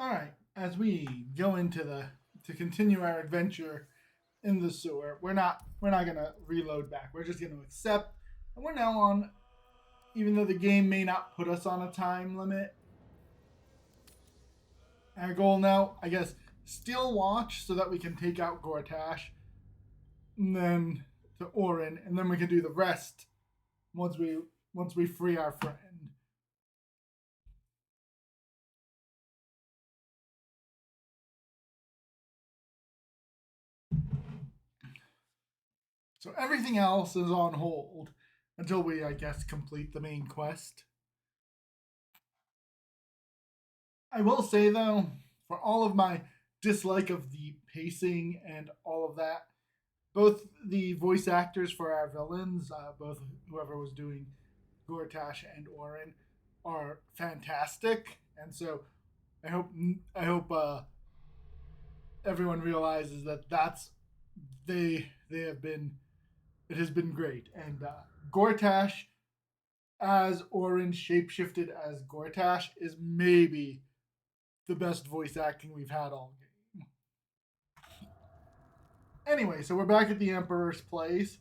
All right, as we go into to continue our adventure in the sewer, we're not gonna reload back. We're just gonna accept, and we're now on. Even though the game may not put us on a time limit, our goal now, I guess, steal watch so that we can take out Gortash, and then to Orin, and then we can do the rest once we free our friend. So everything else is on hold until we, I guess, complete the main quest. I will say though, for all of my dislike of the pacing and all of that, both the voice actors for our villains, both whoever was doing Gortash and Orin, are fantastic, and so I hope everyone realizes that they have been it has been great, and Gortash as Orin shapeshifted as Gortash is maybe the best voice acting we've had all game. Anyway, so we're back at the Emperor's place.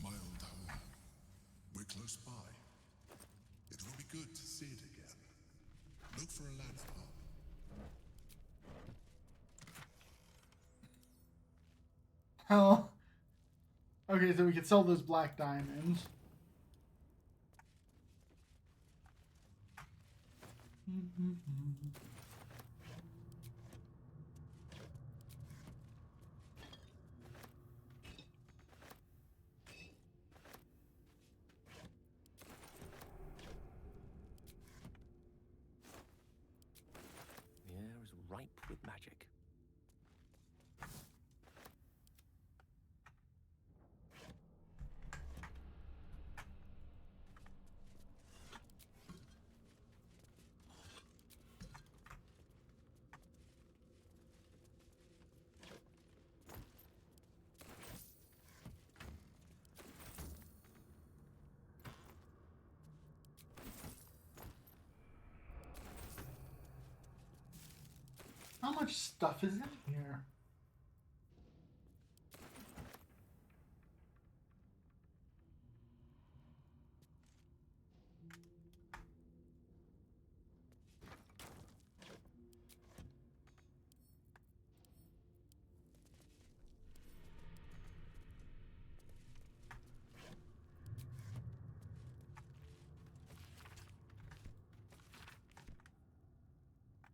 My old home. We're close by. It will be good to see it again. Look for a lad's pub. Hell. Okay, so we can sell those black diamonds. The air is ripe with magic. How much stuff is in here?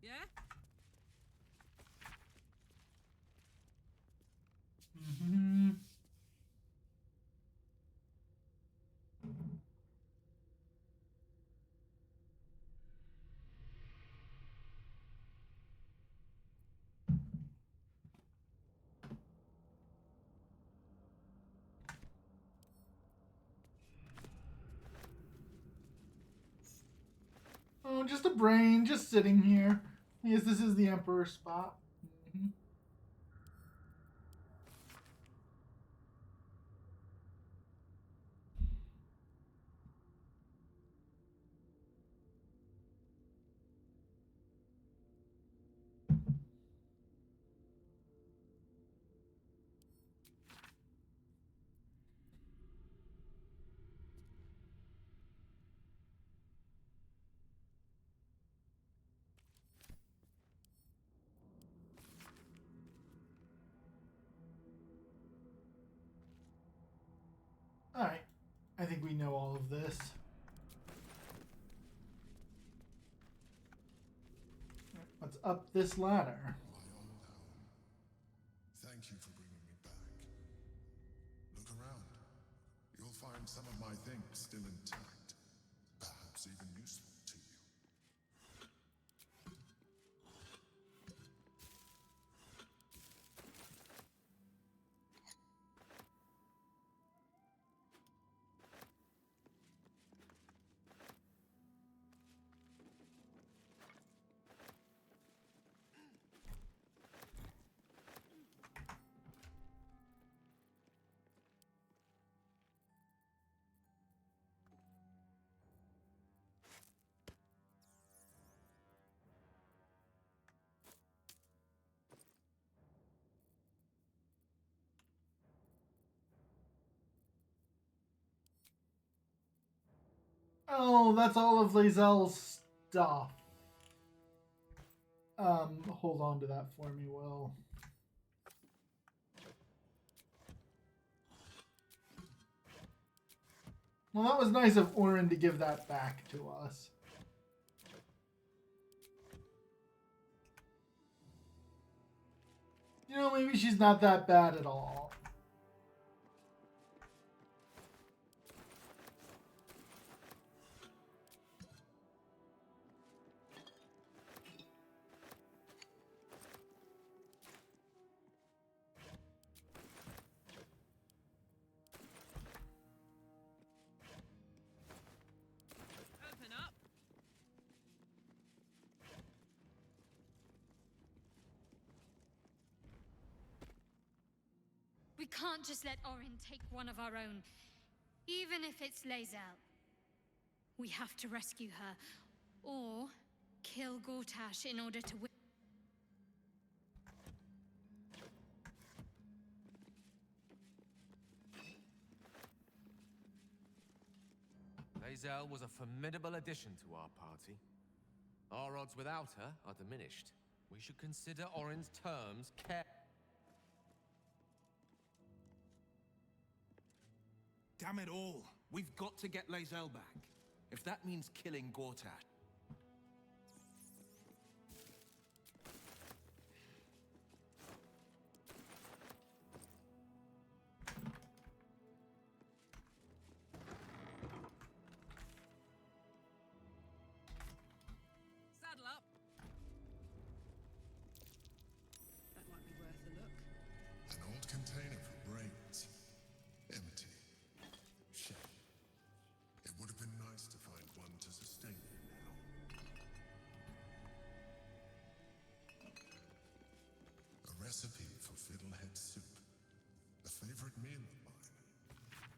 Yeah? Mm-hmm. Oh, just a brain, just sitting here. Yes, this is the Emperor's spot. Mm-hmm. Alright. I think we know all of this. Let's up this ladder. My old home. Thank you for bringing me back. Look around. You'll find some of my things still intact. Perhaps even useful to you. Oh, that's all of Laezel's stuff. Hold on to that for me, Will. Well, that was nice of Orin to give that back to us. You know, maybe she's not that bad at all. Open up. We can't just let Orin take one of our own, even if it's Laezel. We have to rescue her, or kill Gortash in order to win. Laezel was a formidable addition to our party. Our odds without her are diminished. We should consider Orin's terms carefully. Damn it all! We've got to get Laezel back. If that means killing Gortash. Saddle up. That might be worth a look. An old container for brains. Empty. Shit. It would have been nice to find one to sustain you now. A recipe for fiddlehead soup. A favorite meal of mine.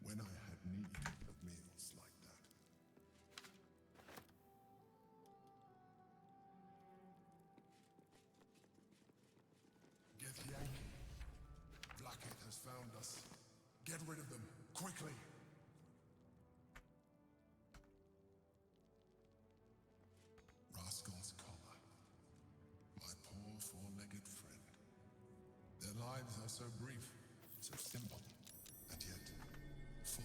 When I had need of meals like that. Get Yankee. Flak has found us. Get rid of them, quickly! Rascal's collar. My poor four-legged friend. Their lives are so brief, so simple, and yet full.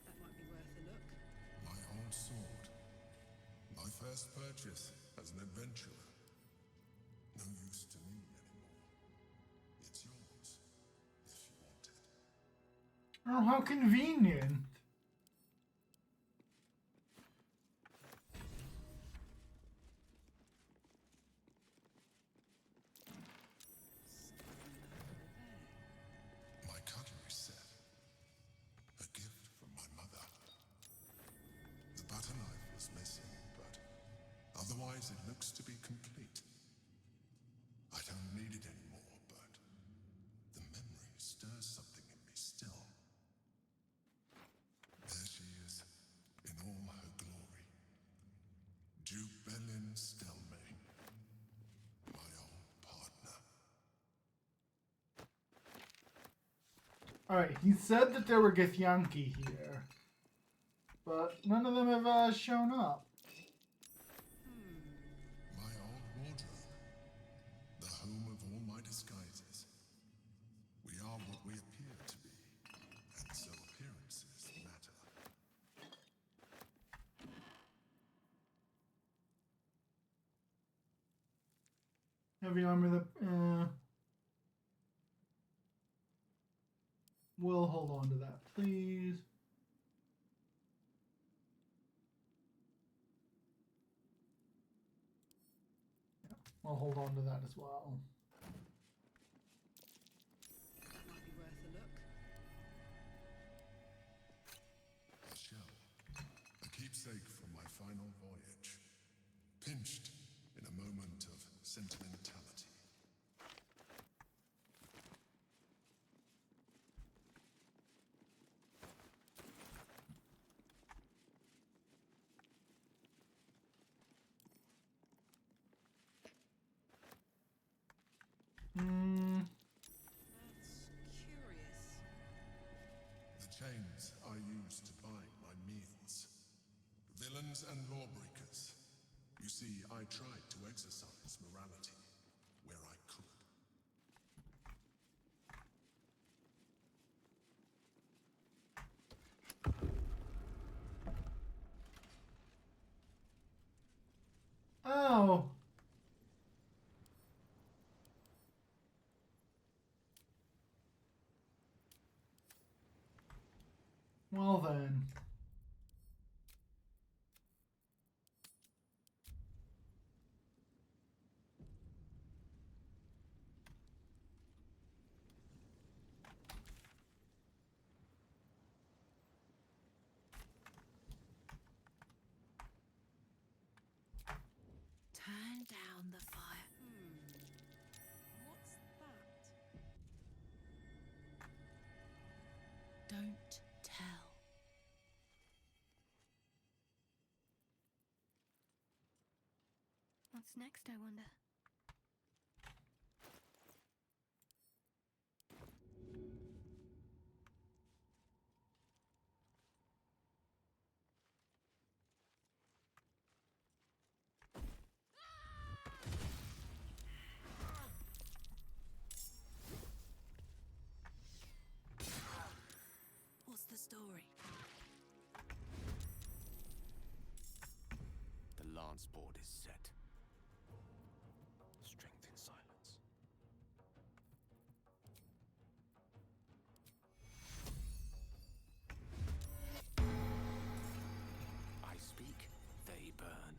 That might be worth a look. My old sword. My first purchase as an adventurer. No use to me anymore. It's yours, if you want it. Oh, how convenient. My cutlery set. A gift from my mother. The butter knife is missing, but otherwise it looks to be complete. I don't need it anymore, but the memory stirs something in me still. There she is, in all her glory. Duke Belin Stelmane, my old partner. Alright, he said that there were Githyanki here. But none of them have shown up. My old wardrobe. The home of all my disguises. We are what we appear to be, and so appearances matter. Heavy armor that. We'll hold on to that, please. Yeah, we'll hold on to that as well. That might be worth a look. A shell. A keepsake from my final voyage. Pinched in a moment of sentimentality. assassins and lawbreakers. You see, I tried to exercise morality where I could. Oh. Well then. Turn down the fire. What's that? Don't tell. What's next, I wonder? What's the story? The lance board is set. Strength in silence. I speak, they burn.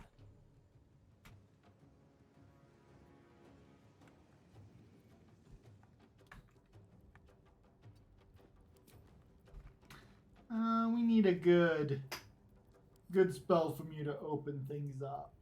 We need a good spell from you to open things up.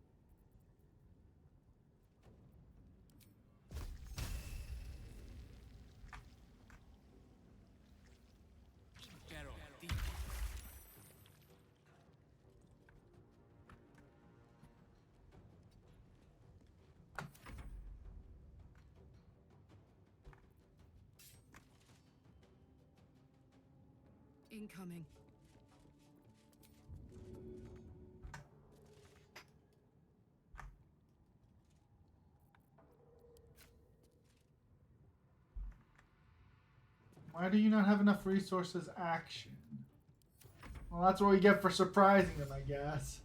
Incoming. Why do you not have enough resources action? Well, that's what we get for surprising them, I guess.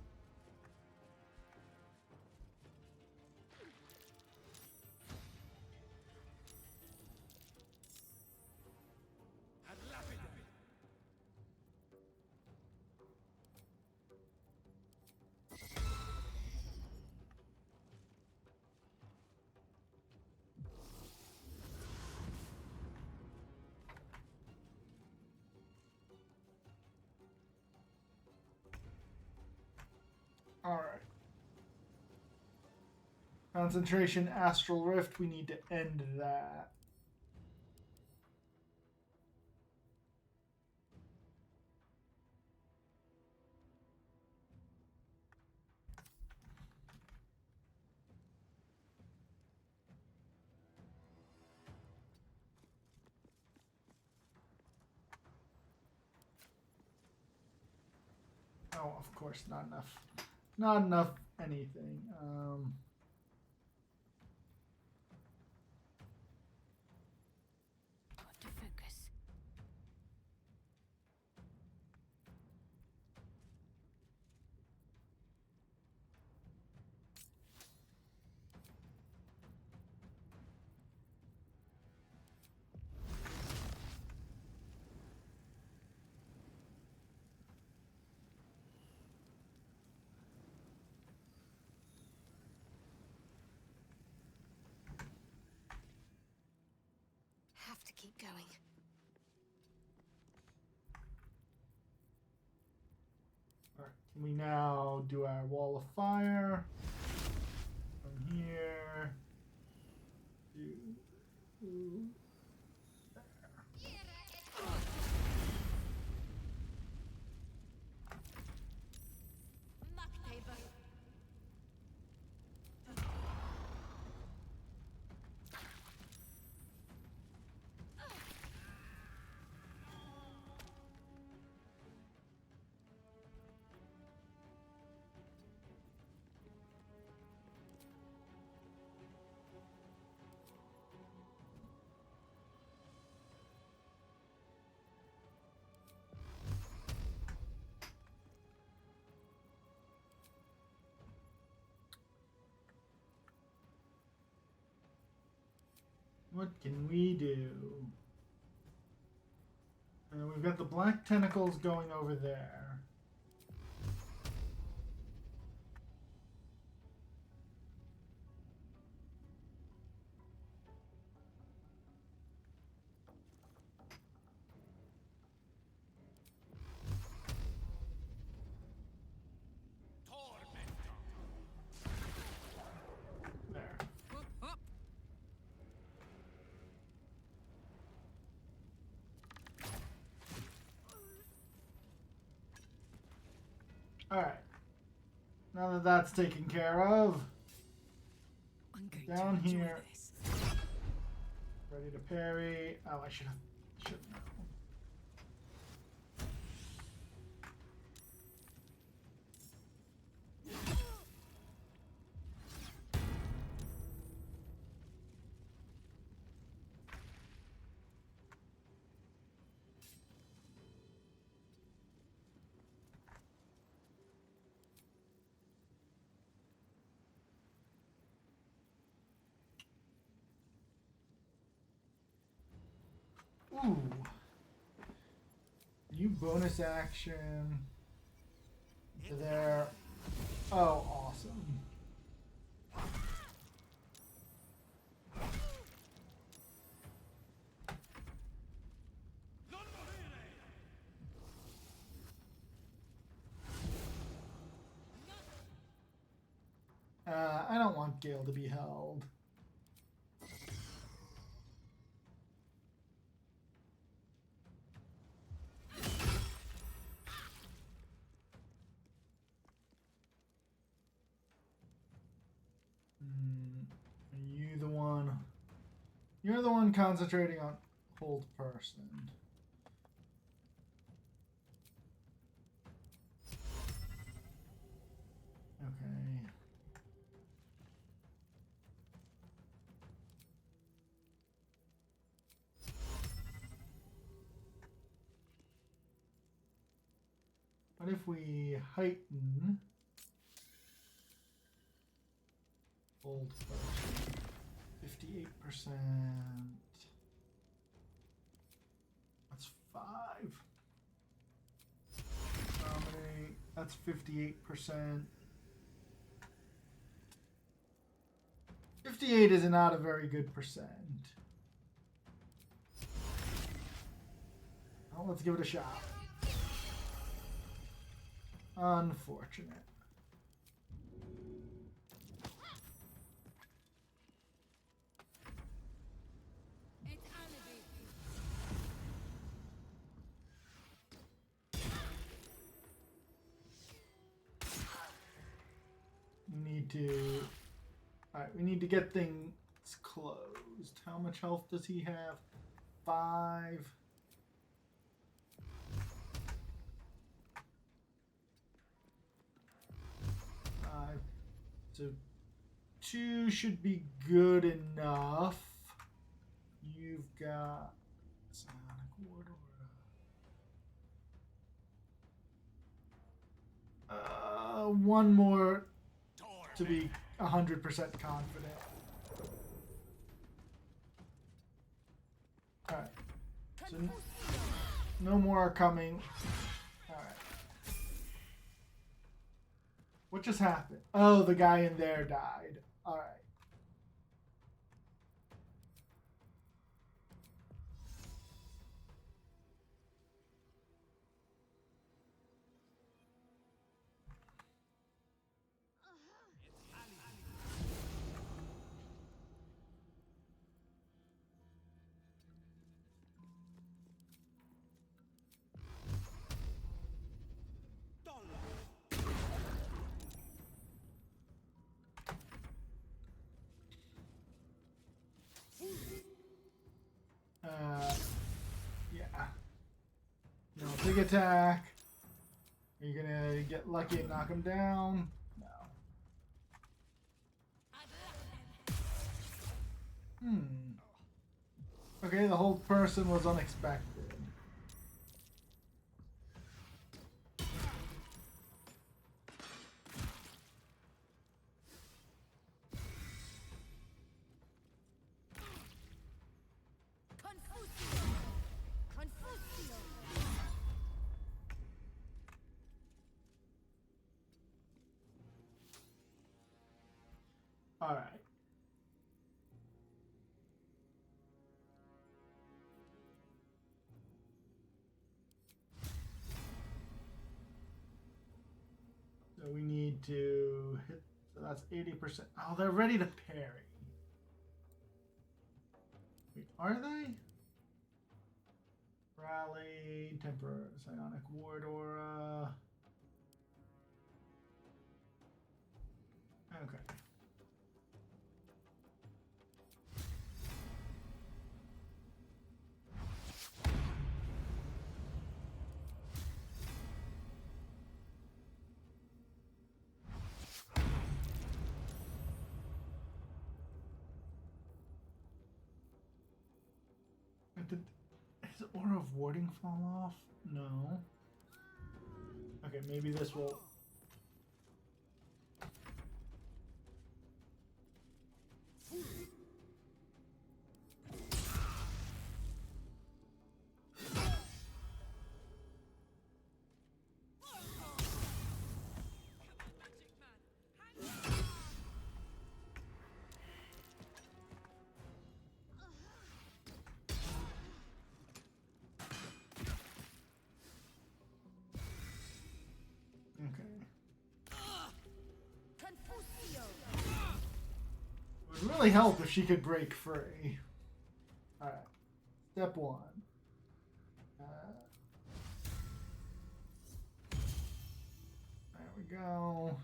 Alright. Concentration, Astral Rift, we need to end that. Oh, of course, not enough. Not enough anything. Got to focus. Have to keep going. Alright, can we now do our wall of fire? From here. To What can we do? We've got the black tentacles going over there. There. Alright. Now that that's taken care of, I'm going down to enjoy here. this. Ready to parry. Oh, I should have known. Ooh. New bonus action. To there. Oh, awesome. I don't want Gale to be held. Are you the one? You're the one concentrating on hold person. Okay. What if we heighten hold person? 58%. That's 5. Dominate. That's 58%. 58 is not a very good percent. Well, let's give it a shot. Unfortunate. We need to... Alright, we need to get things closed. How much health does he have? 5. So 2 should be good enough. You've got Psionic Ward or one more to be 100% confident. Alright. So no more are coming. Alright. What just happened? Oh, the guy in there died. Alright. Yeah. No, big attack. Are you gonna get lucky and knock him down? No. Okay, the whole person was unexpected. All right. So we need to hit. So that's 80%. Oh, they're ready to parry. Wait, are they? Rally, temporary, psionic ward aura. Okay. Did his aura of warding fall off? No. Okay, maybe this will. It would really help if she could break free. Alright. Step one. There we go.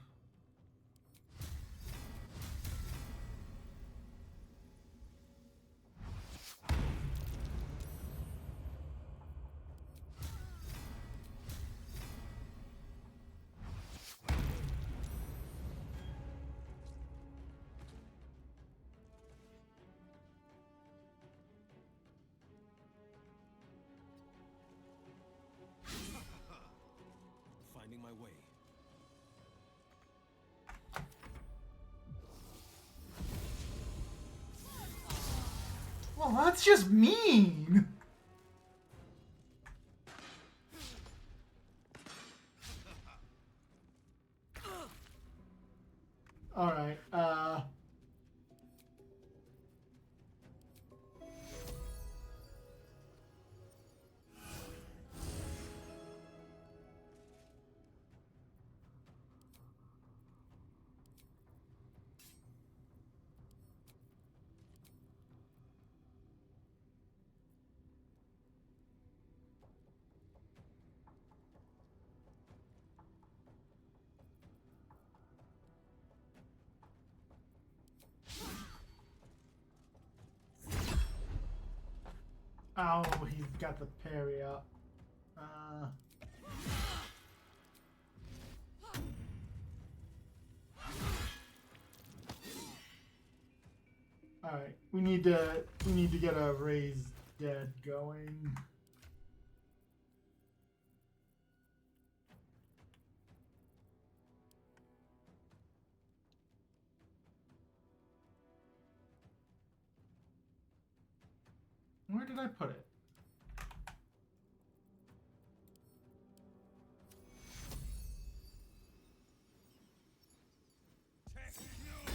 Finding my way. Well, that's just mean. All right. Oh, he's got the parry up. All right, we need to get a raised dead going. Where did I put it? I need healing.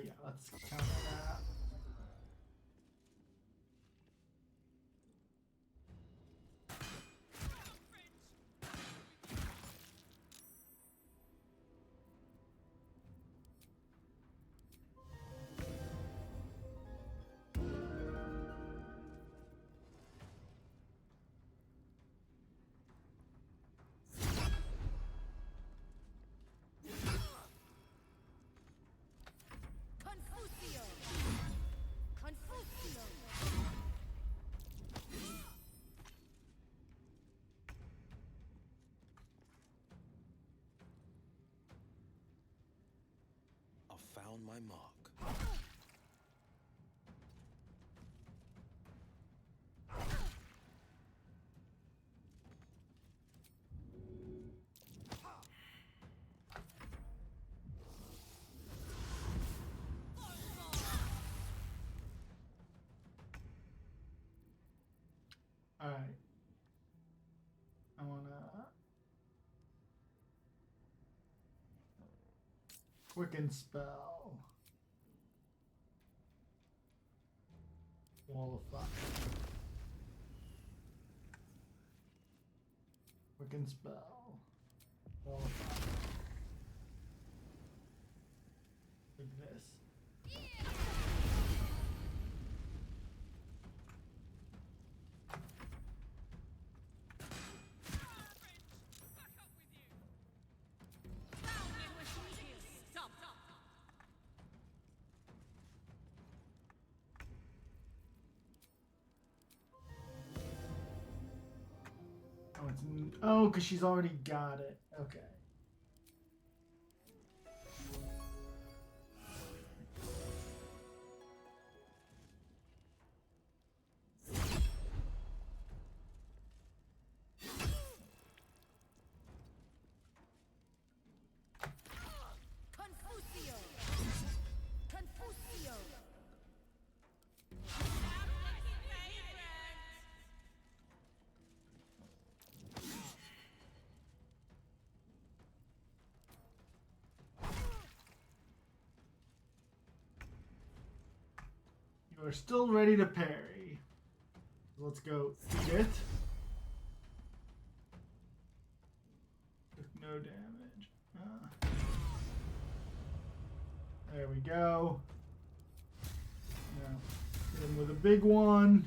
Yeah, let's count that. I found my mark. Quicken spell. Wall of fire. Quicken spell. Wall of fire. Like this. Oh, it's because she's already got it. Okay. Confusio. Confusio. You are still ready to parry. Let's go eat it. Took no damage. There we go. Now hit him with a big one.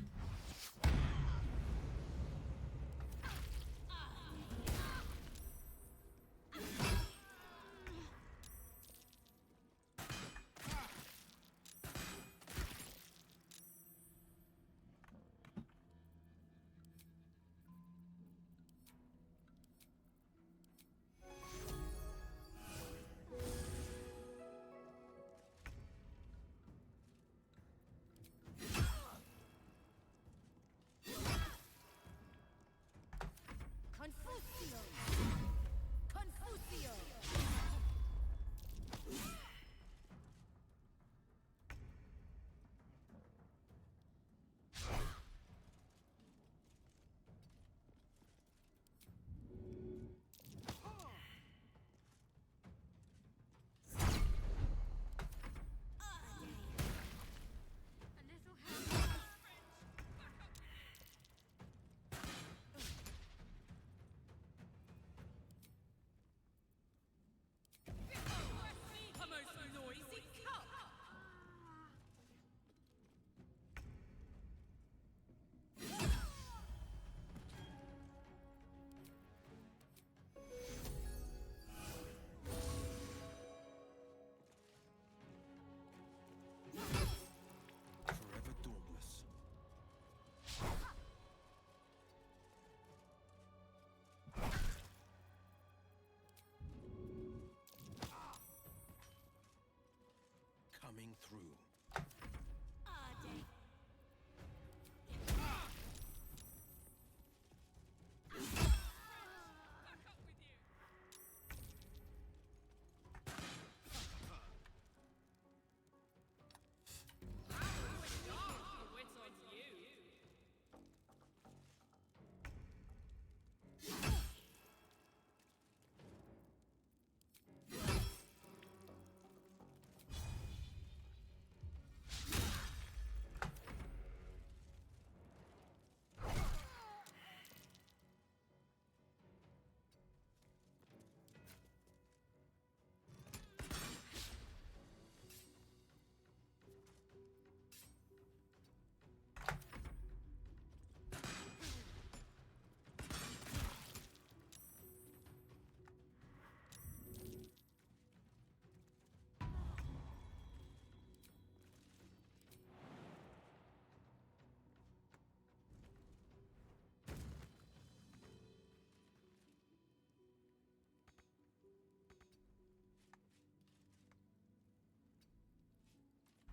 Confusio. Confusio. A little help. The most noisy cup. Forever dauntless. Coming through.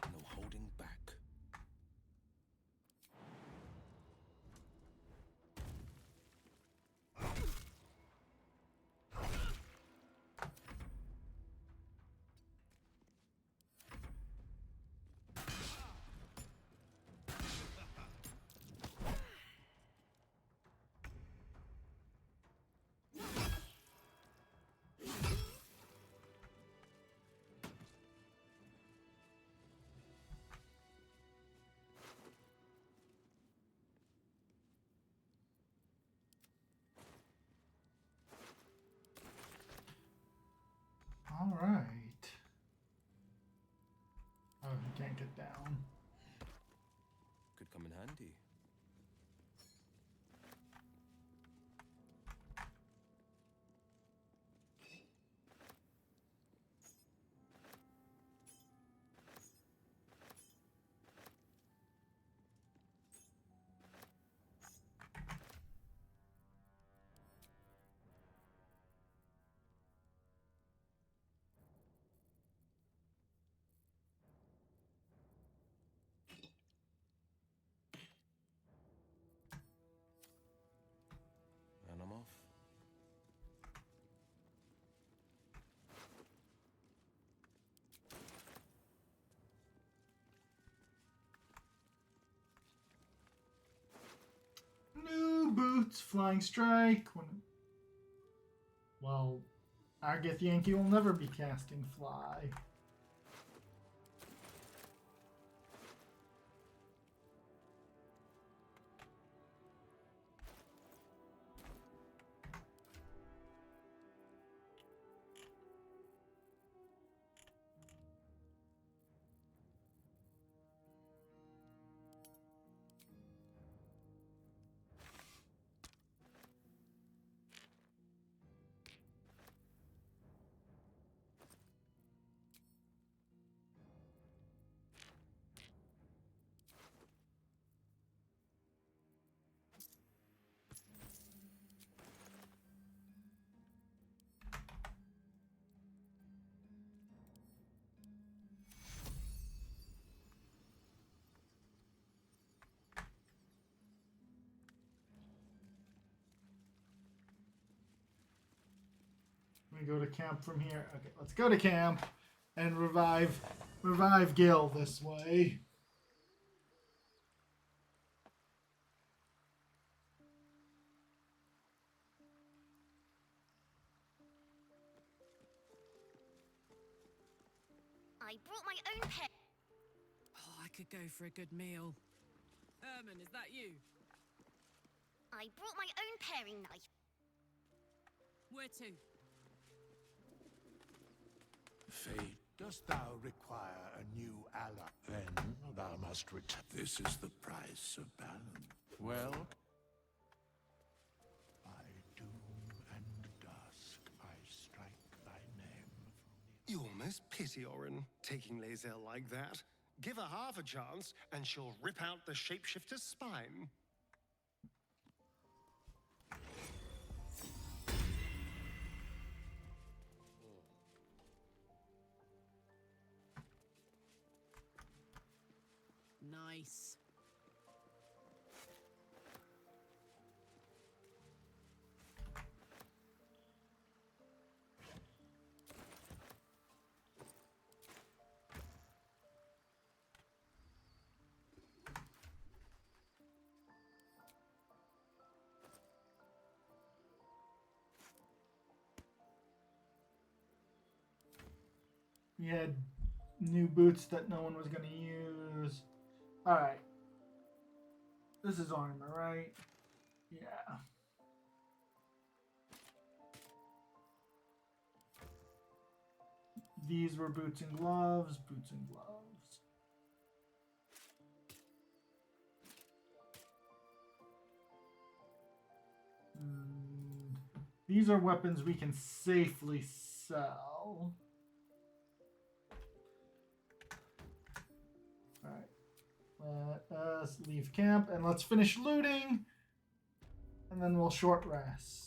No holding back. he can't get down. Could come in handy. And I'm off. New boots, flying strike. Well, Argith Yankee will never be casting fly. We go to camp from here. Okay, let's go to camp and revive Gil this way. I brought my own pet. Oh, I could go for a good meal. Herman, is that you? I brought my own paring knife. Where to? Fate, dost thou require a new ally? Then thou must return. This is the price of balance. Well, by doom and dusk, I strike thy name from the... You almost pity Orin, taking Laezel like that. Give her half a chance, and she'll rip out the shapeshifter's spine. Nice. We had new boots that no one was going to use. Alright. This is armor, right? Yeah. These were boots and gloves, boots and gloves. And these are weapons we can safely sell. Alright. Let us leave camp and let's finish looting. And then we'll short rest.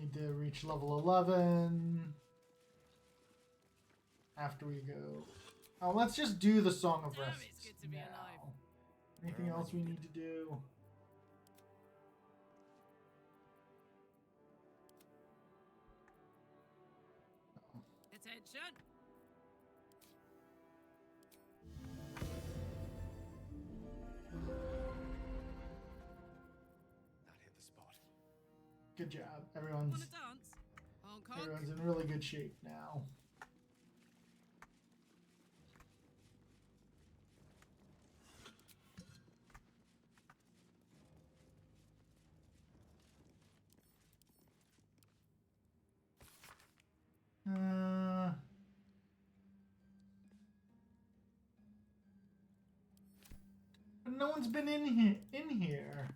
need to reach level 11 after we go. Oh, let's just do the Song of Damn, Rest it's good to be now. alive. Anything else we need to do? Attention. That hit the spot. Good job. Wanna Everyone's dance? Honk honk. in really good shape now. But no one's been in here.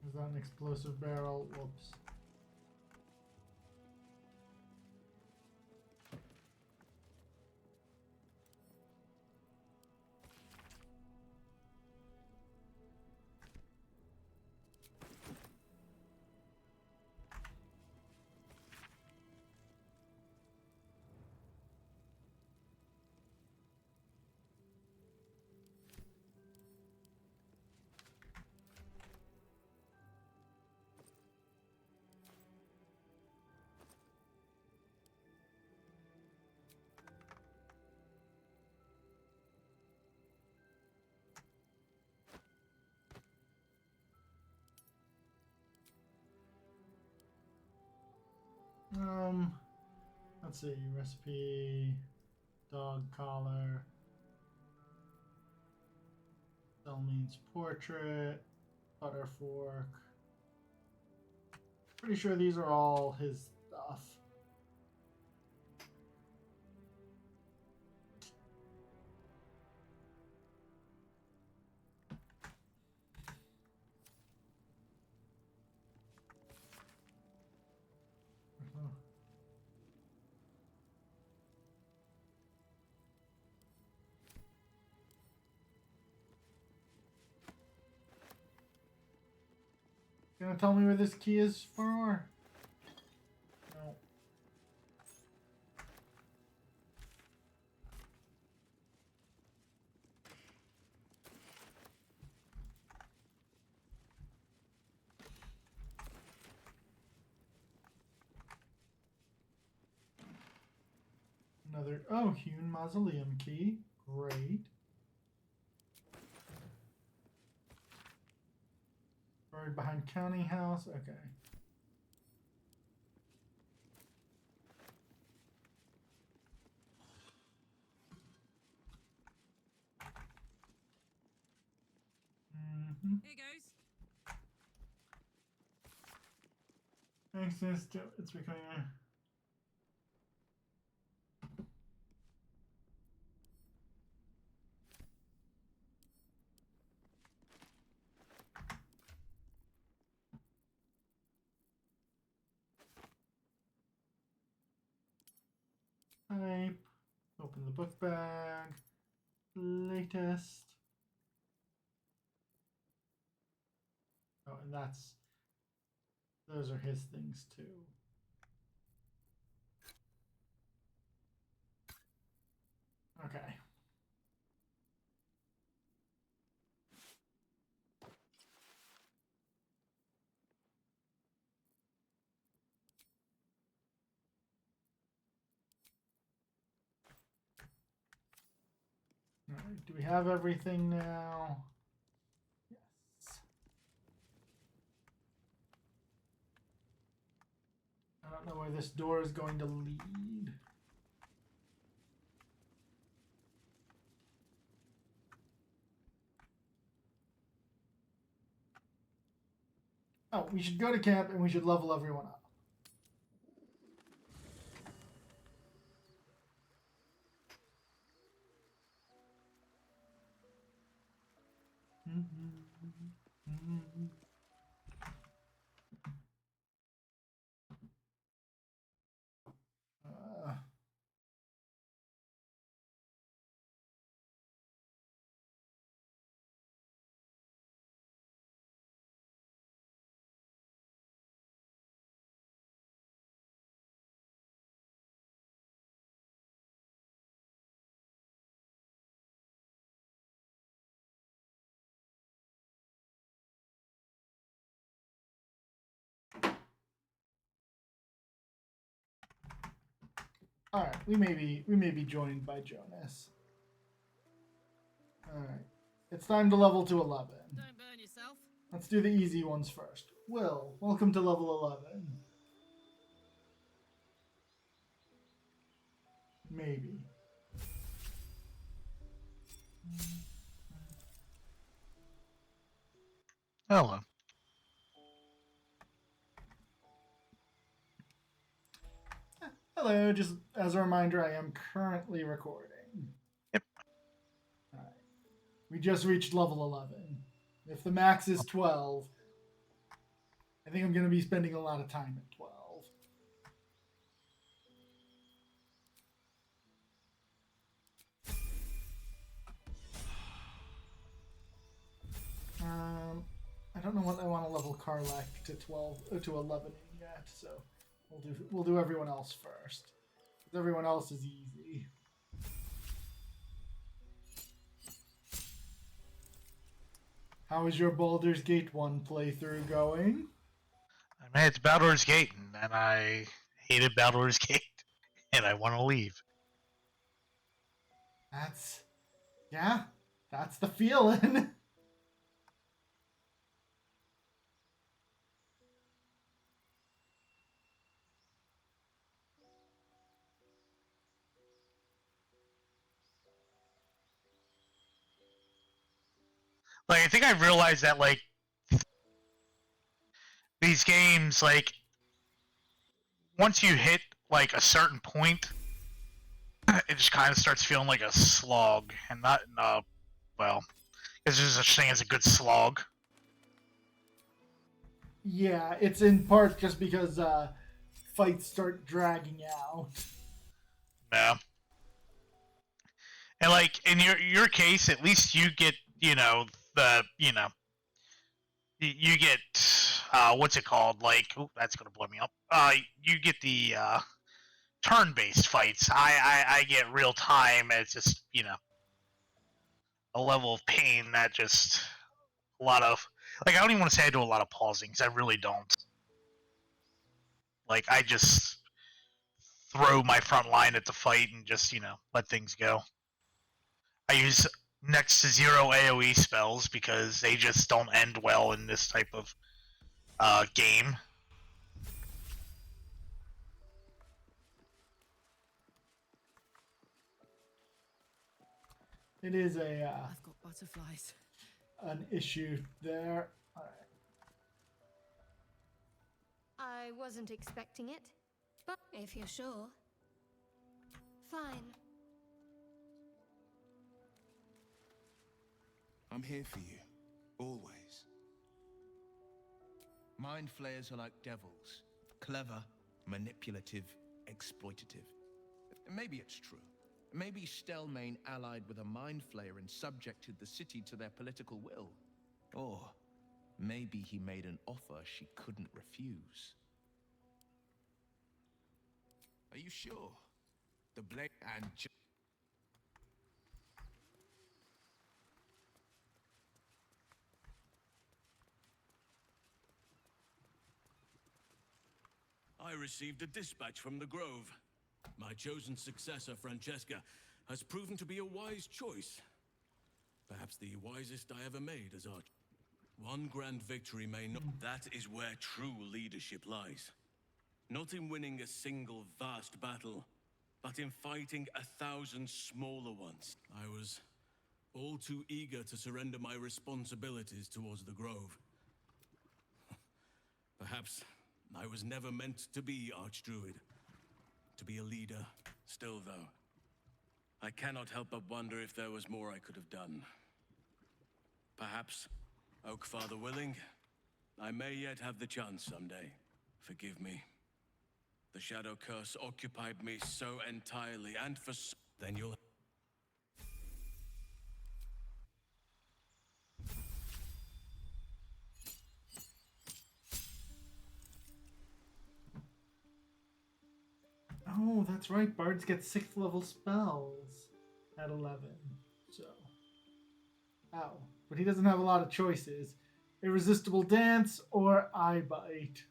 Is that an explosive barrel? Whoops. Let's see, recipe, dog collar, Selmean's portrait, butter fork. Pretty sure these are all his stuff. Gonna tell me where this key is for? No. Another, oh, hewn mausoleum key. Great. Buried behind counting house. Okay. Here goes. Thanks, it's becoming a... Type. Open the book bag. Latest. Oh, and those are his things too. Okay. All right, do we have everything now? Yes. I don't know where this door is going to lead. Oh, we should go to camp and we should level everyone up. All right, we may be joined by Jonas. All right, it's time to level to 11. Don't burn yourself. Let's do the easy ones first. Will, welcome to level 11. Maybe. Hello. Hello, just as a reminder, I am currently recording. Yep. All right. We just reached level 11. If the max is 12, I think I'm going to be spending a lot of time at 12. I don't know what I want to level Karlach to 12 to 11 yet, so we'll do everyone else first. Everyone else is easy. How is your Baldur's Gate 1 playthrough going? I mean, it's Baldur's Gate, and I hated Baldur's Gate, and I want to leave. That's the feeling. Like, I think I realized that, like, these games, like, once you hit, like, a certain point, it just kind of starts feeling like a slog, and not, well, there's just such thing as a good slog. Yeah, it's in part just because fights start dragging out. Yeah. And, like, in your case, at least you get, you get, what's it called? Like, ooh, that's gonna blow me up. You get the, turn-based fights. I get real time. It's just, a level of pain that just, a lot of, like, I don't even want to say I do a lot of pausing, because I really don't. Like, I just throw my front line at the fight and just, let things go. I use next to zero AoE spells because they just don't end well in this type of game. It is I've got butterflies. an issue there. All right. I wasn't expecting it, but if you're sure, fine. I'm here for you, always. Mind flayers are like devils. Clever, manipulative, exploitative. Maybe it's true. Maybe Stelmane allied with a mind flayer and subjected the city to their political will. Or maybe he made an offer she couldn't refuse. Are you sure? The blade and I received a dispatch from the Grove. My chosen successor, Francesca, has proven to be a wise choice. Perhaps the wisest I ever made as Arch. One grand victory may not... That is where true leadership lies. Not in winning a single vast battle, but in fighting 1,000 smaller ones. I was all too eager to surrender my responsibilities towards the Grove. Perhaps I was never meant to be Archdruid, to be a leader. Still, though, I cannot help but wonder if there was more I could have done. Perhaps, Oakfather willing, I may yet have the chance someday. Forgive me. The Shadow Curse occupied me so entirely, and for then you'll... Oh, that's right. Bards get 6th level spells at 11. So, ow. But he doesn't have a lot of choices. Irresistible Dance or Eye Bite.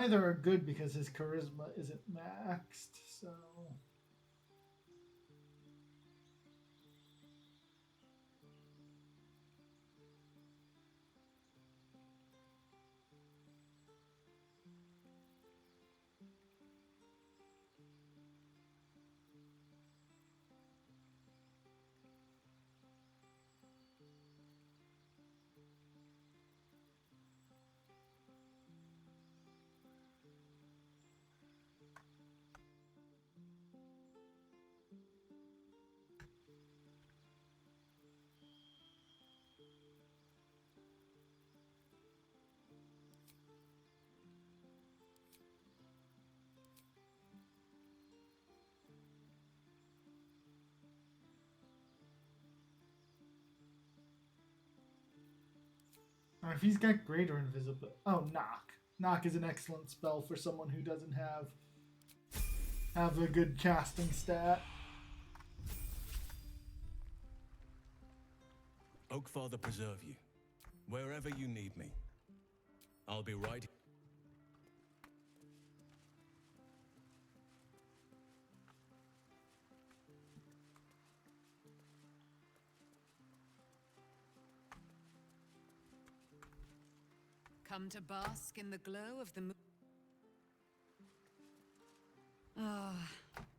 neither are good because his charisma isn't maxed, so... Or if he's got greater invisibility... Oh, knock. Knock is an excellent spell for someone who doesn't have a good casting stat. Oakfather preserve you. Wherever you need me. I'll be right. Come to bask in the glow of the moon. Ah,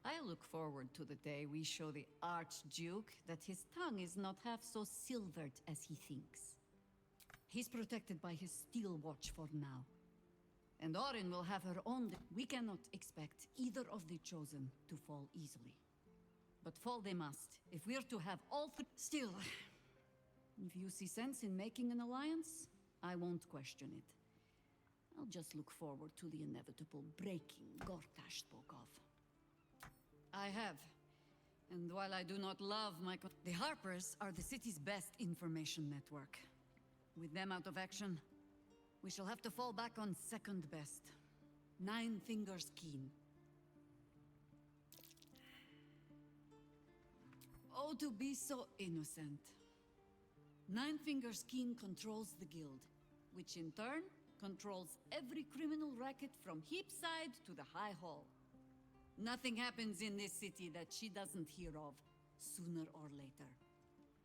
I look forward to the day we show the Archduke that his tongue is not half so silvered as he thinks. He's protected by his steel watch for now. And Orin will have her own... We cannot expect either of the chosen to fall easily. But fall they must, if we're to have all three... Still, if you see sense in making an alliance, I won't question it. I'll just look forward to the inevitable breaking Gortash spoke of. I have. And while I do not love my... The Harpers are the city's best information network. With them out of action, we shall have to fall back on second best. Nine Fingers Keen. Oh, to be so innocent. Nine Fingers Keen controls the guild, which in turn controls every criminal racket from Heapside to the High Hall. Nothing happens in this city that she doesn't hear of, sooner or later.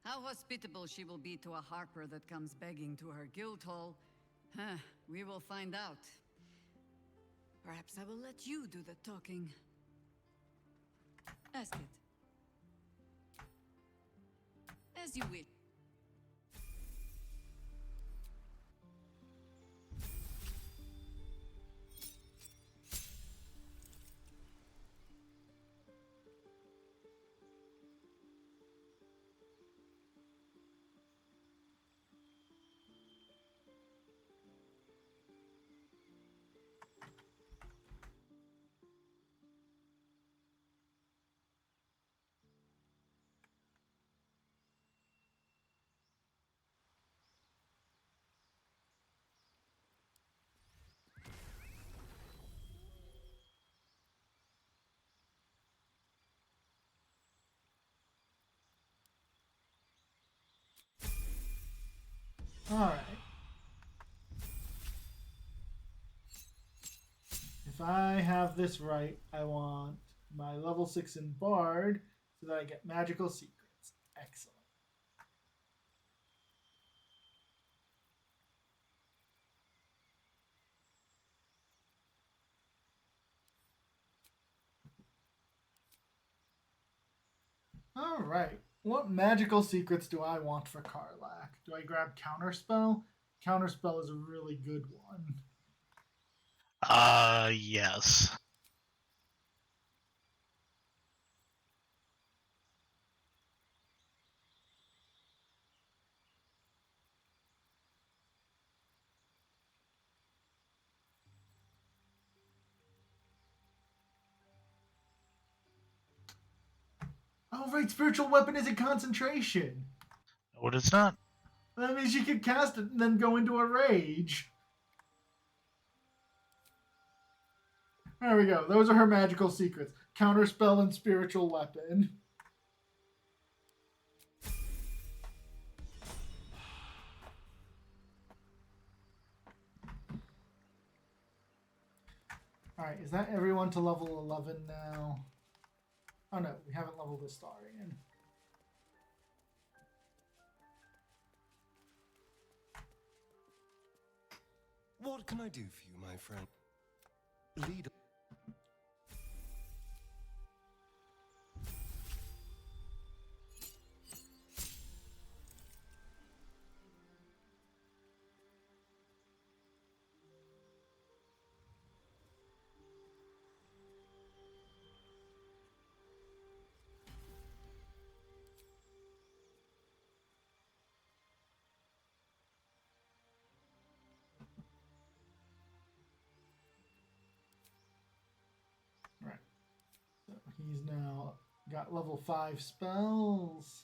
How hospitable she will be to a Harper that comes begging to her guild hall, we will find out. Perhaps I will let you do the talking. Ask it. As you wish. Alright. If I have this right, I want my level 6 in Bard so that I get magical secrets. Excellent. Alright. What magical secrets do I want for Karlach? Do I grab Counterspell? Counterspell is a really good one. Yes. Oh, right, spiritual weapon is a concentration. No, it is not. That means you could cast it and then go into a rage. There we go. Those are her magical secrets. Counterspell and spiritual weapon. Alright, is that everyone to level 11 now? Oh no, we haven't leveled Astarion. What can I do for you, my friend? Lead. Right. So he's now got level 5 spells.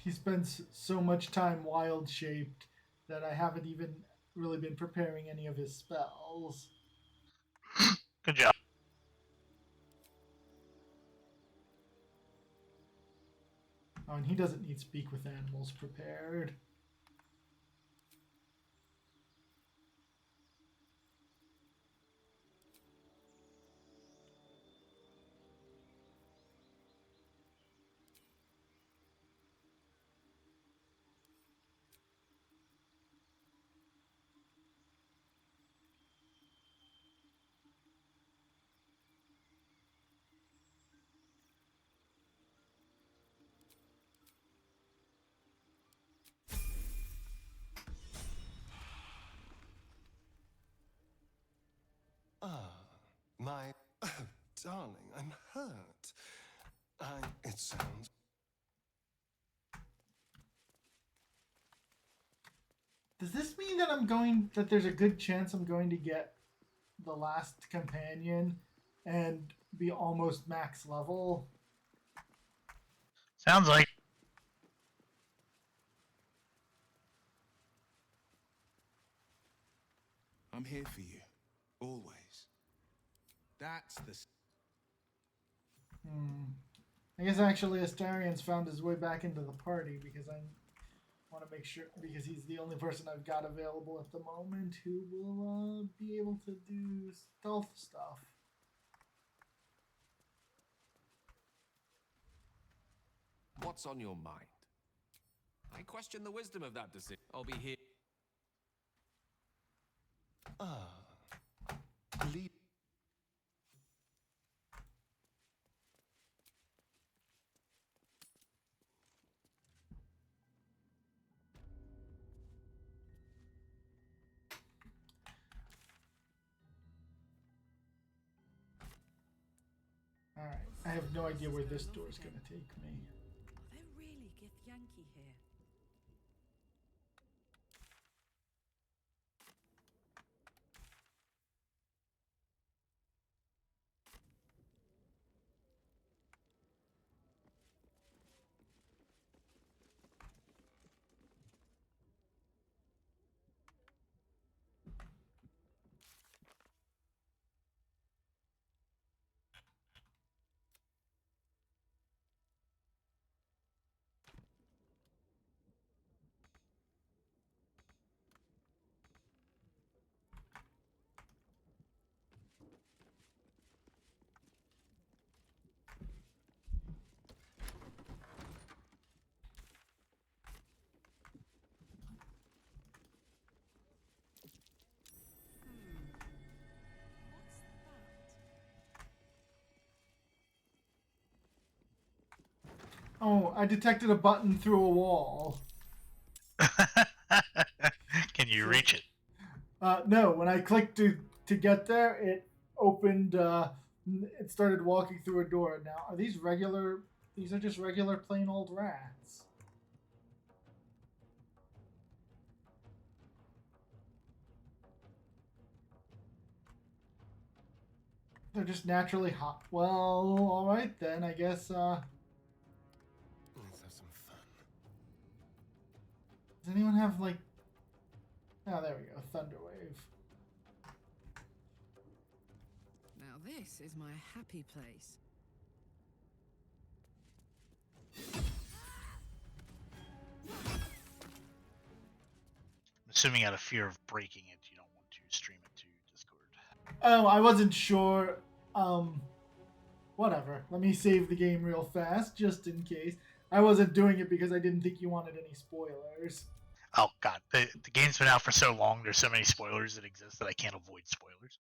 He spends so much time wild shaped that I haven't even really been preparing any of his spells. Good job. Oh, and he doesn't need speak with animals prepared. Ah, my darling, I'm hurt. It sounds. Does this mean that that there's a good chance I'm going to get the last companion and be almost max level? Sounds like. I'm here for you, always. That's the. I guess actually Astarion's found his way back into the party because I want to make sure, because he's the only person I've got available at the moment who will be able to do stealth stuff. What's on your mind? I question the wisdom of that decision. I'll be here. Ah, lead. Alright, I have no idea where this door is going to take me. Are they really Githyanki here? Oh, I detected a button through a wall. Can you reach it? No, when I clicked to get there, it opened, it started walking through a door. Now, are these regular, these are just regular plain old rats. They're just naturally hot. Well, alright then, I guess, Let's have some fun. Does anyone have, like... Oh, there we go. Thunderwave. Now this is my happy place. Assuming out of fear of breaking it, you don't want to stream it to Discord. Oh, I wasn't sure. Whatever. Let me save the game real fast, just in case. I wasn't doing it because I didn't think you wanted any spoilers. Oh god, the game's been out for so long, there's so many spoilers that exist that I can't avoid spoilers.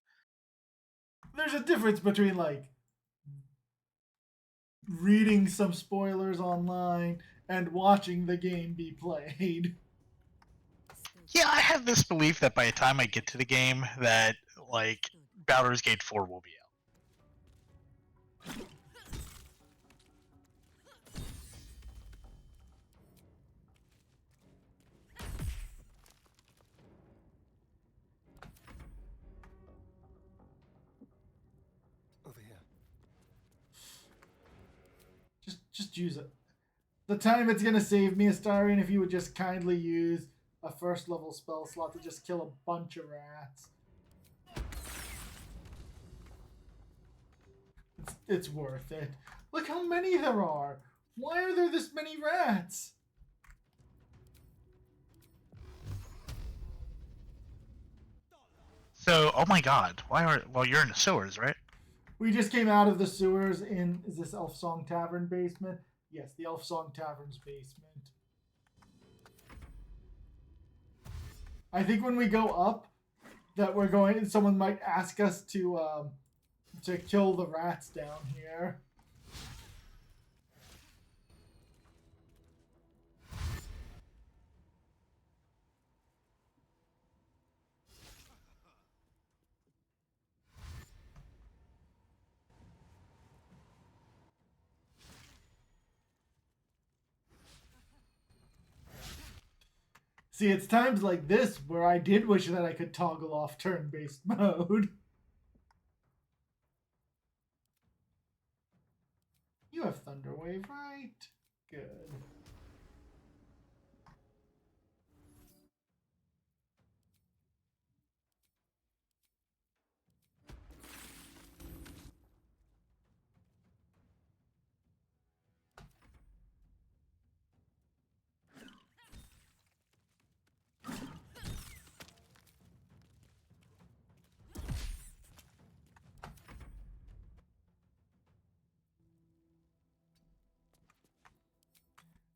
There's a difference between, like, reading some spoilers online and watching the game be played. Yeah, I have this belief that by the time I get to the game, that, like, Baldur's Gate 4 will be out. Over here. Just use it. The time it's gonna save me, Astarion, if you would just kindly use a first level spell slot to just kill a bunch of rats. It's worth it. Look how many there are. Why are there this many rats? So, oh my god, well, you're in the sewers, right? We just came out of the sewers in, is this Elfsong Tavern basement? Yes, the Elfsong Tavern's basement. I think when we go up, that we're going, someone might ask us to kill the rats down here. See, it's times like this where I did wish that I could toggle off turn-based mode. You have Thunderwave, right? Good.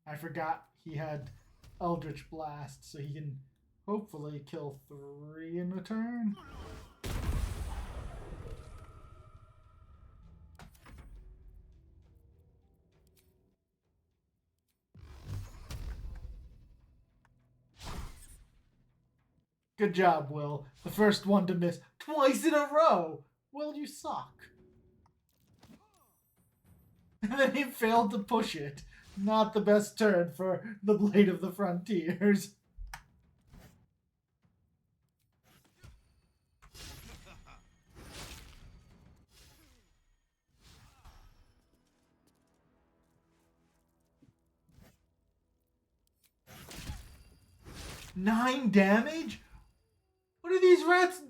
I forgot he had Eldritch Blast, so he can hopefully kill 3 in a turn. Good job, Will. The first one to miss twice in a row. Will, you suck. And then he failed to push it. Not the best turn for the Blade of the Frontiers. Nine damage? What are these rats?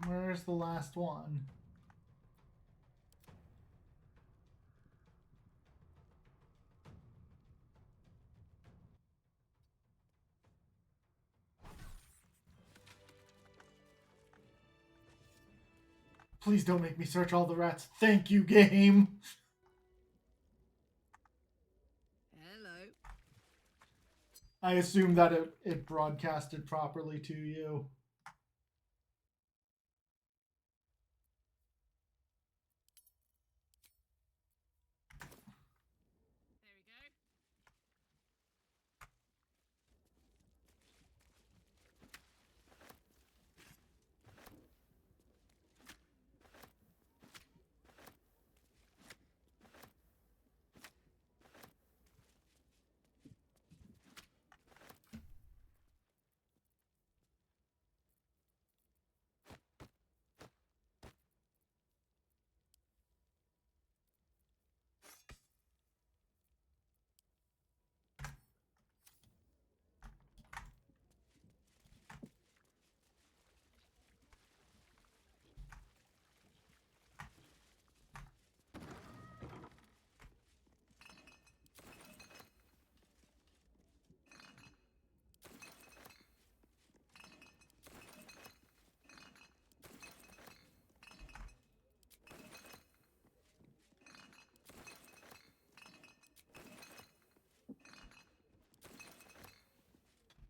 Where's the last one? Please don't make me search all the rats. Thank you, game. Hello. I assume that it broadcasted properly to you.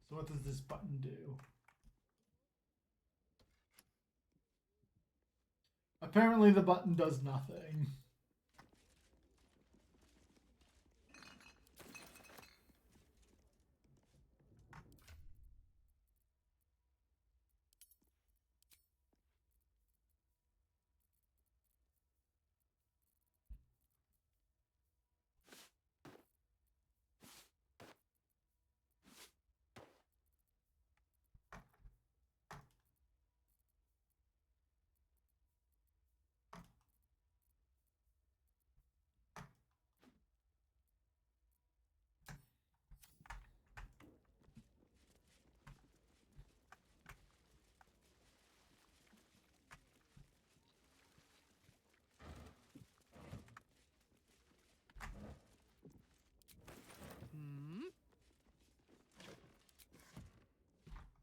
So what does this button do? Apparently the button does nothing.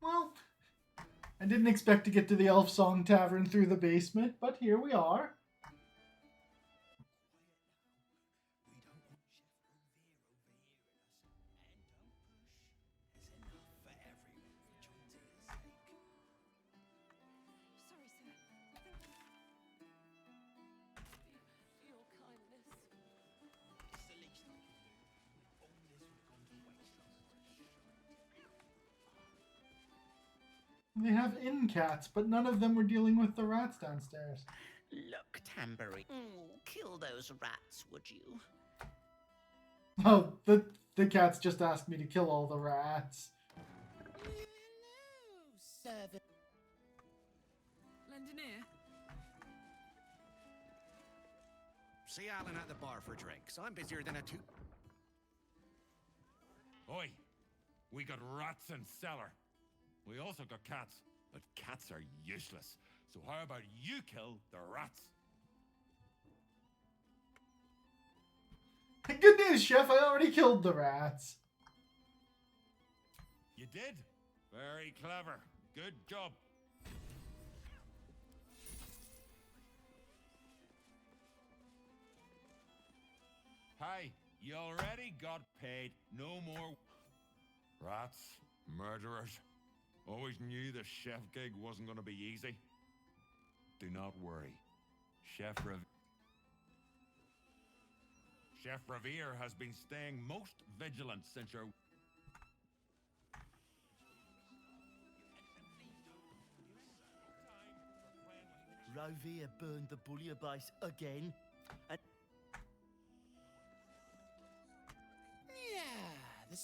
Well, I didn't expect to get to the Elfsong Tavern through the basement, but here we are. They have inn cats, but none of them were dealing with the rats downstairs. Look, Tambourine. Kill those rats, would you? Oh, the cats just asked me to kill all the rats. Servant. Lendoneer. See Alan at the bar for drinks. I'm busier than a two. Oi! We got rats in cellar. We also got cats, but cats are useless. So how about you kill the rats? Good news, Chef. I already killed the rats. You did? Very clever. Good job. Hey, you already got paid. No more rats, murderers. Always knew the chef gig wasn't going to be easy. Do not worry. Chef Revere has been staying most vigilant since your... Revere burned the bullier base again. And... yeah, the...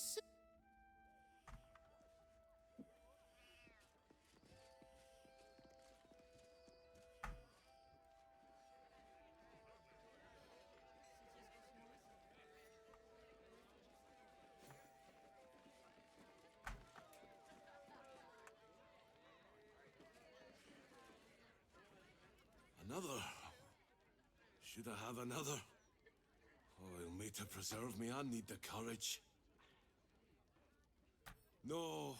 Another? Should I have another? Oh, he'll need to preserve me. I need the courage. No,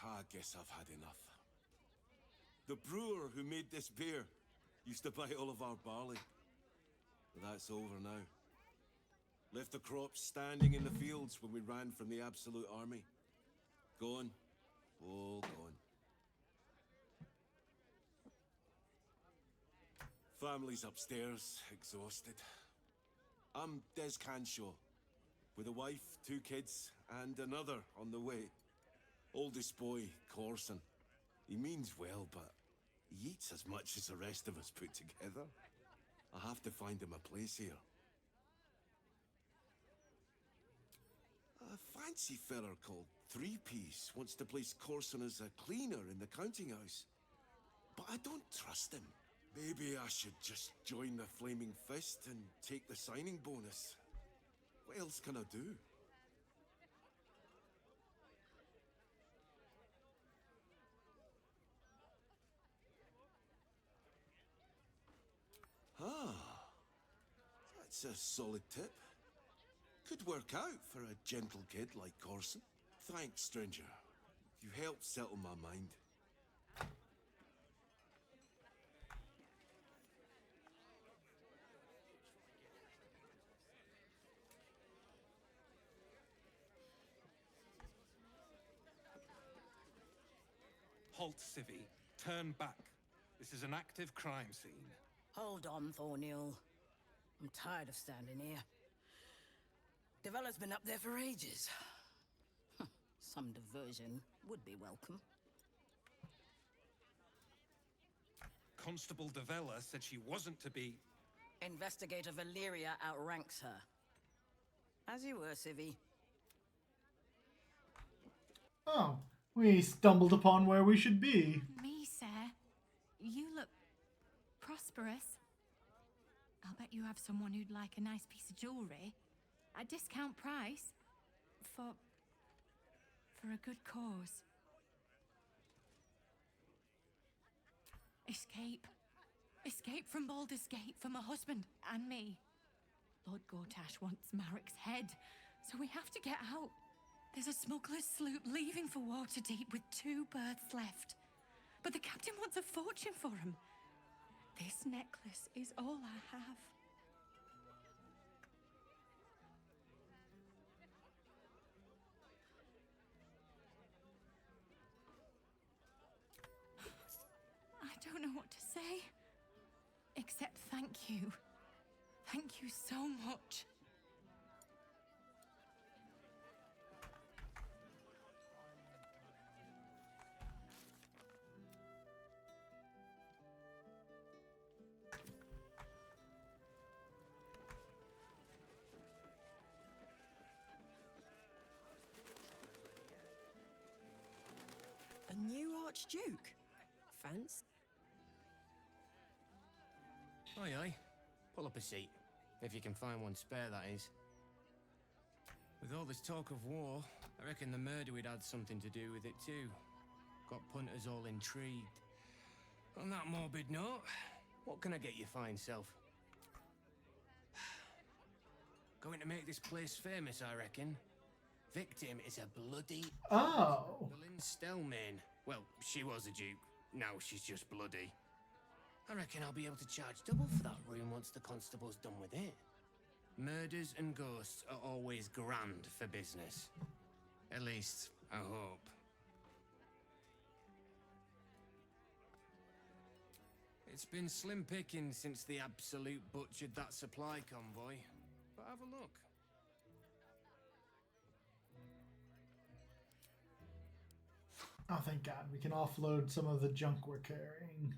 I guess I've had enough. The brewer who made this beer used to buy all of our barley. But that's over now. Left the crops standing in the fields when we ran from the Absolute Army. Gone. All gone. Family's upstairs, exhausted. I'm Des Canshaw, with a wife, 2 kids, and another on the way. Oldest boy, Corson. He means well, but he eats as much as the rest of us put together. I have to find him a place here. A fancy feller called Three-Piece wants to place Corson as a cleaner in the counting house. But I don't trust him. Maybe I should just join the Flaming Fist and take the signing bonus. What else can I do? Ah, that's a solid tip. Could work out for a gentle kid like Corson. Thanks, stranger. You helped settle my mind. Halt, Civvy. Turn back. This is an active crime scene. Hold on, Thornhill. I'm tired of standing here. Devella's been up there for ages. Some diversion would be welcome. Constable Devella said she wasn't to be... Investigator Valeria outranks her. As you were, Civvy. Oh, we stumbled upon where we should be. Me, sir. You look prosperous. I'll bet you have someone who'd like a nice piece of jewellery. At discount price. For a good cause. Escape. Escape from Baldur's Gate for my husband and me. Lord Gortash wants Marek's head, so we have to get out. There's a smuggler's sloop leaving for Waterdeep with 2 berths left. But the captain wants a fortune for him. This necklace is all I have. I don't know what to say. Except thank you. Thank you so much. A new Archduke? Fancy? Aye, aye. Pull up a seat. If you can find one spare, that is. With all this talk of war, I reckon the murder we'd had something to do with it too. Got punters all intrigued. On that morbid note, what can I get you fine self? Going to make this place famous, I reckon. Victim is a bloody... Oh. Lynn Stellmain. Well, she was a duke. Now she's just bloody. I reckon I'll be able to charge double for that room once the constable's done with it. Murders and ghosts are always grand for business. At least, I hope. It's been slim pickings since the Absolute butchered that supply convoy. But have a look. Oh, thank God. We can offload some of the junk we're carrying.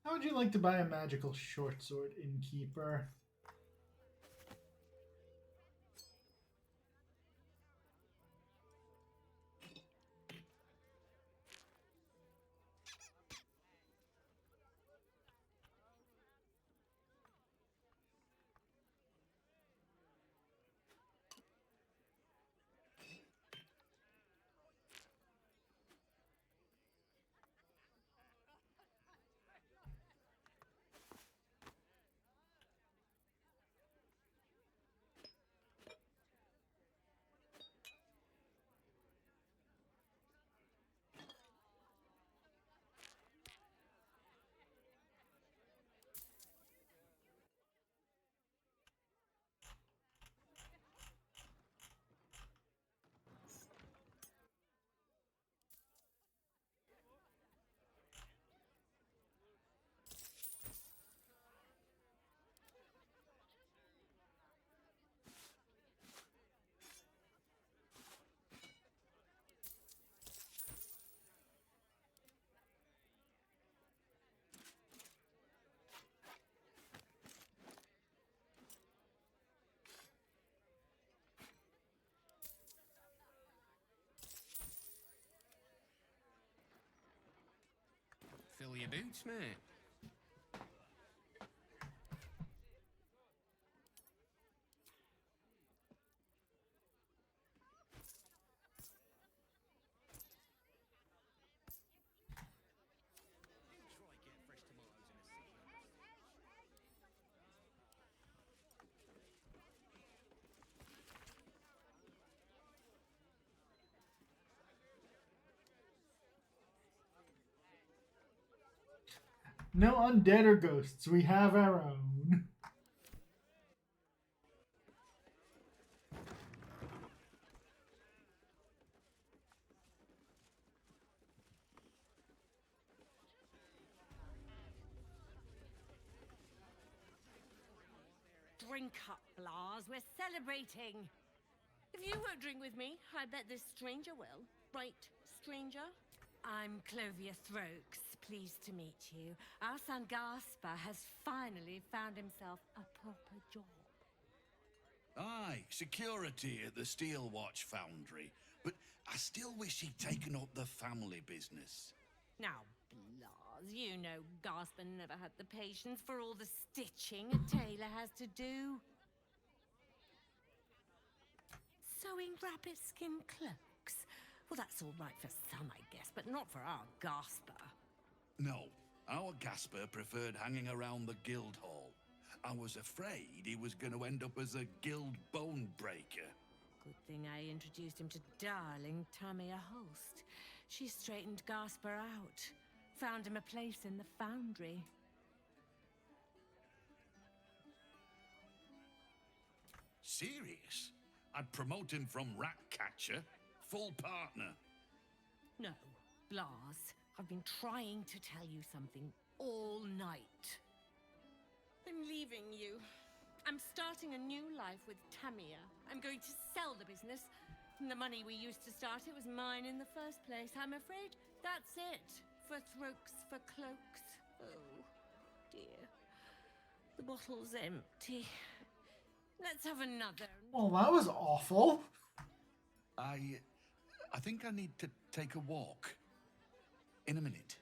How would you like to buy a magical short sword, innkeeper? Buckle your boots, mate. No undead or ghosts. We have our own. Drink up, Blas. We're celebrating. If you won't drink with me, I bet this stranger will. Right, stranger? I'm Clovia Throkes. Pleased to meet you. Our son Gaspar has finally found himself a proper job. Aye, security at the Steel Watch Foundry. But I still wish he'd taken up the family business. Now, Blas, you know Gaspar never had the patience for all the stitching a tailor has to do. Sewing rabbit skin cloaks. Well, that's all right for some, I guess, but not for our Gaspar. No, our Gasper preferred hanging around the guild hall. I was afraid he was going to end up as a guild bone breaker. Good thing I introduced him to darling Tamia Holst. She straightened Gasper out. Found him a place in the foundry. Serious? I'd promote him from rat catcher, full partner. No, Blas. I've been trying to tell you something all night. I'm leaving you. I'm starting a new life with Tamia. I'm going to sell the business. And the money we used to start it was mine in the first place. I'm afraid that's it. For Throkes, for cloaks. Oh, dear. The bottle's empty. Let's have another. Well, that was awful. I think I need to take a walk. In a minute.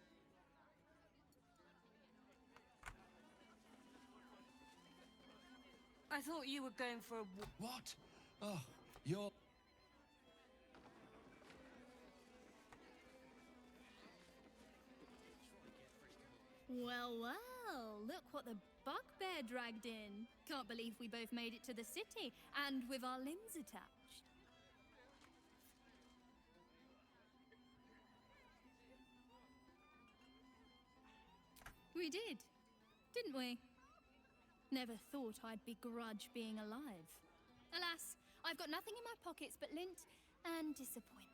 I thought you were going for a What? Oh, you're... Well, well, look what the bugbear dragged in. Can't believe we both made it to the city, and with our limbs attached. We did, didn't we? Never thought I'd begrudge being alive. Alas, I've got nothing in my pockets but lint and disappointment.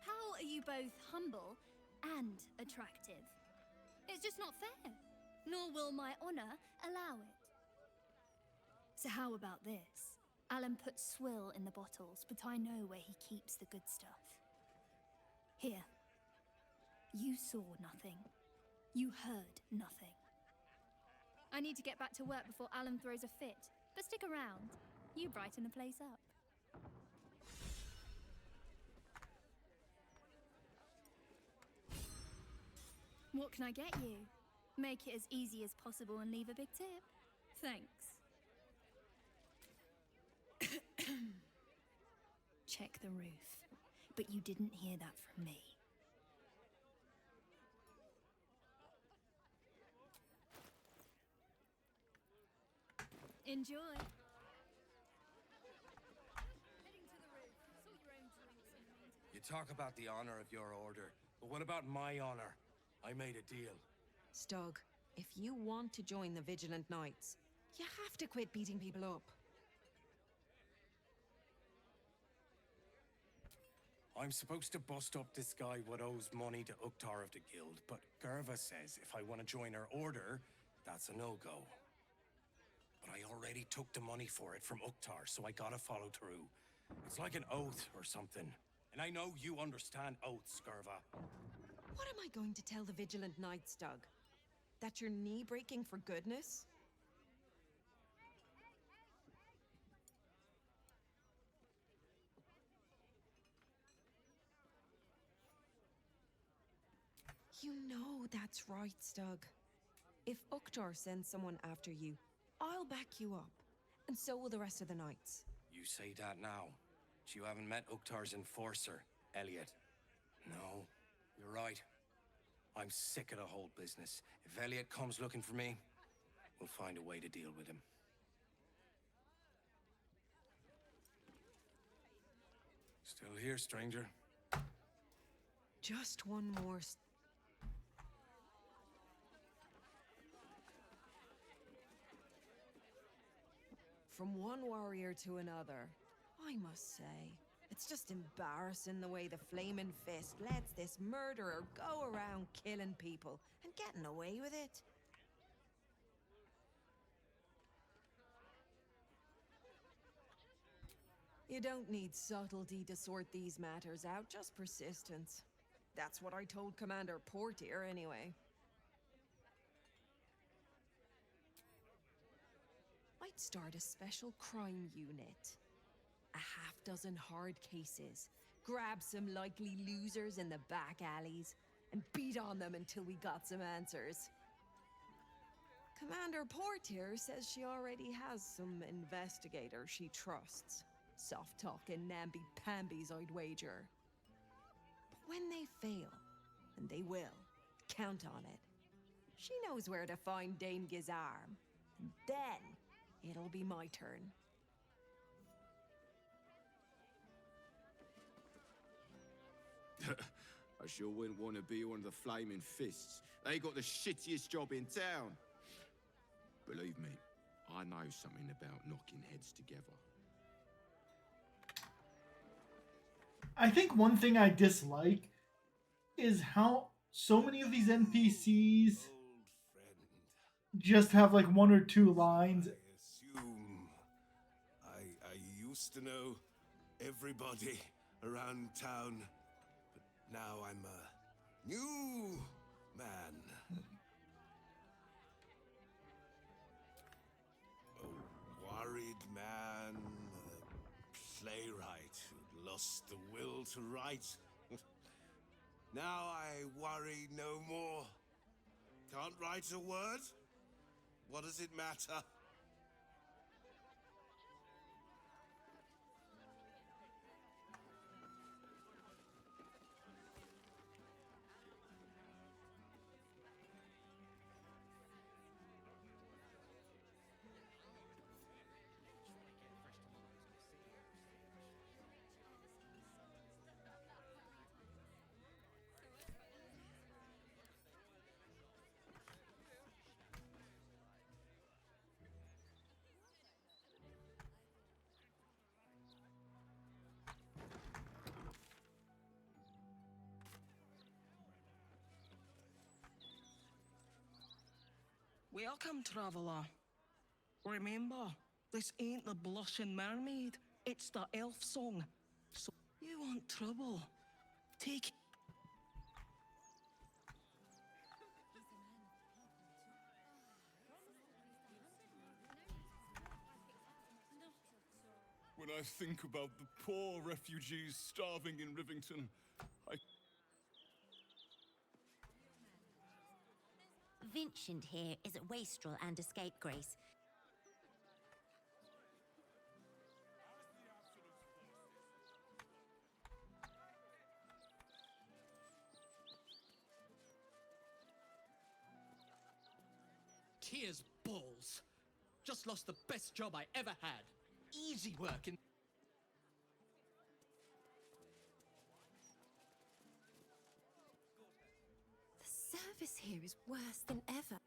How are you both humble and attractive? It's just not fair, nor will my honor allow it. So how about this? Alan put swill in the bottles, but I know where he keeps the good stuff. Here. You saw nothing. You heard nothing. I need to get back to work before Alan throws a fit, but stick around. You brighten the place up. What can I get you? Make it as easy as possible and leave a big tip. Thanks. Check the roof. But you didn't hear that from me. Enjoy. You talk about the honor of your order, but what about my honor? I made a deal. Stug, if you want to join the Vigilant Knights, you have to quit beating people up. I'm supposed to bust up this guy what owes money to Uktar of the Guild, but Gerva says if I want to join her order, that's a no-go. But I already took the money for it from Uktar, so I gotta follow through. It's like an oath or something. And I know you understand oaths, Gerva. What am I going to tell the Vigilant Knights, Doug? That you're knee-breaking for goodness? You know that's right, Stug. If Uktar sends someone after you, I'll back you up. And so will the rest of the knights. You say that now, but you haven't met Uktar's enforcer, Elliot. No, you're right. I'm sick of the whole business. If Elliot comes looking for me, we'll find a way to deal with him. Still here, stranger? Just one more. From one warrior to another, I must say, it's just embarrassing the way the Flaming Fist lets this murderer go around killing people and getting away with it. You don't need subtlety to sort these matters out, just persistence. That's what I told Commander Portier, anyway. I'd start a special crime unit. A half-dozen hard cases. Grab some likely losers in the back alleys, and beat on them until we got some answers. Commander Portier says she already has some investigators she trusts. Soft-talking namby-pambies, I'd wager. But when they fail, and they will, count on it. She knows where to find Dame Gizarm. And then, it'll be my turn. I sure wouldn't want to be one of the Flaming Fists. They got the shittiest job in town. Believe me, I know something about knocking heads together. I think one thing I dislike is how so many of these NPCs just have like one or two lines. I used to know everybody around town, but now I'm a new man. A worried man, a playwright who lost the will to write. Now I worry no more. Can't write a word? What does it matter? Welcome, traveler. Remember, this ain't the Blushing Mermaid, it's the Elfsong. So, you want trouble? Take it. When I think about the poor refugees starving in Rivington, Vincent here is a wastrel and a scapegrace. Tears balls. Just lost the best job I ever had. Easy work in... The service here is worse than ever.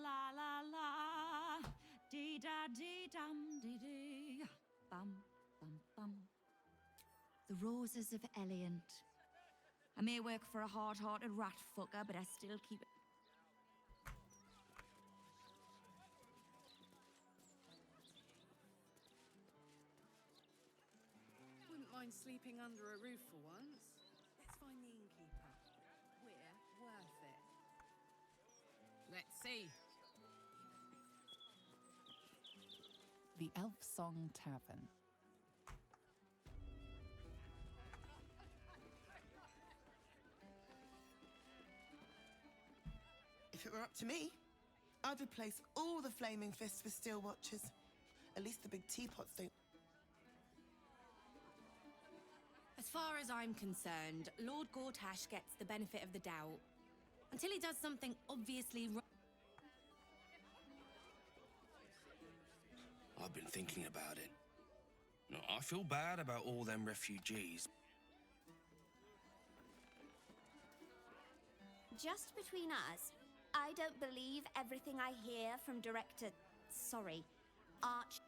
La la la, dee da dee dum dee dee, bum bum bum. The roses of Eliant. I may work for a hard-hearted rat fucker, but I still keep it. Wouldn't mind sleeping under a roof for once. Let's find the innkeeper. We're worth it. Let's see. The Elfsong Tavern. up to me, I'd replace all the flaming fists with steel watches. At least the big teapots don't. As far as I'm concerned, Lord Gortash gets the benefit of the doubt. Until he does something obviously wrong. I've been thinking about it. No, I feel bad about all them refugees. Just between us, I don't believe everything I hear from Arch.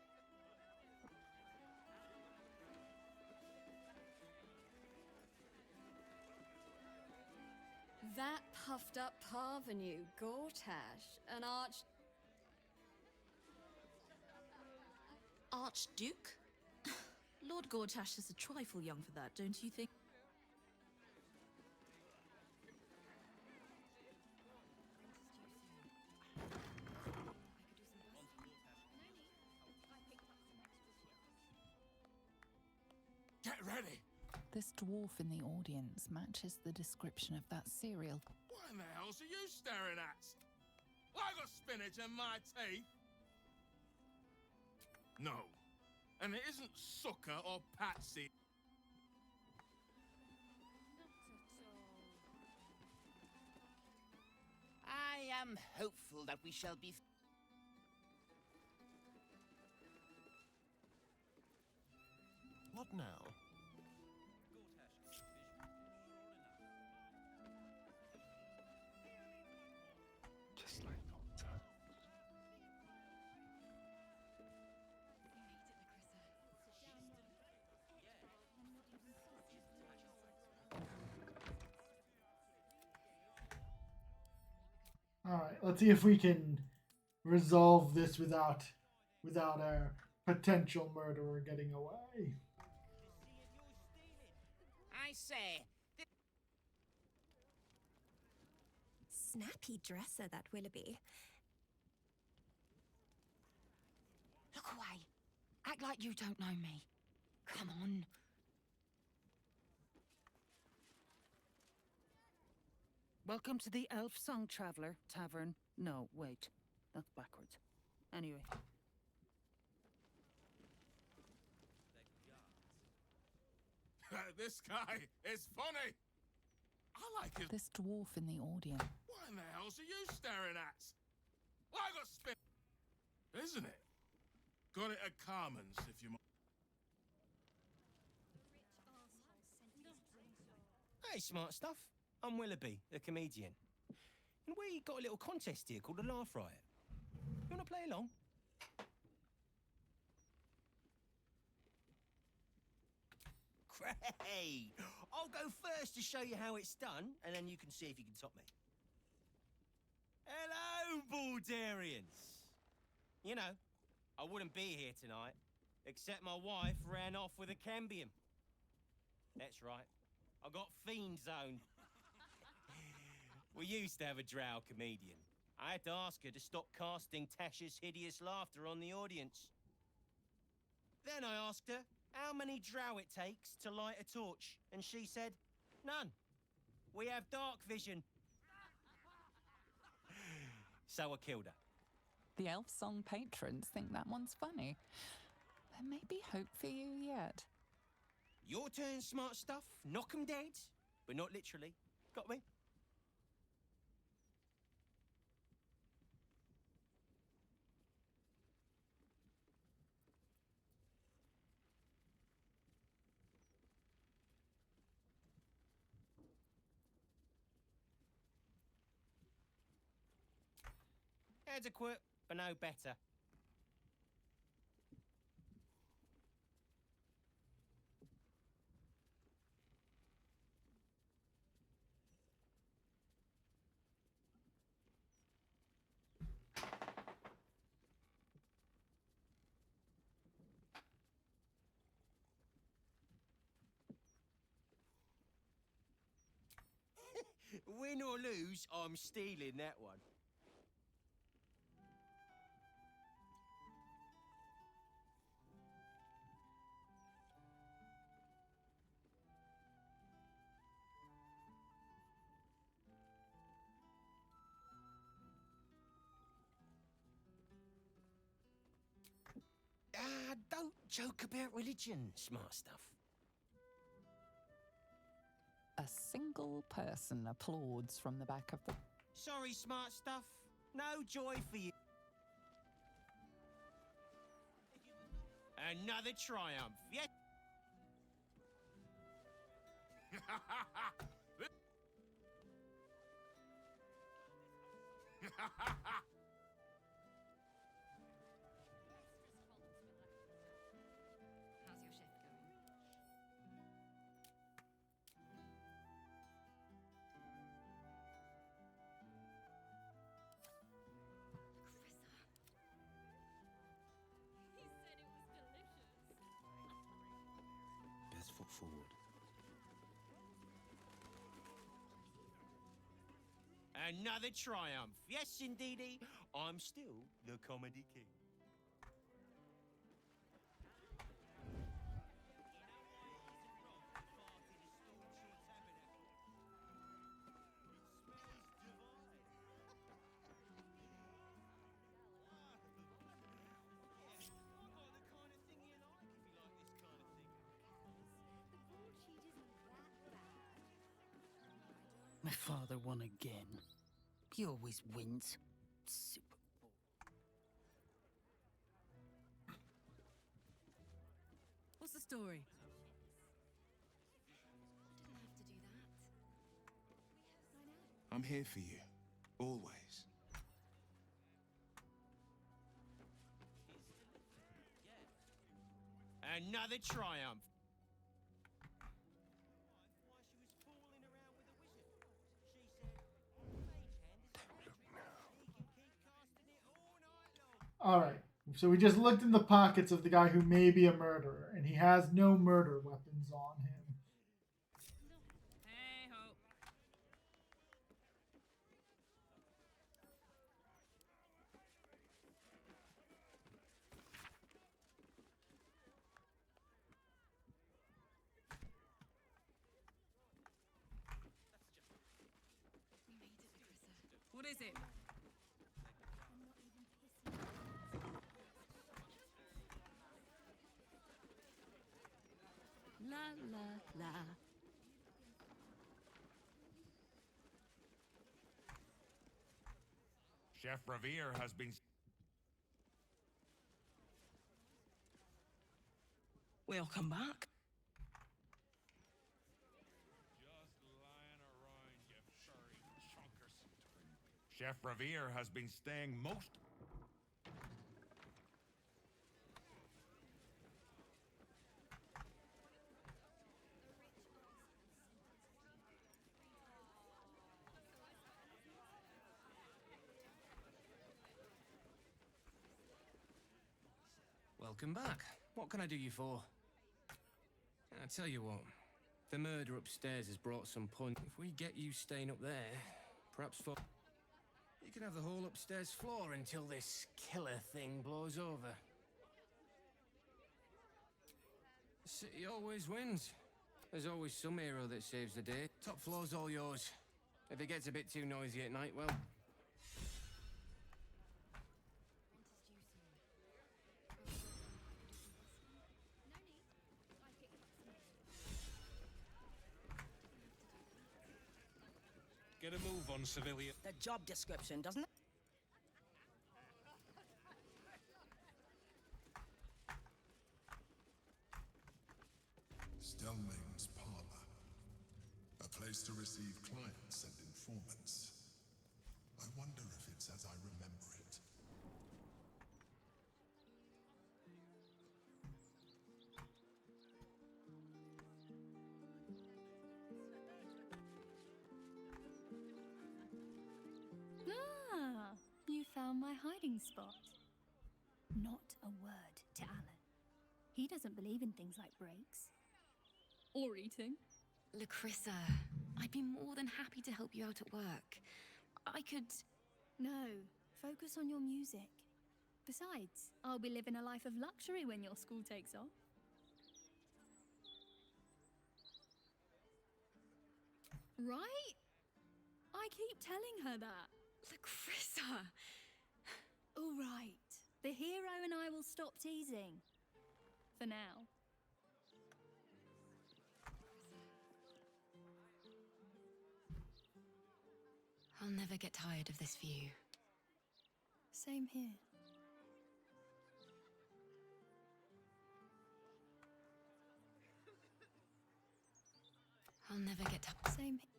That puffed up parvenu, Gortash, an Archduke? Lord Gortash is a trifle young for that, don't you think? Get ready! This dwarf in the audience matches the description of that cereal. What in the hell's are you staring at? I got spinach in my teeth. No. And it isn't Sucker or Patsy. I am hopeful that we shall be... What now? Just like nocturnes. All right, let's see if we can resolve this without our potential murderer getting away. I say... Snappy dresser, that Willoughby. Look away. Act like you don't know me. Come on. Welcome to the Elfsong Tavern. No, wait. That's backwards. Anyway. This guy is funny. I like it. This dwarf in the audience. What in the hell's are you staring at? I got spin. Isn't it? Got it at Carmen's if you... Hey, smart stuff. I'm Willoughby, the comedian. And we got a little contest here called the Laugh Riot. You want to play along? Great! I'll go first to show you how it's done, and then you can see if you can top me. Hello, Baldarians! You know, I wouldn't be here tonight, except my wife ran off with a cambium. That's right. I got fiend zoned. We used to have a drow comedian. I had to ask her to stop casting Tasha's hideous laughter on the audience. Then I asked her how many drow it takes to light a torch, and she said, none. We have dark vision. So I killed her. The Elfsong patrons think that one's funny. There may be hope for you yet. Your turn, smart stuff. Knock 'em dead, but not literally. Got me? Adequate, but no better. Win or lose, I'm stealing that one. Don't joke about religion, smart stuff. A single person applauds from the back of the... Sorry, smart stuff. No joy for you. Another triumph. Yes. How's your shift going? He said it was delicious. Best foot forward. Another triumph. Yes, indeedy. I'm still the comedy king. My father won again. He always wins. Super Bowl. What's the story? Didn't have to do that. I'm here for you. Always. Another triumph. All right. So we just looked in the pockets of the guy who may be a murderer, and he has no murder weapons on him. Hey ho. We made it, Larissa. What is it? La la la. Chef Revere has been... Welcome back. Chef Revere has been staying most... Welcome back. What can I do you for? I tell you what, the murder upstairs has brought some punch. If we get you staying up there, perhaps for... You can have the whole upstairs floor until this killer thing blows over. The city always wins. There's always some hero that saves the day. Top floor's all yours. If it gets a bit too noisy at night, well... Get a move on, civilian. The job description, doesn't it? Stellmane's parlor. A place to receive clients and informants. I wonder if it's as I remember it. Ah, you found my hiding spot. Not a word to Alan. He doesn't believe in things like breaks. Or eating. Larissa, I'd be more than happy to help you out at work. I could... No, focus on your music. Besides, I'll be living a life of luxury when your school takes off. Right? I keep telling her that. Larissa! All right. The hero and I will stop teasing. For now. I'll never get tired of this view. Same here. I'll never get tired. Same here.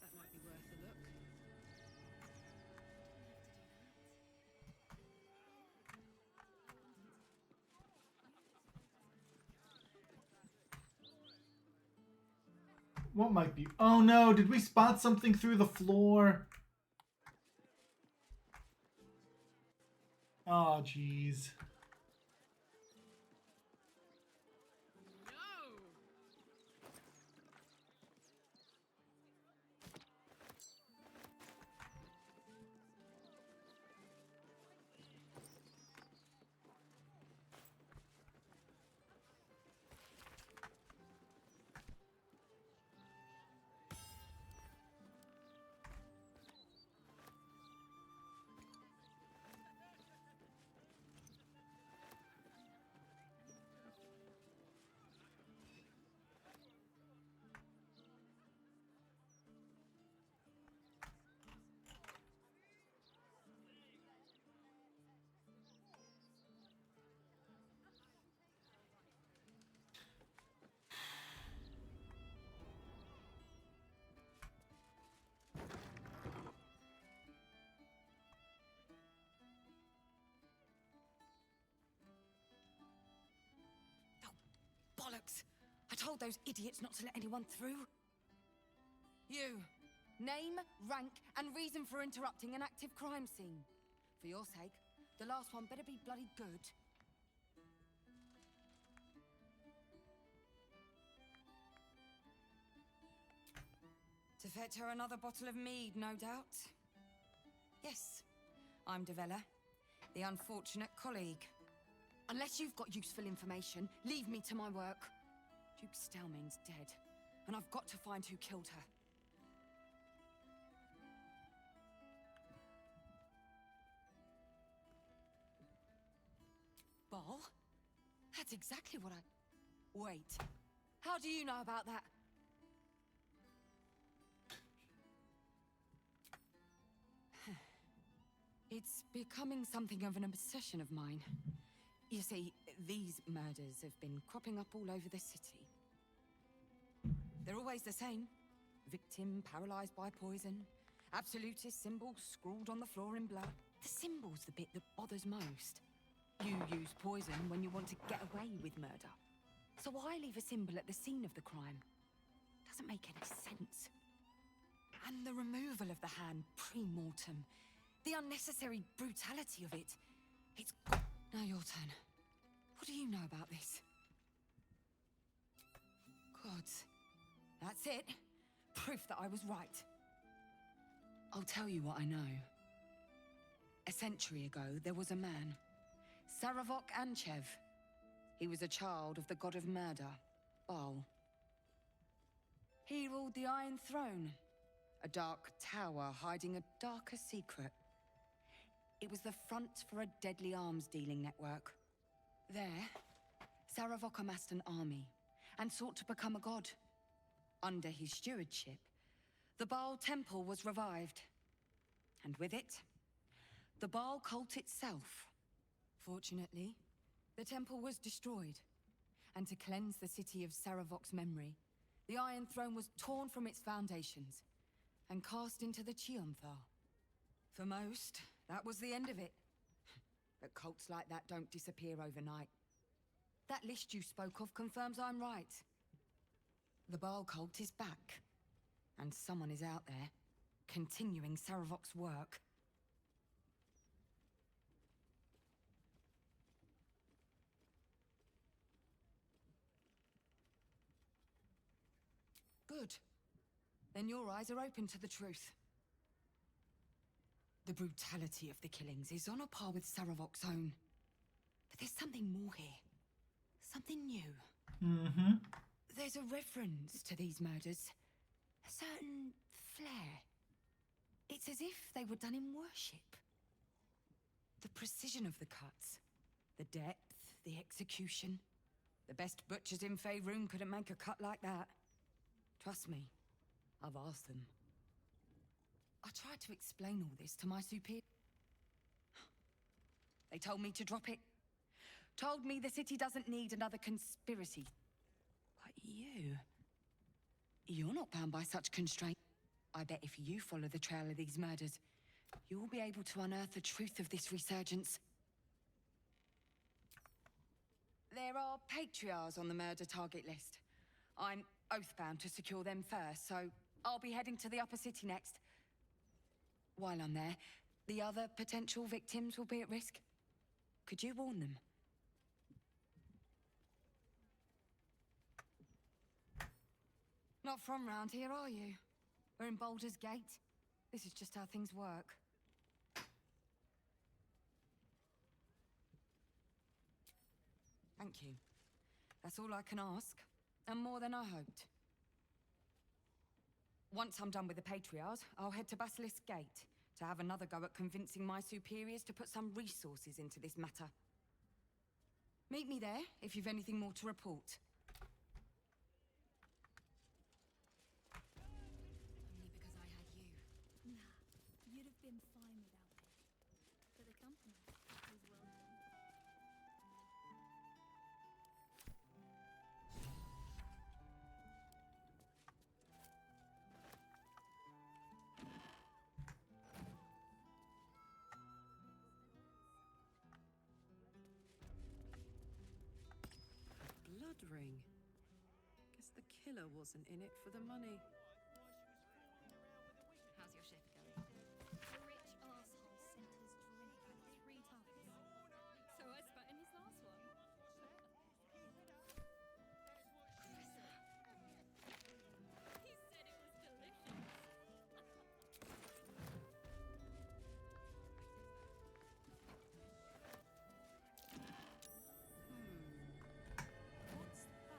That might be worth a look. What might be? Oh no, did we spot something through the floor? Oh, jeez. Bollocks! I told those idiots not to let anyone through. You. Name, rank, and reason for interrupting an active crime scene. For your sake, the last one better be bloody good. To fetch her another bottle of mead, no doubt. Yes, I'm Devella, the unfortunate colleague. Unless you've got useful information, leave me to my work. Duke Stelmane's dead, and I've got to find who killed her. Ball? That's exactly what I... Wait. How do you know about that? It's becoming something of an obsession of mine. You see, these murders have been cropping up all over the city. They're always the same. Victim paralyzed by poison. Absolutist symbol scrawled on the floor in blood. The symbol's the bit that bothers most. You use poison when you want to get away with murder. So why leave a symbol at the scene of the crime? Doesn't make any sense. And the removal of the hand pre-mortem. The unnecessary brutality of it. It's... Now your turn. What do you know about this? Gods. That's it. Proof that I was right. I'll tell you what I know. A century ago, there was a man. Saravok Anchev. He was a child of the god of murder, Baal. He ruled the Iron Throne, a dark tower hiding a darker secret. It was the front for a deadly arms-dealing network. There, Saravok amassed an army and sought to become a god. Under his stewardship, the Baal Temple was revived. And with it, the Baal cult itself. Fortunately, the temple was destroyed. And to cleanse the city of Saravok's memory, the Iron Throne was torn from its foundations and cast into the Chionthar. For most, that was the end of it. But cults like that don't disappear overnight. That list you spoke of confirms I'm right. The Baal cult is back. And someone is out there, continuing Saravok's work. Good. Then your eyes are open to the truth. The brutality of the killings is on a par with Saravok's own. But there's something more here. Something new. Mm-hmm. There's a reference to these murders. A certain flair. It's as if they were done in worship. The precision of the cuts, the depth, the execution. The best butchers in Faerun couldn't make a cut like that. Trust me, I've asked them. I tried to explain all this to my superior. They told me to drop it. Told me the city doesn't need another conspiracy. But you're not bound by such constraint. I bet if you follow the trail of these murders, you'll be able to unearth the truth of this resurgence. There are patriarchs on the murder target list. I'm oath-bound to secure them first, so I'll be heading to the upper city next. While I'm there, the other potential victims will be at risk. Could you warn them? Not from round here, are you? We're in Baldur's Gate. This is just how things work. Thank you. That's all I can ask, and more than I hoped. Once I'm done with the Patriarchs, I'll head to Basilisk Gate to have another go at convincing my superiors to put some resources into this matter. Meet me there if you've anything more to report. Only because I had you. Nah, you'd have been fine without me. But the company was welcome. Blood ring. Guess the killer wasn't in it for the money. How's your shift going? The rich arsehole sent his drink like 3 times. So I spat in his last one. He said it was delicious. What's that?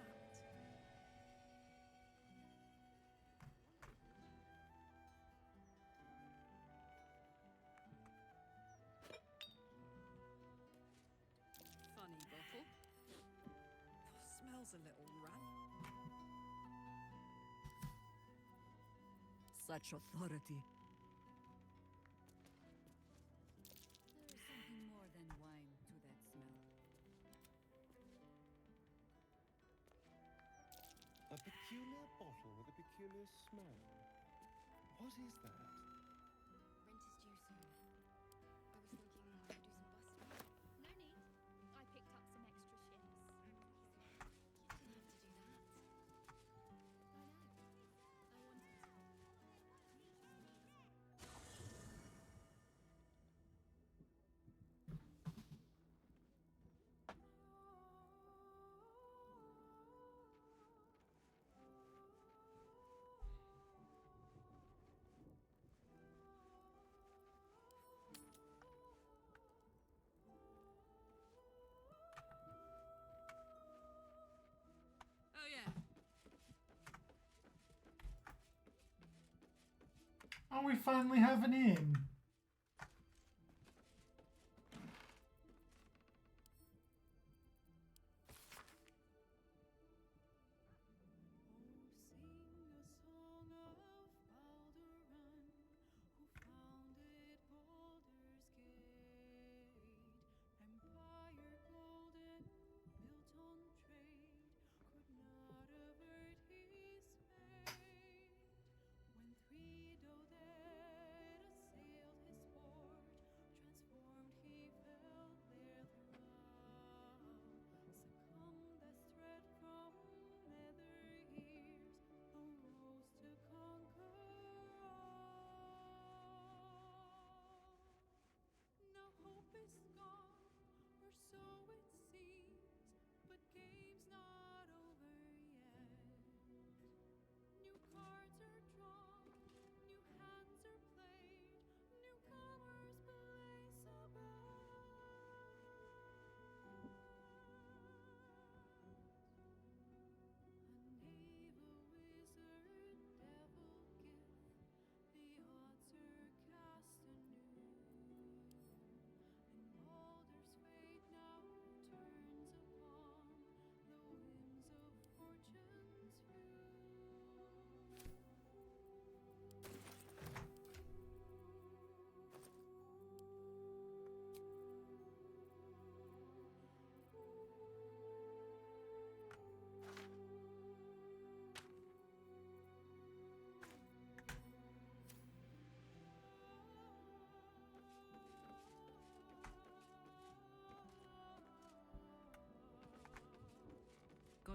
Funny bottle. Smells a little rank. Such authority. There is something more than wine to that smell. A peculiar bottle with a peculiar smell. What is that? Rent is due soon. I was thinking do some busting. No need. I picked up some extra shifts. You didn't have to do that. I know. I wanted to. Oh yeah. Oh, we finally have an inn.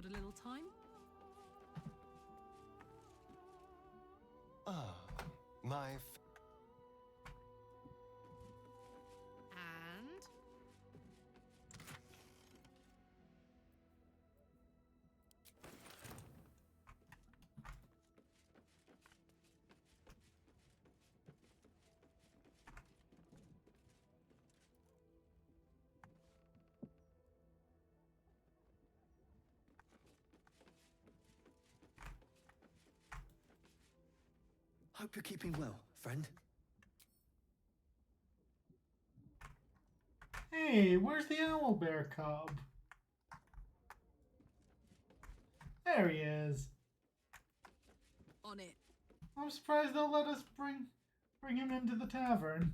Got a little time? Ah, my And Hope you're keeping well, friend. Hey, where's the owlbear cub? There he is. on it. I'm surprised they'll let us bring him into the tavern.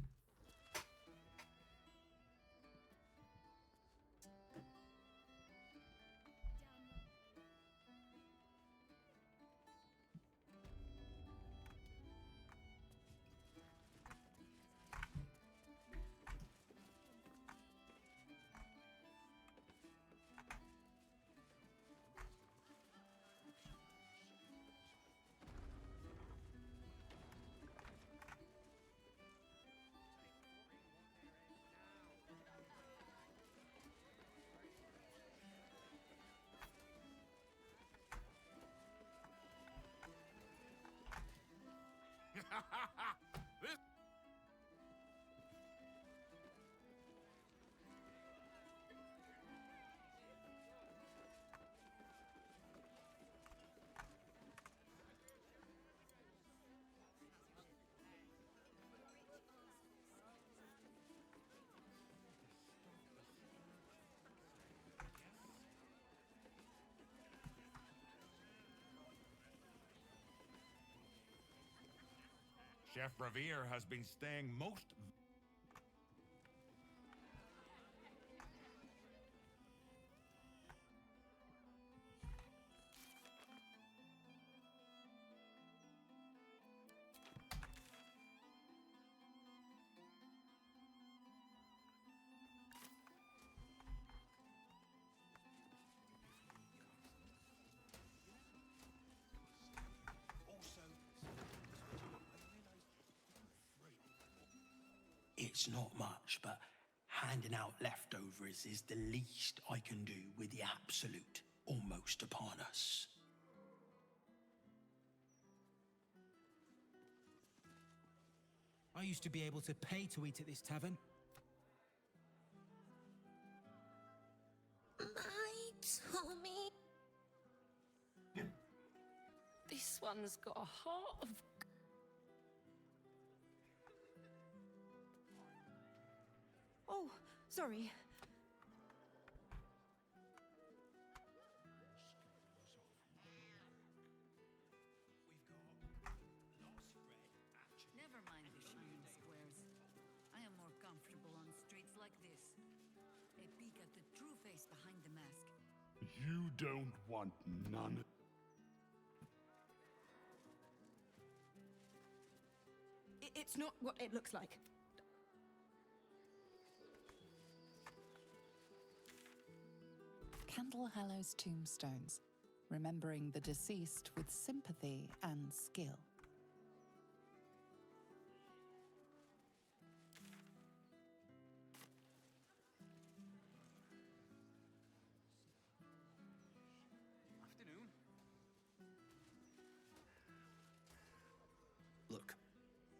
This Chef Revere has been staying most... It's not much, but handing out leftovers is the least I can do with the absolute almost upon us. I used to be able to pay to eat at this tavern. My Tommy. This one's got a heart of... Oh, sorry. Never mind the shining squares. I am more comfortable on streets like this. A peek at the true face behind the mask. You don't want none. It's not what it looks like. Candle Hallow's tombstones, remembering the deceased with sympathy and skill. Afternoon. Look,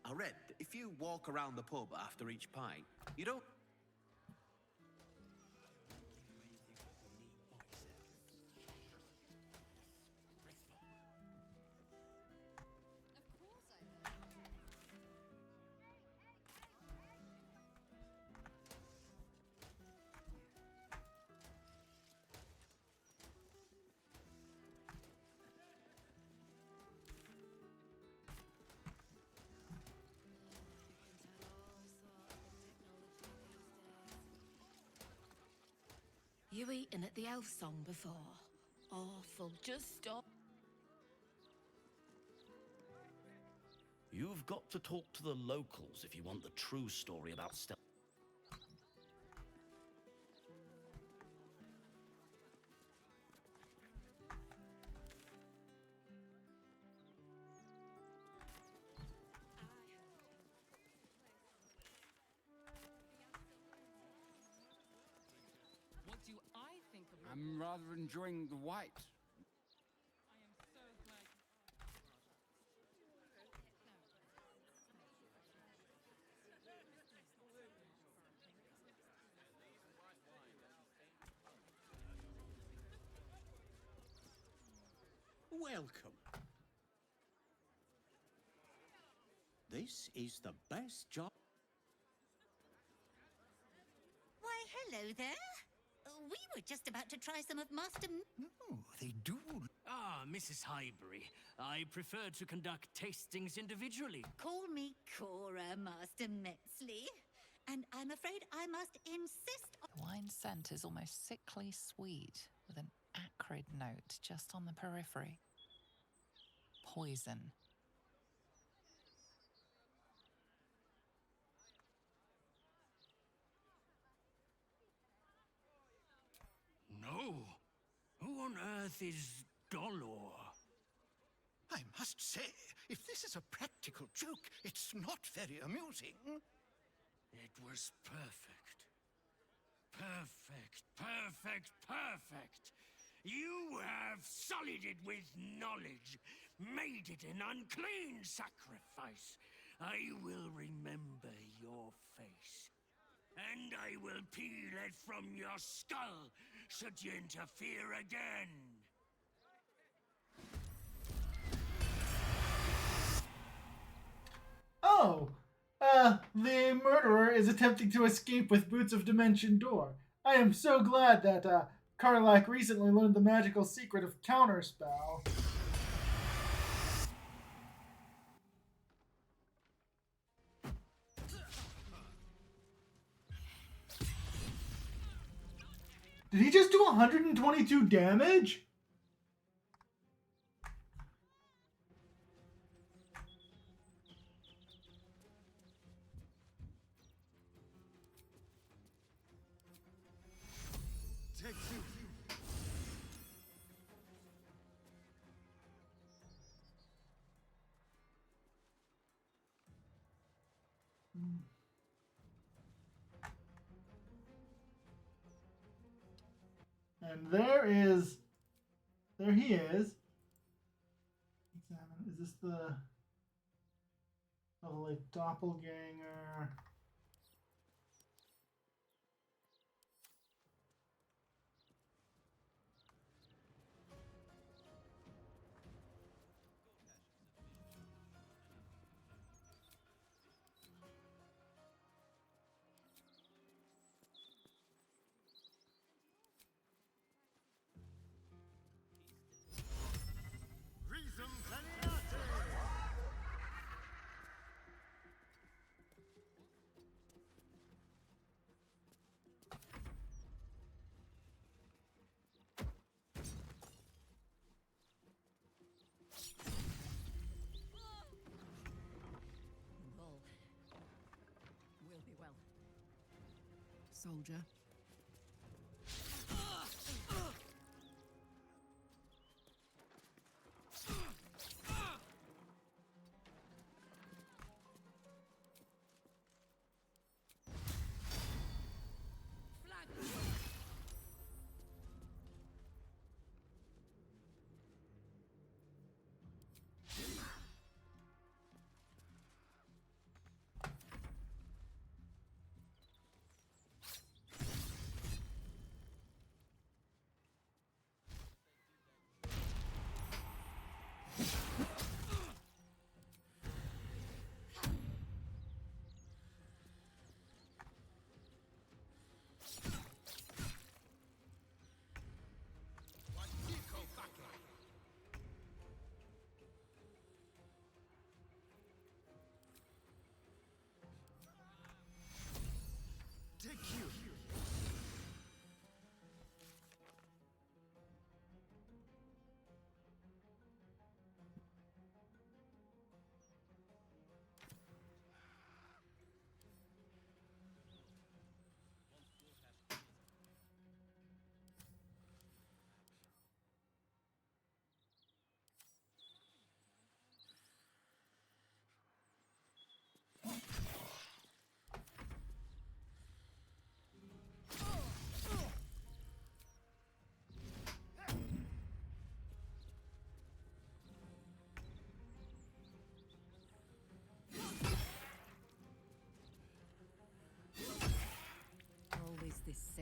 I read that if you walk around the pub after each pint, you don't... You eaten at the Elfsong before? Awful. Just stop. You've got to talk to the locals if you want the true story about stealth. I'm rather enjoying the white. Welcome. This is the best job. Why, hello there. We were just about to try some of Master... Oh, they do. Ah, Mrs. Highbury. I prefer to conduct tastings individually. Call me Cora, Master Metzley. And I'm afraid I must insist on... The wine scent is almost sickly sweet, with an acrid note just on the periphery. Poison. No. Who on earth is Dolor? I must say, if this is a practical joke, it's not very amusing. It was perfect. Perfect, perfect, perfect. You have sullied it with knowledge, made it an unclean sacrifice. I will remember your face. And I will peel it from your skull, should you interfere again. Oh! The murderer is attempting to escape with Boots of Dimension Door. I am so glad that, Karlach recently learned the magical secret of Counterspell. Did he just do 122 damage? And there he is. Examine. Is this the like doppelganger? Will be well. Soldier.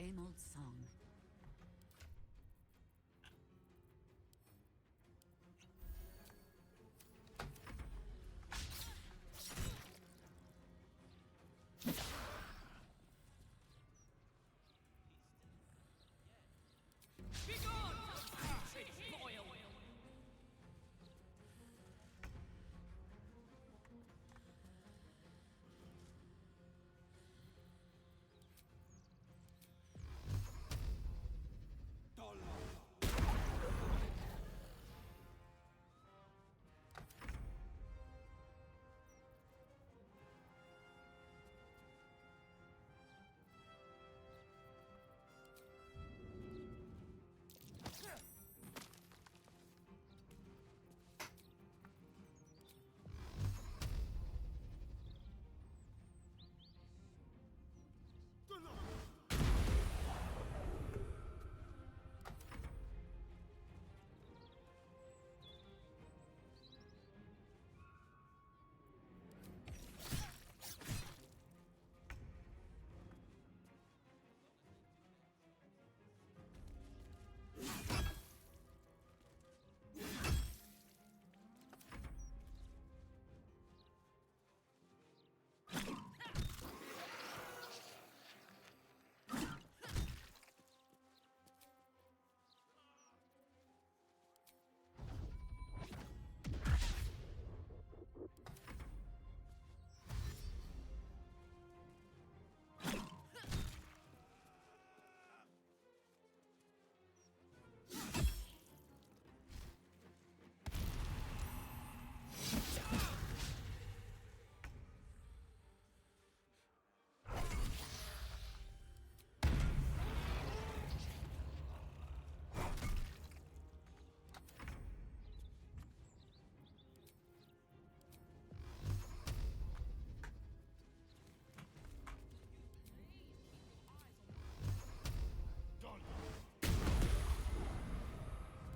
same old song.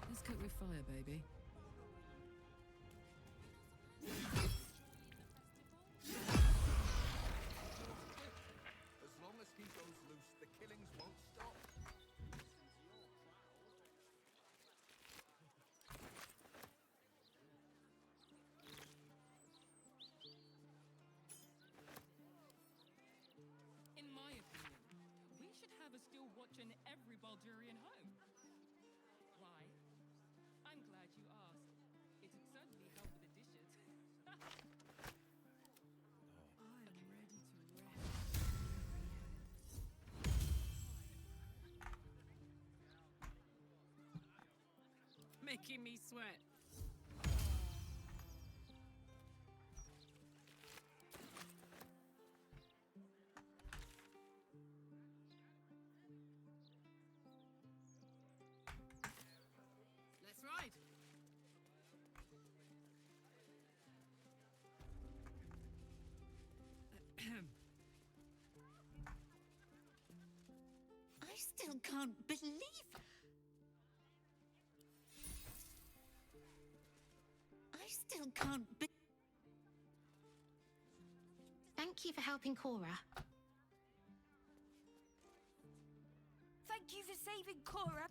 Let's cook with fire, baby. As long as he goes loose, the killings won't stop. In my opinion, we should have a still watch in every Baldurian home. Why? I'm glad you asked. It'd certainly help with the dishes. I am ready to rest. Making me sweat. Let's ride. I still can't believe. I still can't be. Thank you for helping Cora. Thank you for saving Cora.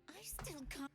I still can't.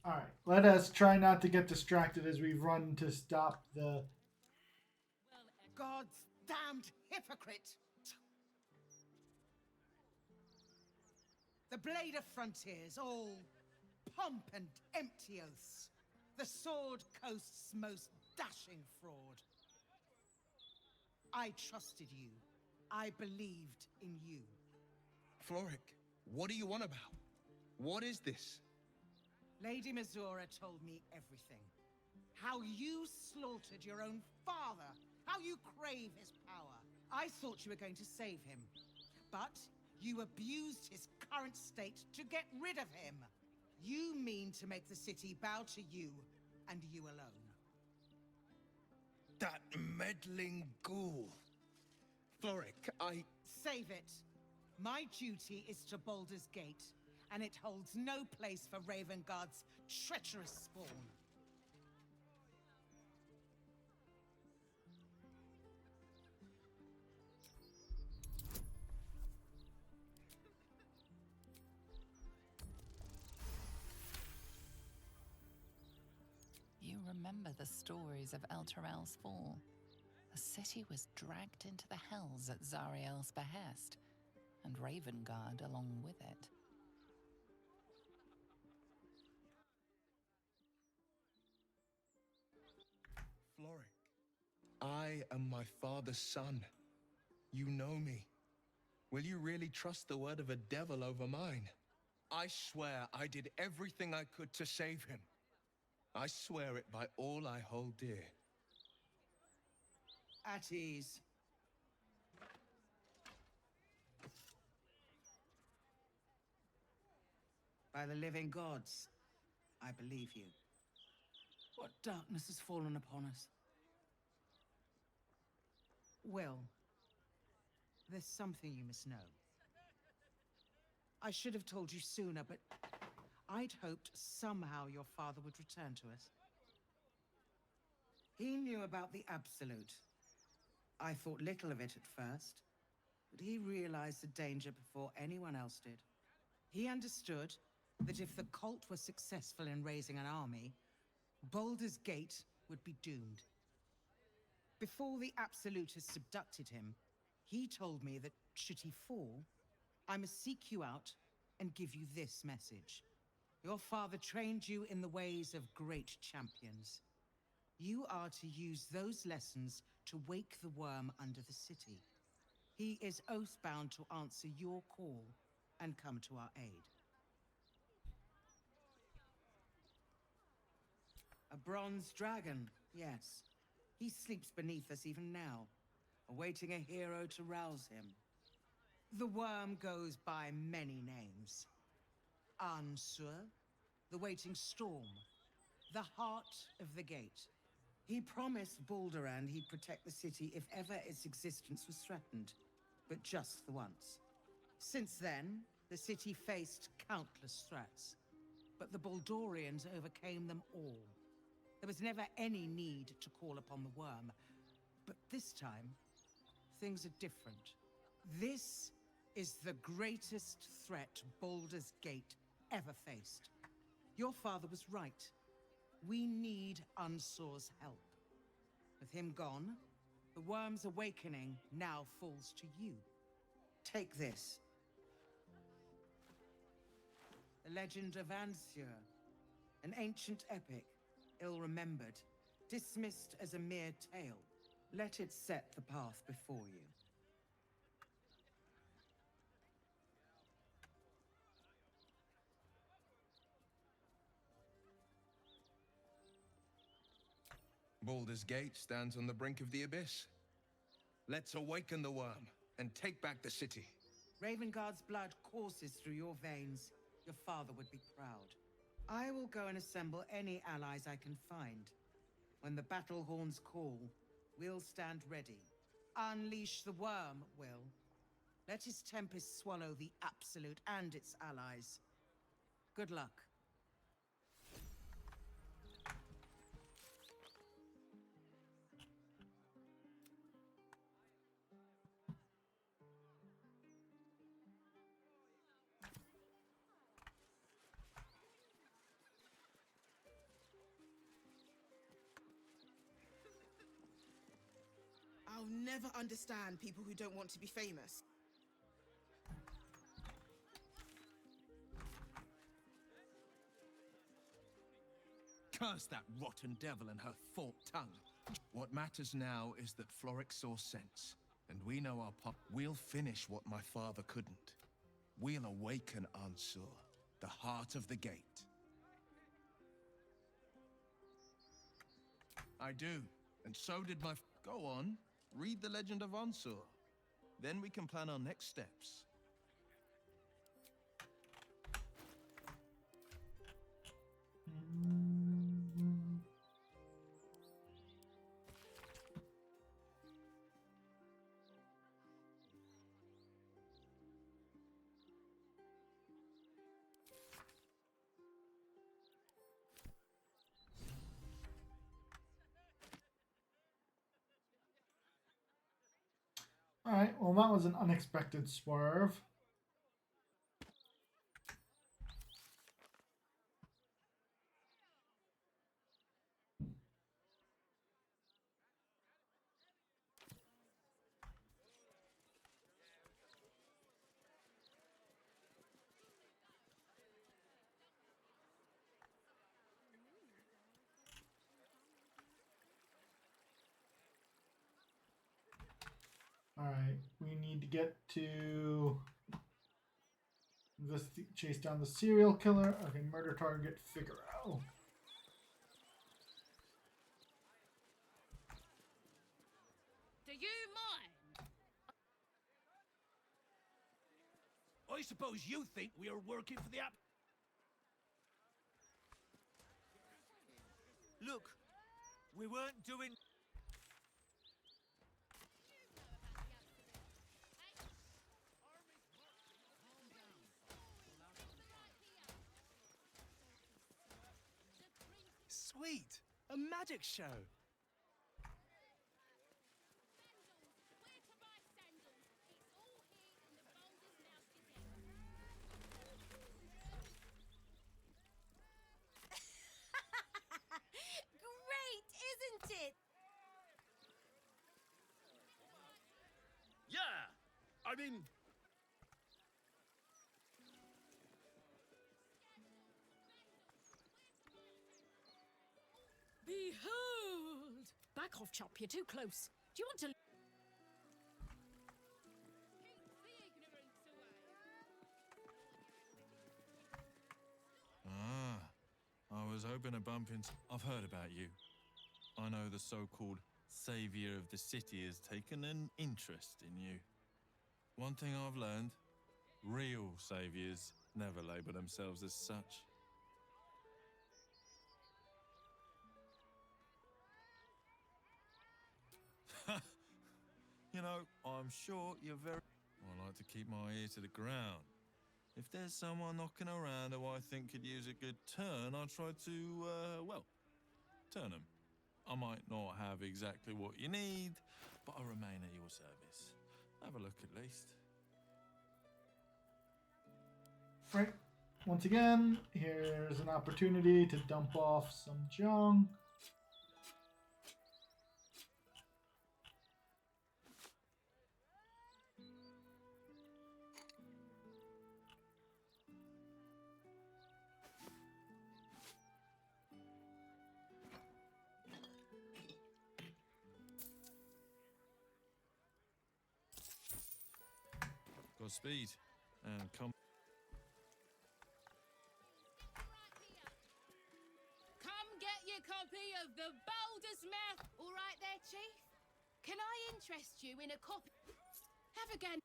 All right, let us try not to get distracted as we run to stop the. God's damned hypocrite! The blade of frontiers, all pomp and empty oaths. The sword coast's most dashing fraud. I trusted you. I believed in you. Florrick, what do you want about? What is this? Lady Mizora told me everything. How you slaughtered your own father. How you crave his power. I thought you were going to save him. But you abused his current state to get rid of him. You mean to make the city bow to you, and you alone. That meddling ghoul. Florrick, Save it. My duty is to Baldur's Gate, and it holds no place for Ravengard's treacherous spawn. You remember the stories of Elturel's fall. The city was dragged into the hells at Zariel's behest, and Ravengard along with it. Florrick, I am my father's son. You know me. Will you really trust the word of a devil over mine? I swear I did everything I could to save him. I swear it by all I hold dear. At ease. By the living gods, I believe you. What darkness has fallen upon us? Will, there's something you must know. I should have told you sooner, but I'd hoped somehow your father would return to us. He knew about the Absolute. I thought little of it at first, but he realized the danger before anyone else did. He understood that if the cult were successful in raising an army, Baldur's Gate would be doomed. Before the Absolutists abducted him, he told me that should he fall, I must seek you out and give you this message. Your father trained you in the ways of great champions. You are to use those lessons to wake the worm under the city. He is oath-bound to answer your call and come to our aid. A bronze dragon, yes. He sleeps beneath us even now, awaiting a hero to rouse him. The worm goes by many names. Ansur, the waiting storm, the heart of the gate. He promised Balduran he'd protect the city if ever its existence was threatened, but just the once. Since then, the city faced countless threats, but the Baldurians overcame them all. There was never any need to call upon the worm, but this time, things are different. This is the greatest threat Baldur's Gate ever faced. Your father was right. We need Unsur's help. With him gone, the worm's awakening now falls to you. Take this. The legend of Ansur, an ancient epic, ill-remembered, dismissed as a mere tale. Let it set the path before you. Baldur's Gate stands on the brink of the abyss. Let's awaken the worm and take back the city. Ravengard's blood courses through your veins. Your father would be proud. I will go and assemble any allies I can find. When the battle horns call, we'll stand ready. Unleash the worm, Will. Let his tempest swallow the Absolute and its allies. Good luck. I'll never understand people who don't want to be famous. Curse that rotten devil and her forked tongue. What matters now is that Florrick saw sense, and we know our part. We'll finish what my father couldn't. We'll awaken Ansur, the heart of the gate. I do, and so did my... Go on, read the legend of Ansur. Then we can plan our next steps. Alright, well that was an unexpected swerve. Alright, we need to get to this, chase down the serial killer. Okay, murder target, figure out. Do you mind? I suppose you think we are working for the app. Look, we weren't doing... Sweet! A magic show! Great, isn't it? Yeah! I mean... Behold! Back off, chop. You're too close. Do you want to... Ah, I was hoping to bump into... I've heard about you. I know the so-called savior of the city has taken an interest in you. One thing I've learned, real saviors never label themselves as such. You know, I'm sure you're very... I like to keep my ear to the ground. If there's someone knocking around who I think could use a good turn, I'll try to, well, turn them. I might not have exactly what you need, but I'll remain at your service. Have a look at least. Right, once again, here's an opportunity to dump off some junk. Godspeed, and come. Come get your copy of the Boulder's Mouth. All right there, Chief. Can I interest you in a copy? Have a go.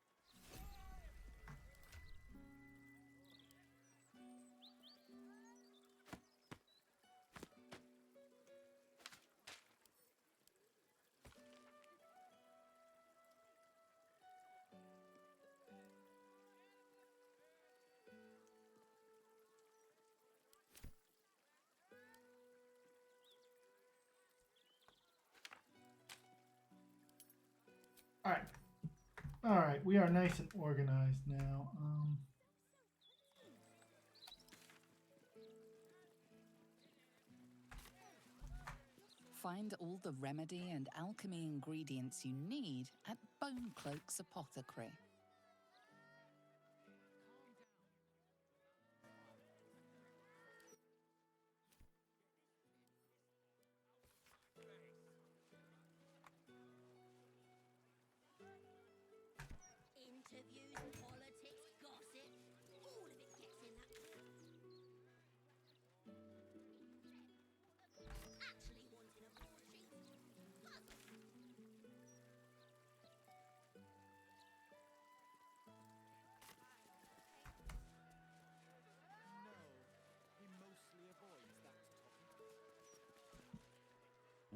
All right, we are nice and organized now. Find all the remedy and alchemy ingredients you need at Bonecloak's Apothecary. Interviews, politics, gossip.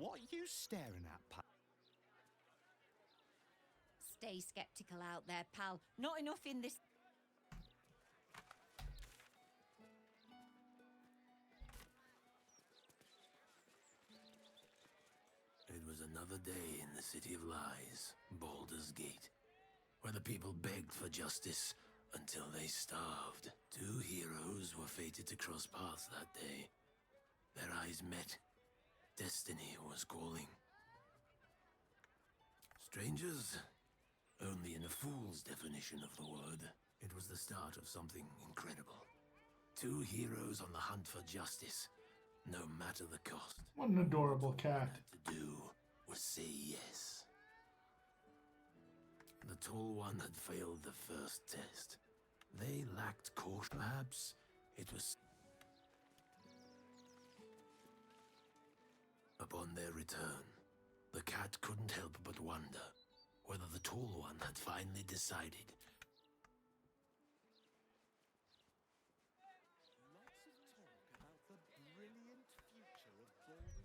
What are you staring at, pal? Stay skeptical out there, pal. Not enough in this. It was another day in the City of Lies, Baldur's Gate, where the people begged for justice until they starved. Two heroes were fated to cross paths that day. Their eyes met. Destiny was calling. Strangers? Only in a fool's definition of the word. It was the start of something incredible. Two heroes on the hunt for justice, no matter the cost. What an adorable cat. To do was say yes. The tall one had failed the first test. They lacked caution, perhaps. It was... Upon their return, the cat couldn't help but wonder whether the tall one had finally decided. Lots of talk about the brilliant future of Baldur's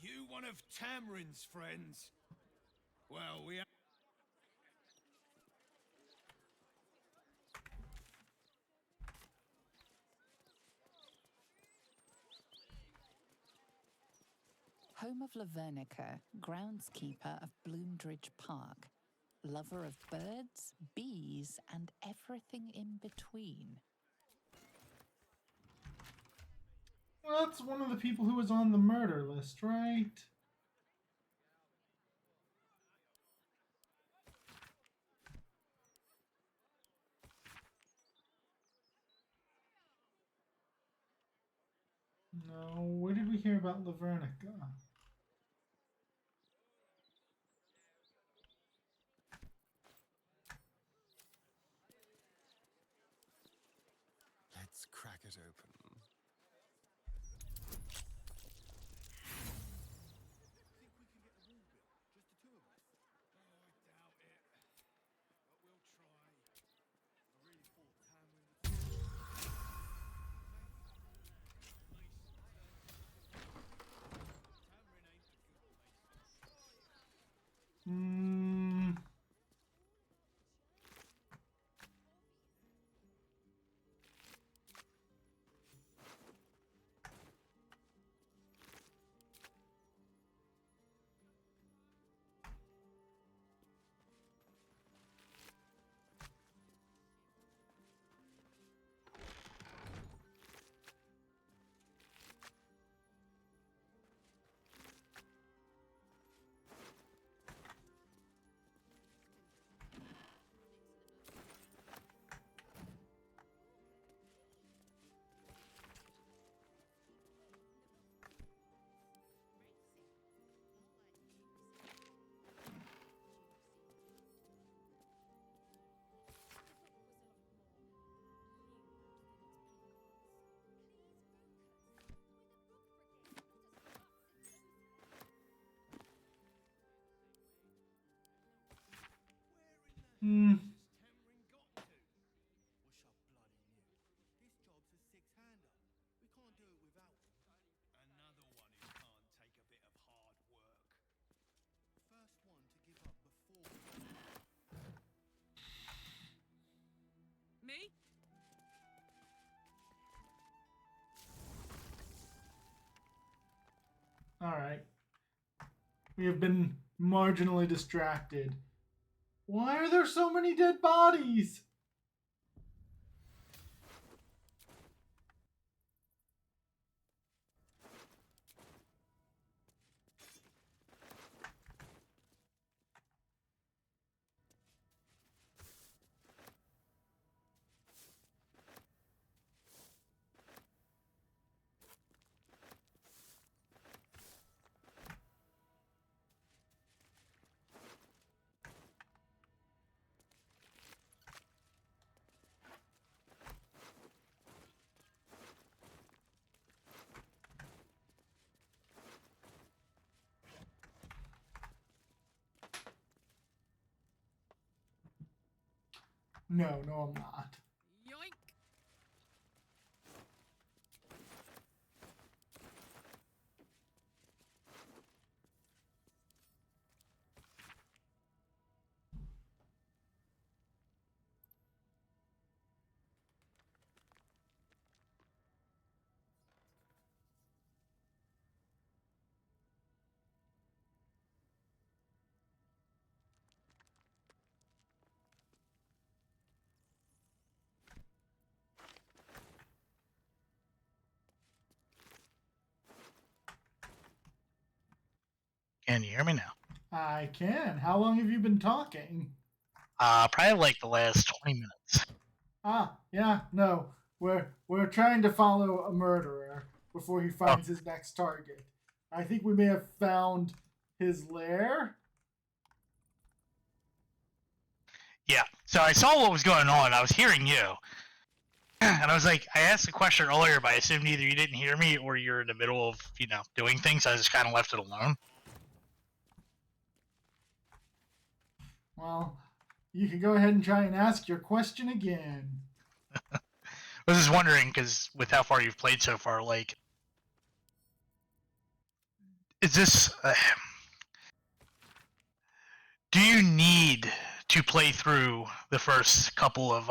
You one of Tamrin's friends? Well, we... Home of Lavernica, groundskeeper of Bloomdridge Park, lover of birds, bees, and everything in between. Well, that's one of the people who was on the murder list, right? No, where did we hear about Lavernica? Let's crack it open. Hmm. Hmm. Me? All right. We have been marginally distracted. Why are there so many dead bodies? No, I'm not. Yoink! Can you hear me now? I can. How long have you been talking? Probably like the last 20 minutes. Yeah, no. We're trying to follow a murderer before he finds his next target. I think we may have found his lair. Yeah, so I saw what was going on. I was hearing you. And I was like, I asked a question earlier, but I assumed either you didn't hear me or you're in the middle of, doing things. I just kind of left it alone. Well, you can go ahead and try and ask your question again. I was just wondering, because with how far you've played so far, like, is this... do you need to play through the first couple of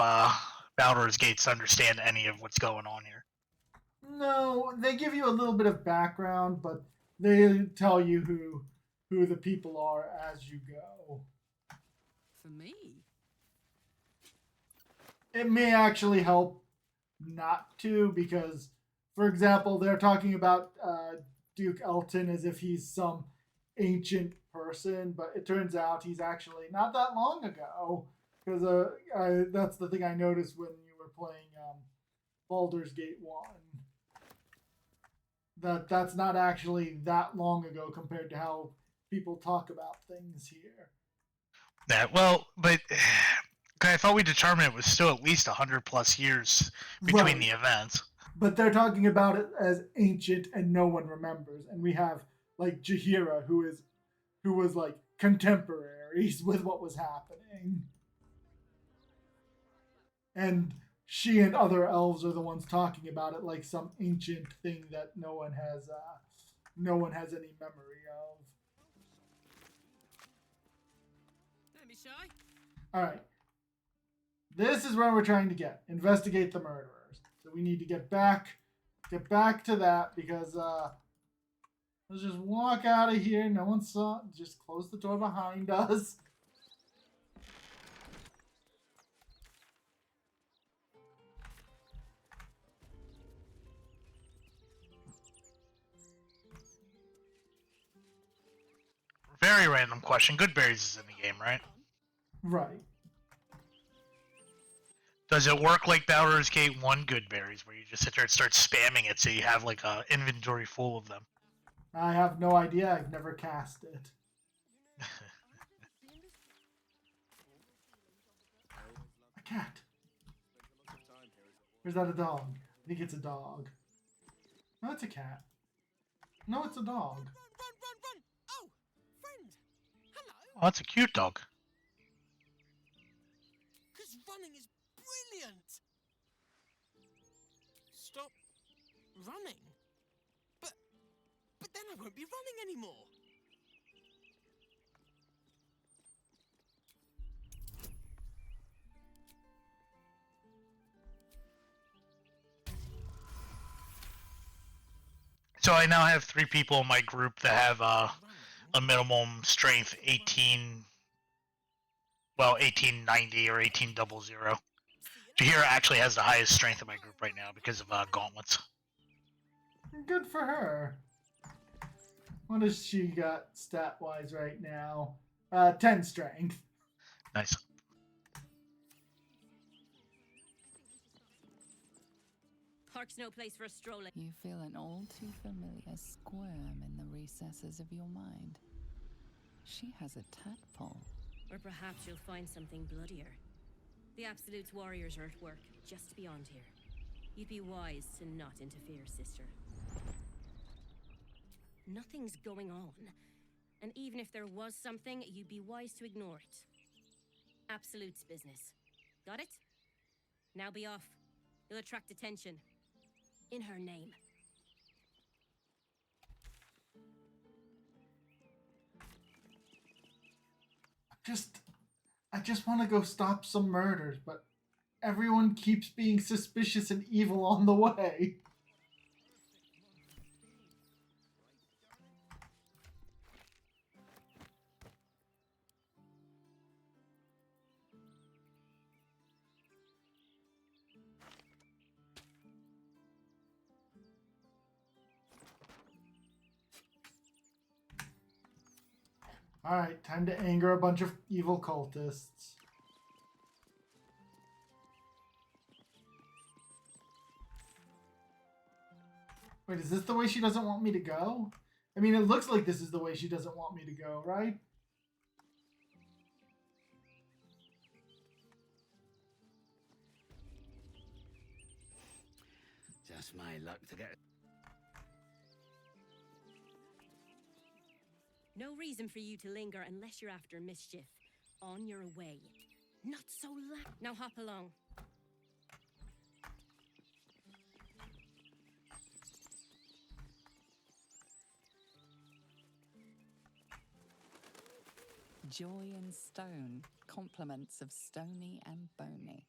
Baldur's Gates to understand any of what's going on here? No, they give you a little bit of background, but they tell you who the people are as you go. For me? It may actually help not to, because, for example, they're talking about Duke Elton as if he's some ancient person, but it turns out he's actually not that long ago. Because that's the thing I noticed when you were playing Baldur's Gate 1. That's not actually that long ago compared to how people talk about things here. Yeah, well, but I thought we determined it was still at least 100 plus years between the events. But they're talking about it as ancient and no one remembers. And we have like Jaheira, who was like contemporaries with what was happening. And she and other elves are the ones talking about it like some ancient thing that no one has any memory of. Don't be shy. All right. This is where we're trying to get. Investigate the murderers. So we need to get back to that because let's just walk out of here. No one saw. Just close the door behind us. Very random question. Goodberries is in the game, right? Right. Does it work like Baldur's Gate 1 Goodberries, where you just sit there and start spamming it so you have like an inventory full of them? I have no idea. I've never cast it. A cat. Or is that a dog? I think it's a dog. No, it's a cat. No, it's a dog. Run! Oh, friend! Hello! Oh, that's a cute dog. Because running is brilliant! Stop running? But then I won't be running anymore! So I now have 3 people in my group that have a minimum strength 1890 or 1800. Jaheira actually has the highest strength in my group right now because of gauntlets. Good for her. What has she got stat-wise right now? 10 strength. Nice. Park's no place for a stroll. You feel an all too familiar squirm in the recesses of your mind. She has a tadpole. Or perhaps you'll find something bloodier. The Absolute's warriors are at work, just beyond here. You'd be wise to not interfere, sister. Nothing's going on. And even if there was something, you'd be wise to ignore it. Absolute's business. Got it? Now be off. You'll attract attention. In her name. I just want to go stop some murders, but everyone keeps being suspicious and evil on the way. Alright, time to anger a bunch of evil cultists. Wait, is this the way she doesn't want me to go? I mean, it looks like this is the way she doesn't want me to go, right? Just my luck to get... No reason for you to linger unless you're after mischief. On your way. Not so loud. Now hop along. Joy in stone, compliments of stony and bony.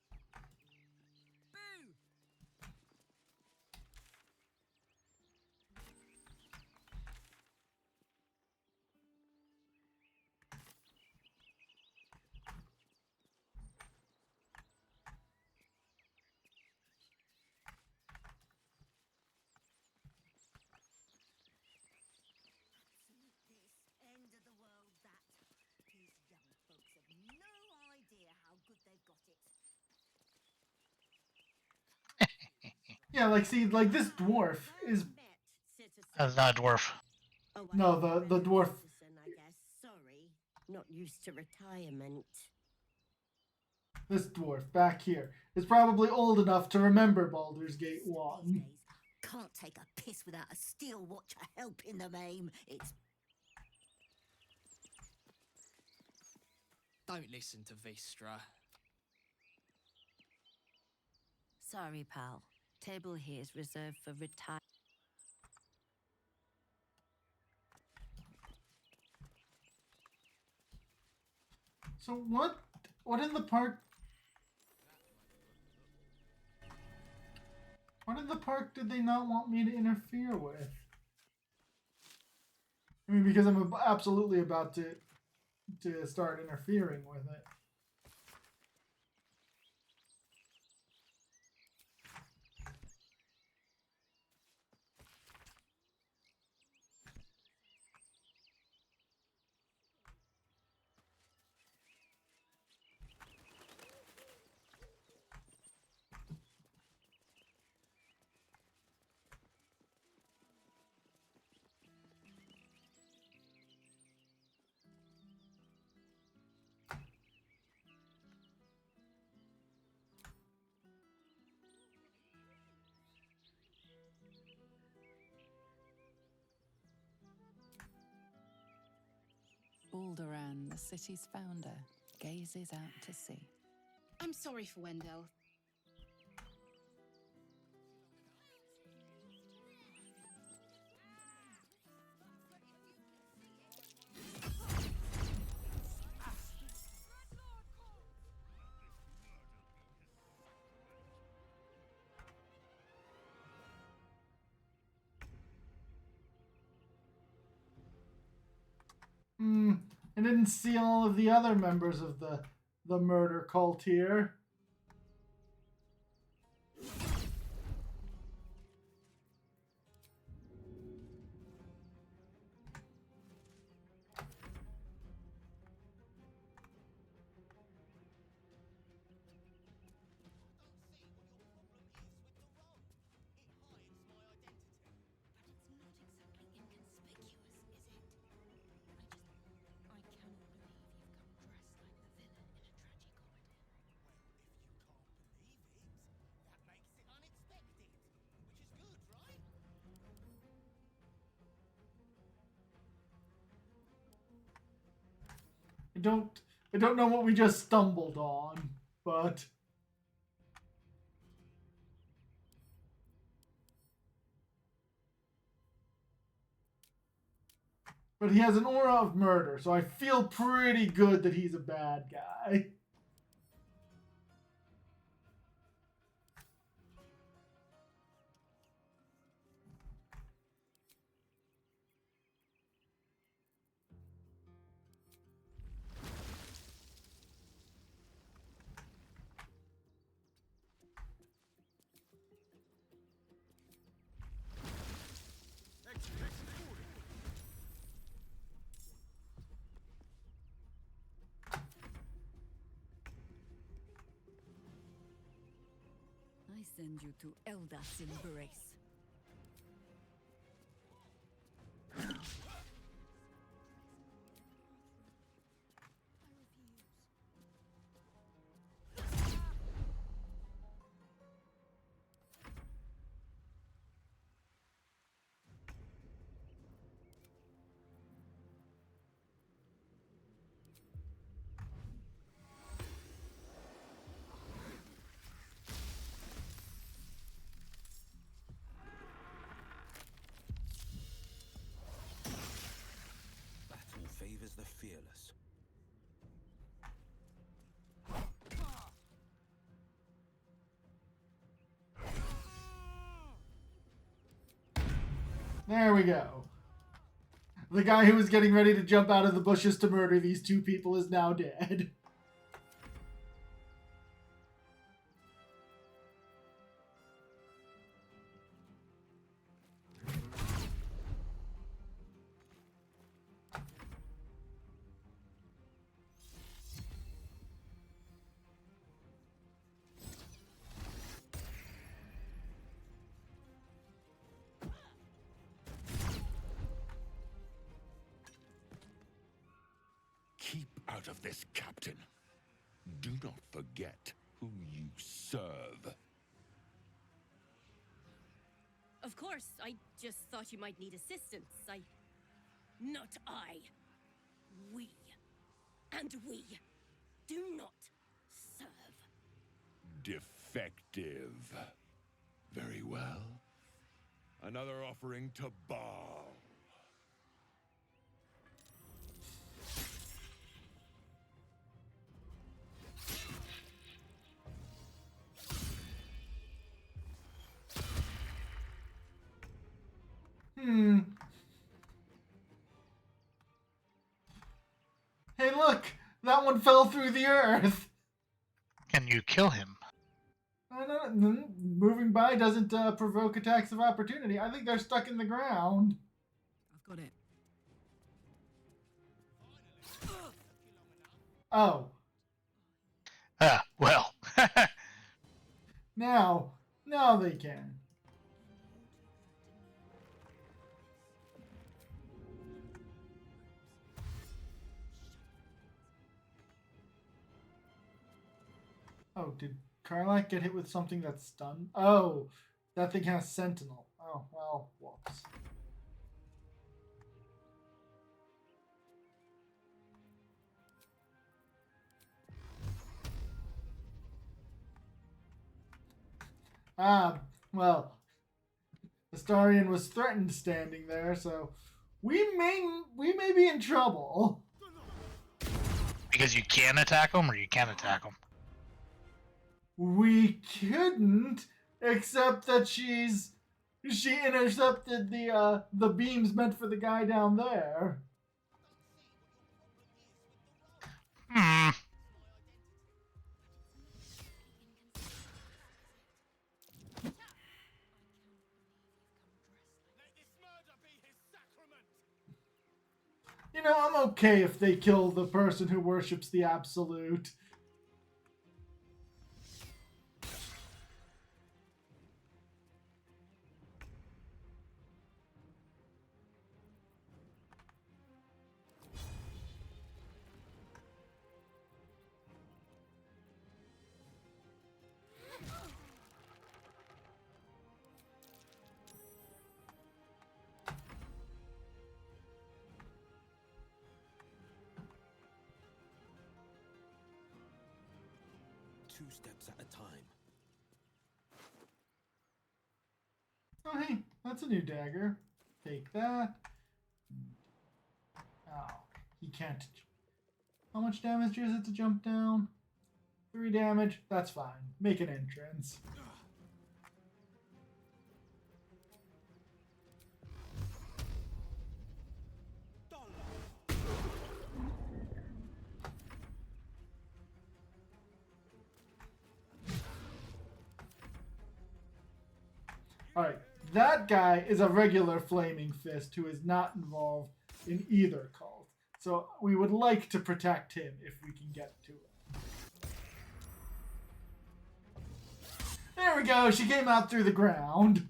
Yeah, like, see, like, this dwarf is... That's not a dwarf. No, the dwarf... Sorry, not used to retirement. This dwarf, back here, is probably old enough to remember Baldur's Gate 1. Can't take a piss without a steel watcher helping them aim. It's... Don't listen to Vistra. Sorry, pal. Table here is reserved for retire. So what in the park... What in the park did they not want me to interfere with? I mean, because I'm absolutely about to start interfering with it. Alderaan, the city's founder, gazes out to sea. I'm sorry for Wendell. I didn't see all of the other members of the murder cult here. I don't know what we just stumbled on, but But he has an aura of murder, so I feel pretty good that he's a bad guy. I send you to Elda's embrace. Battle favors the fearless. There we go. The guy who was getting ready to jump out of the bushes to murder these two people is now dead. Keep out of this, Captain. Do not forget who you serve. Of course, I just thought you might need assistance. Not I. We. And we do not serve. Defective. Very well. Another offering to Baal. Hey, look! That one fell through the earth! Can you kill him? Moving by doesn't provoke attacks of opportunity. I think they're stuck in the ground. I've got it. Oh. Well. Now they can. Oh, did Karlach get hit with something that's stunned? Oh, that thing has Sentinel. Oh, well, whoops. Well, Astarion was threatened standing there, so we may be in trouble. Because you can attack him, or you can attack him? We couldn't, except that she intercepted the beams meant for the guy down there. You know, I'm okay if they kill the person who worships the Absolute. Two steps at a time. Oh, hey, that's a new dagger. Take that. Oh, he can't. How much damage is it to jump down? 3 damage. That's fine. Make an entrance. Alright, that guy is a regular Flaming Fist who is not involved in either cult. So we would like to protect him if we can get to him. There we go, she came out through the ground.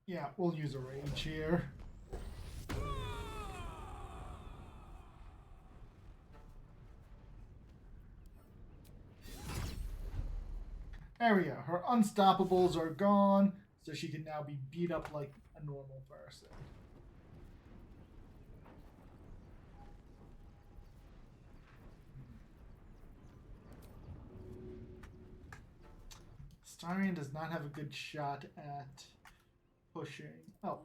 Yeah, we'll use a rage here. There we go. Her unstoppables are gone, so she can now be beat up like a normal person. Astarion does not have a good shot at pushing. Oh,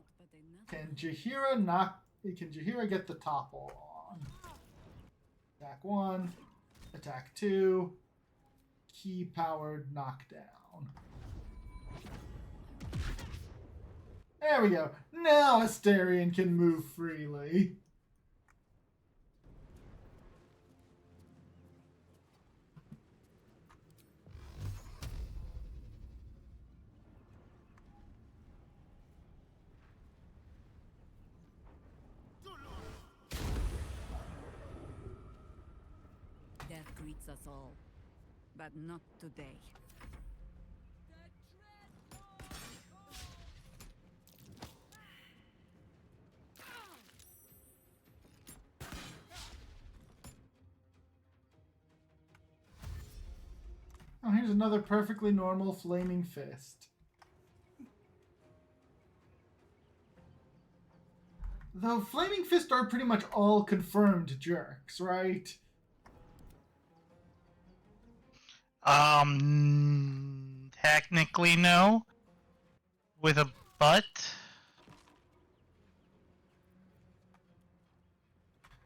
can Jaheira get the topple on? Attack 1, attack 2, key powered knockdown. There we go. Now Astarion can move freely. Death greets us all, but not today. Oh, here's another perfectly normal Flaming Fist. Though Flaming Fist are pretty much all confirmed jerks, right? Technically no. With a but.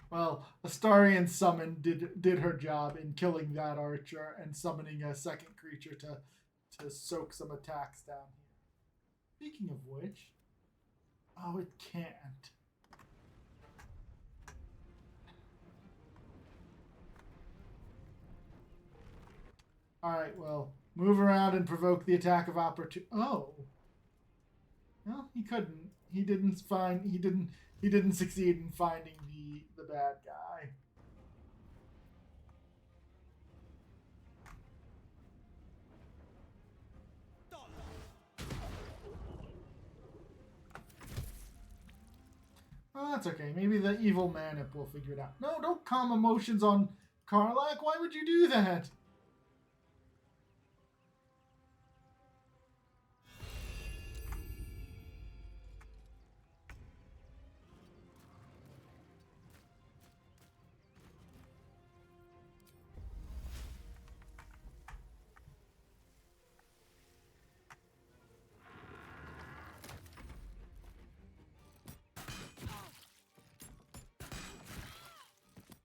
Well, Astarion summon did her job in killing that archer and summoning a second creature to soak some attacks down here. Speaking of which, oh, it can't. Alright, well, move around and provoke the attack of opportunity. Oh. No, he couldn't. He didn't succeed in finding the bad guy. Oh, that's okay. Maybe the evil Manip will figure it out. No, don't calm emotions on Karlach. Why would you do that?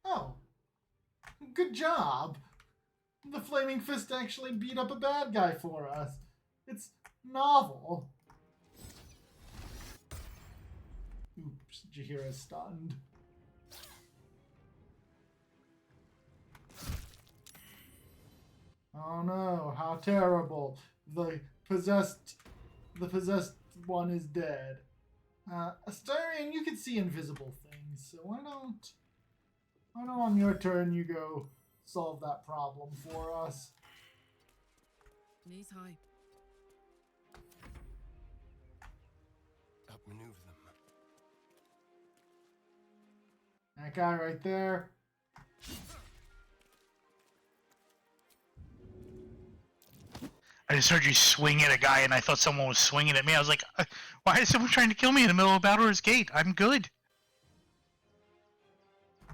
Oh, good job. The Flaming Fist actually beat up a bad guy for us. It's novel. Oops, Jaheira's stunned. Oh no, how terrible. The possessed one is dead. Astarion, you can see invisible things, so why don't on your turn you go solve that problem for us? Knees high. Outmaneuver them. That guy right there. I just heard you swing at a guy, and I thought someone was swinging at me. I was like, why is someone trying to kill me in the middle of Baldur's Gate? I'm good.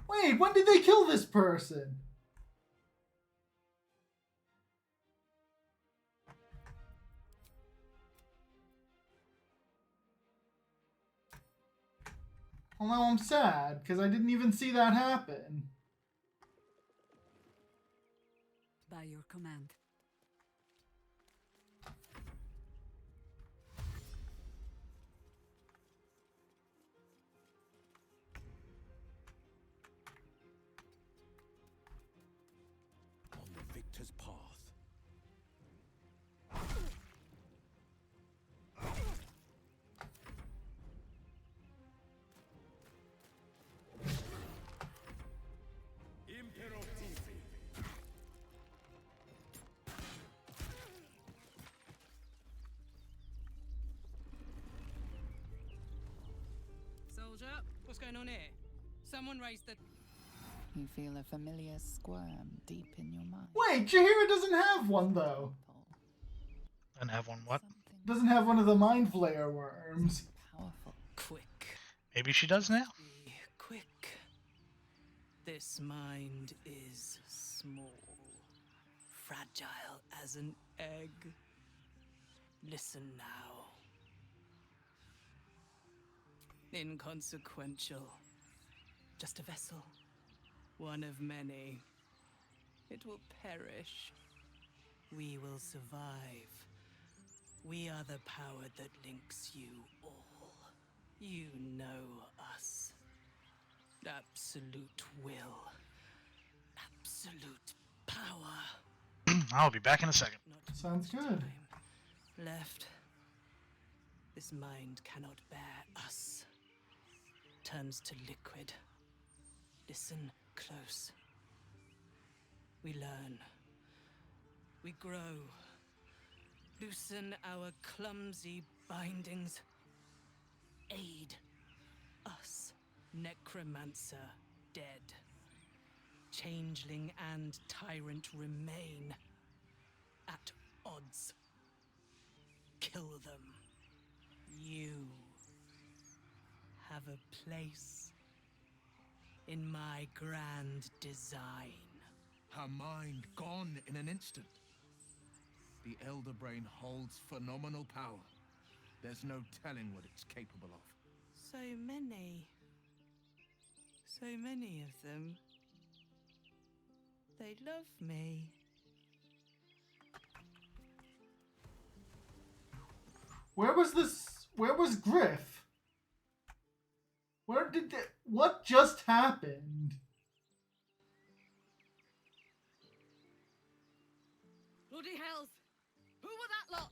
Wait, when did they kill this person? Well, now I'm sad, because I didn't even see that happen. By your command. On the victor's path. Soldier, what's going on here? Someone raised the... You feel a familiar squirm deep in your mind. Wait, Jaheira doesn't have one, though. Doesn't have one what? Doesn't have one of the mindflayer worms. Powerful. Quick. Maybe she does now. Be quick. This mind is small, fragile as an egg. Listen now. Inconsequential. Just a vessel. One of many. It will perish. We will survive. We are the power that links you all. You know us. Absolute will. Absolute power. I'll be back in a second. Sounds good. Left. This mind cannot bear us. Turns to liquid. Listen close. We learn. We grow. Loosen our clumsy bindings. Aid us, necromancer dead. Changeling and tyrant remain at odds. Kill them. You have a place in my grand design. Her mind gone in an instant. The Elder Brain holds phenomenal power. There's no telling what it's capable of. So many of them. They love me. Where was this? Where was Griff? Where did the, what just happened? Bloody hells! Who were that lot?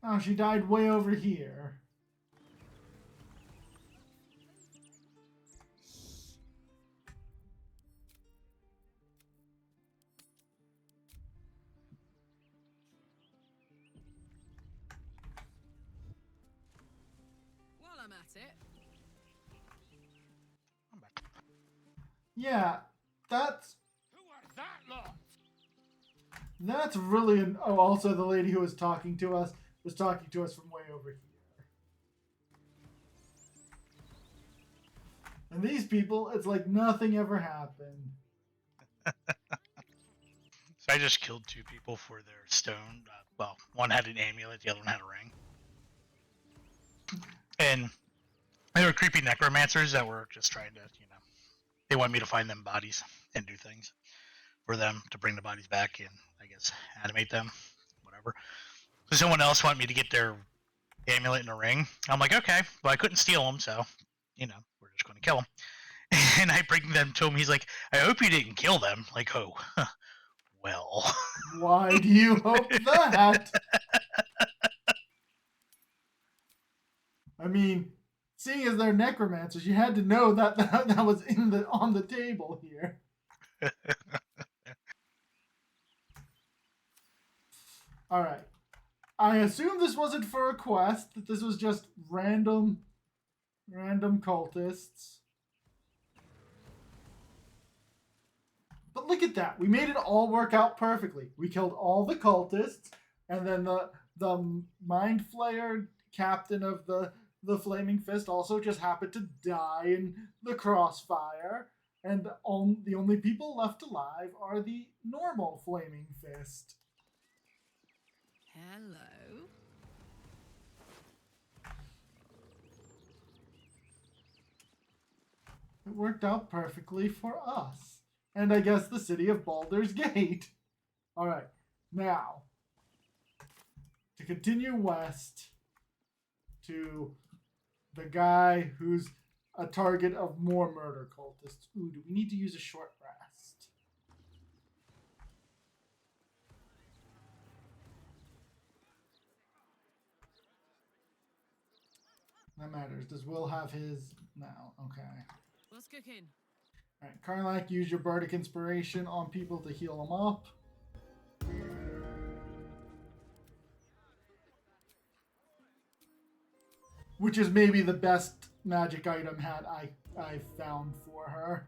Oh, she died way over here. While I'm at it. Yeah, that's... Who are that lot? That's really an... Oh, also the lady who was talking to us was talking to us from way over here. And these people, it's like nothing ever happened. So I just killed 2 people for their stone. Well, one had an amulet, the other one had a ring. And they were creepy necromancers that were just trying to, they want me to find them bodies and do things for them to bring the bodies back and, I guess, animate them, whatever. So someone else wanted me to get their amulet and a ring. I'm like, okay, well, I couldn't steal them, so, we're just going to kill them. And I bring them to him. He's like, I hope you didn't kill them. Like, oh, well. Why do you hope that? I mean, seeing as they're necromancers, you had to know that was on the table here. All right. I assume this wasn't for a quest, that this was just random cultists. But look at that. We made it all work out perfectly. We killed all the cultists, and then the mindflayer captain of the Flaming Fist also just happened to die in the crossfire, and the only people left alive are the normal Flaming Fist. Hello. It worked out perfectly for us. And I guess the city of Baldur's Gate. Alright, now, to continue west to the guy who's a target of more murder cultists. Ooh, do we need to use a short rest? That matters. Does Will have his now? Okay. What's cooking? Alright, Karlach, use your bardic inspiration on people to heal them up. Which is maybe the best magic item hat I found for her.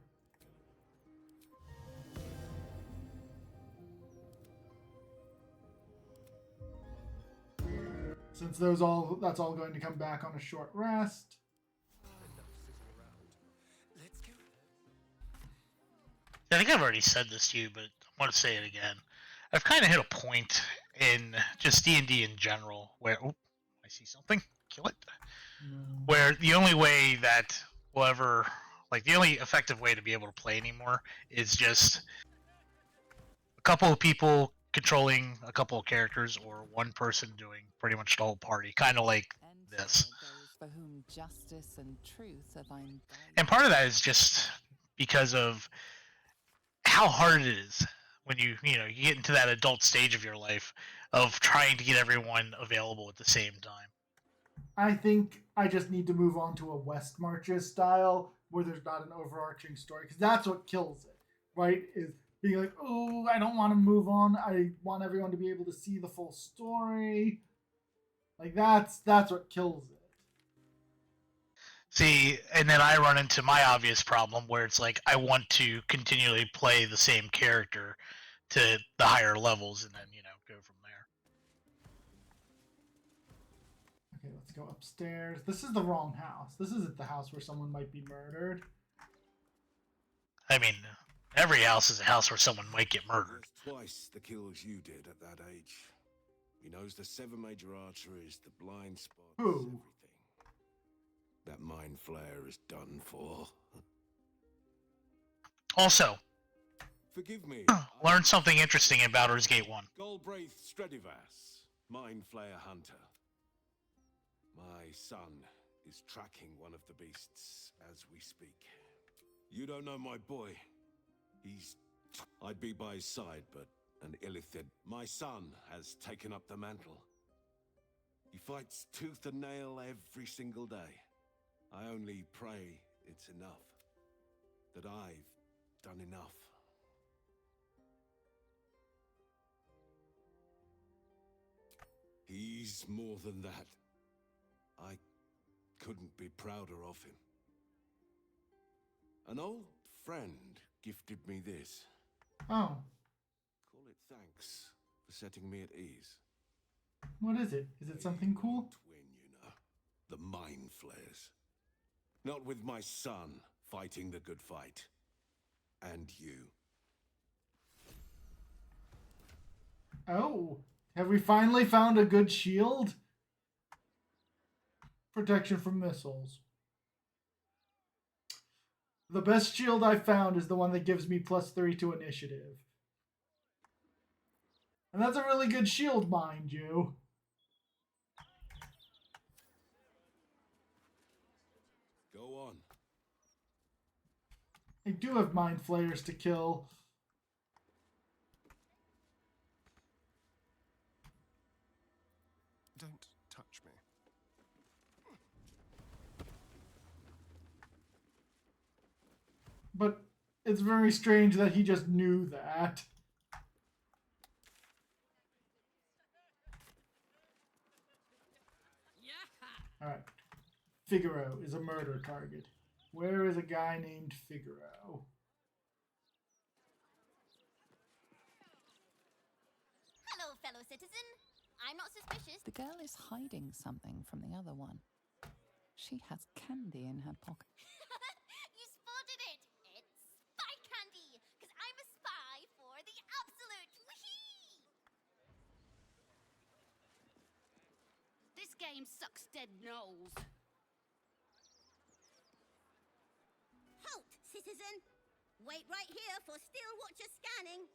Since that's all going to come back on a short rest. I think I've already said this to you, but I want to say it again. I've kind of hit a point in just D&D in general where... Oh, I see something. Kill it. Where the only way that we'll ever... Like, the only effective way to be able to play anymore is just a couple of people controlling a couple of characters or one person doing pretty much the whole party. Kind of like this. For whom justice and truth have been. And part of that is just because of how hard it is when you get into that adult stage of your life of trying to get everyone available at the same time. I think I just need to move on to a West Marches style where there's not an overarching story, because that's what kills it, right? Is being like, oh, I don't want to move on. I want everyone to be able to see the full story. Like that's what kills it. See, and then I run into my obvious problem where it's like I want to continually play the same character to the higher levels and then, go from there. Okay, let's go upstairs. This is the wrong house. This isn't the house where someone might be murdered. I mean, every house is a house where someone might get murdered. Twice the kills you did at that age. He knows the 7 major arteries, the blind spots, everything. That mind flayer is done for. Also, forgive me. Learned something interesting in Baldur's Gate 1. Goldbraith Stredivas, mind flayer hunter. My son is tracking one of the beasts as we speak. You don't know my boy. I'd be by his side, but an illithid. My son has taken up the mantle. He fights tooth and nail every single day. I only pray it's enough. That I've done enough. He's more than that. I couldn't be prouder of him. An old friend gifted me this. Oh. Call it thanks for setting me at ease. What is it? Is it something cool? The mind flares. Not with my son fighting the good fight. And you. Oh, have we finally found a good shield? Protection from missiles. The best shield I found is the one that gives me +3 to initiative. And that's a really good shield, mind you. Go on. I do have mind flayers to kill. Don't touch me. It's very strange that he just knew that. Alright. Figaro is a murder target. Where is a guy named Figaro? Hello, fellow citizen. I'm not suspicious. The girl is hiding something from the other one. She has candy in her pocket. You spotted it. It's spy candy, because I'm a spy for the absolute. Whee! This game sucks dead nose. Halt, citizen. Wait right here for still watcher scanning.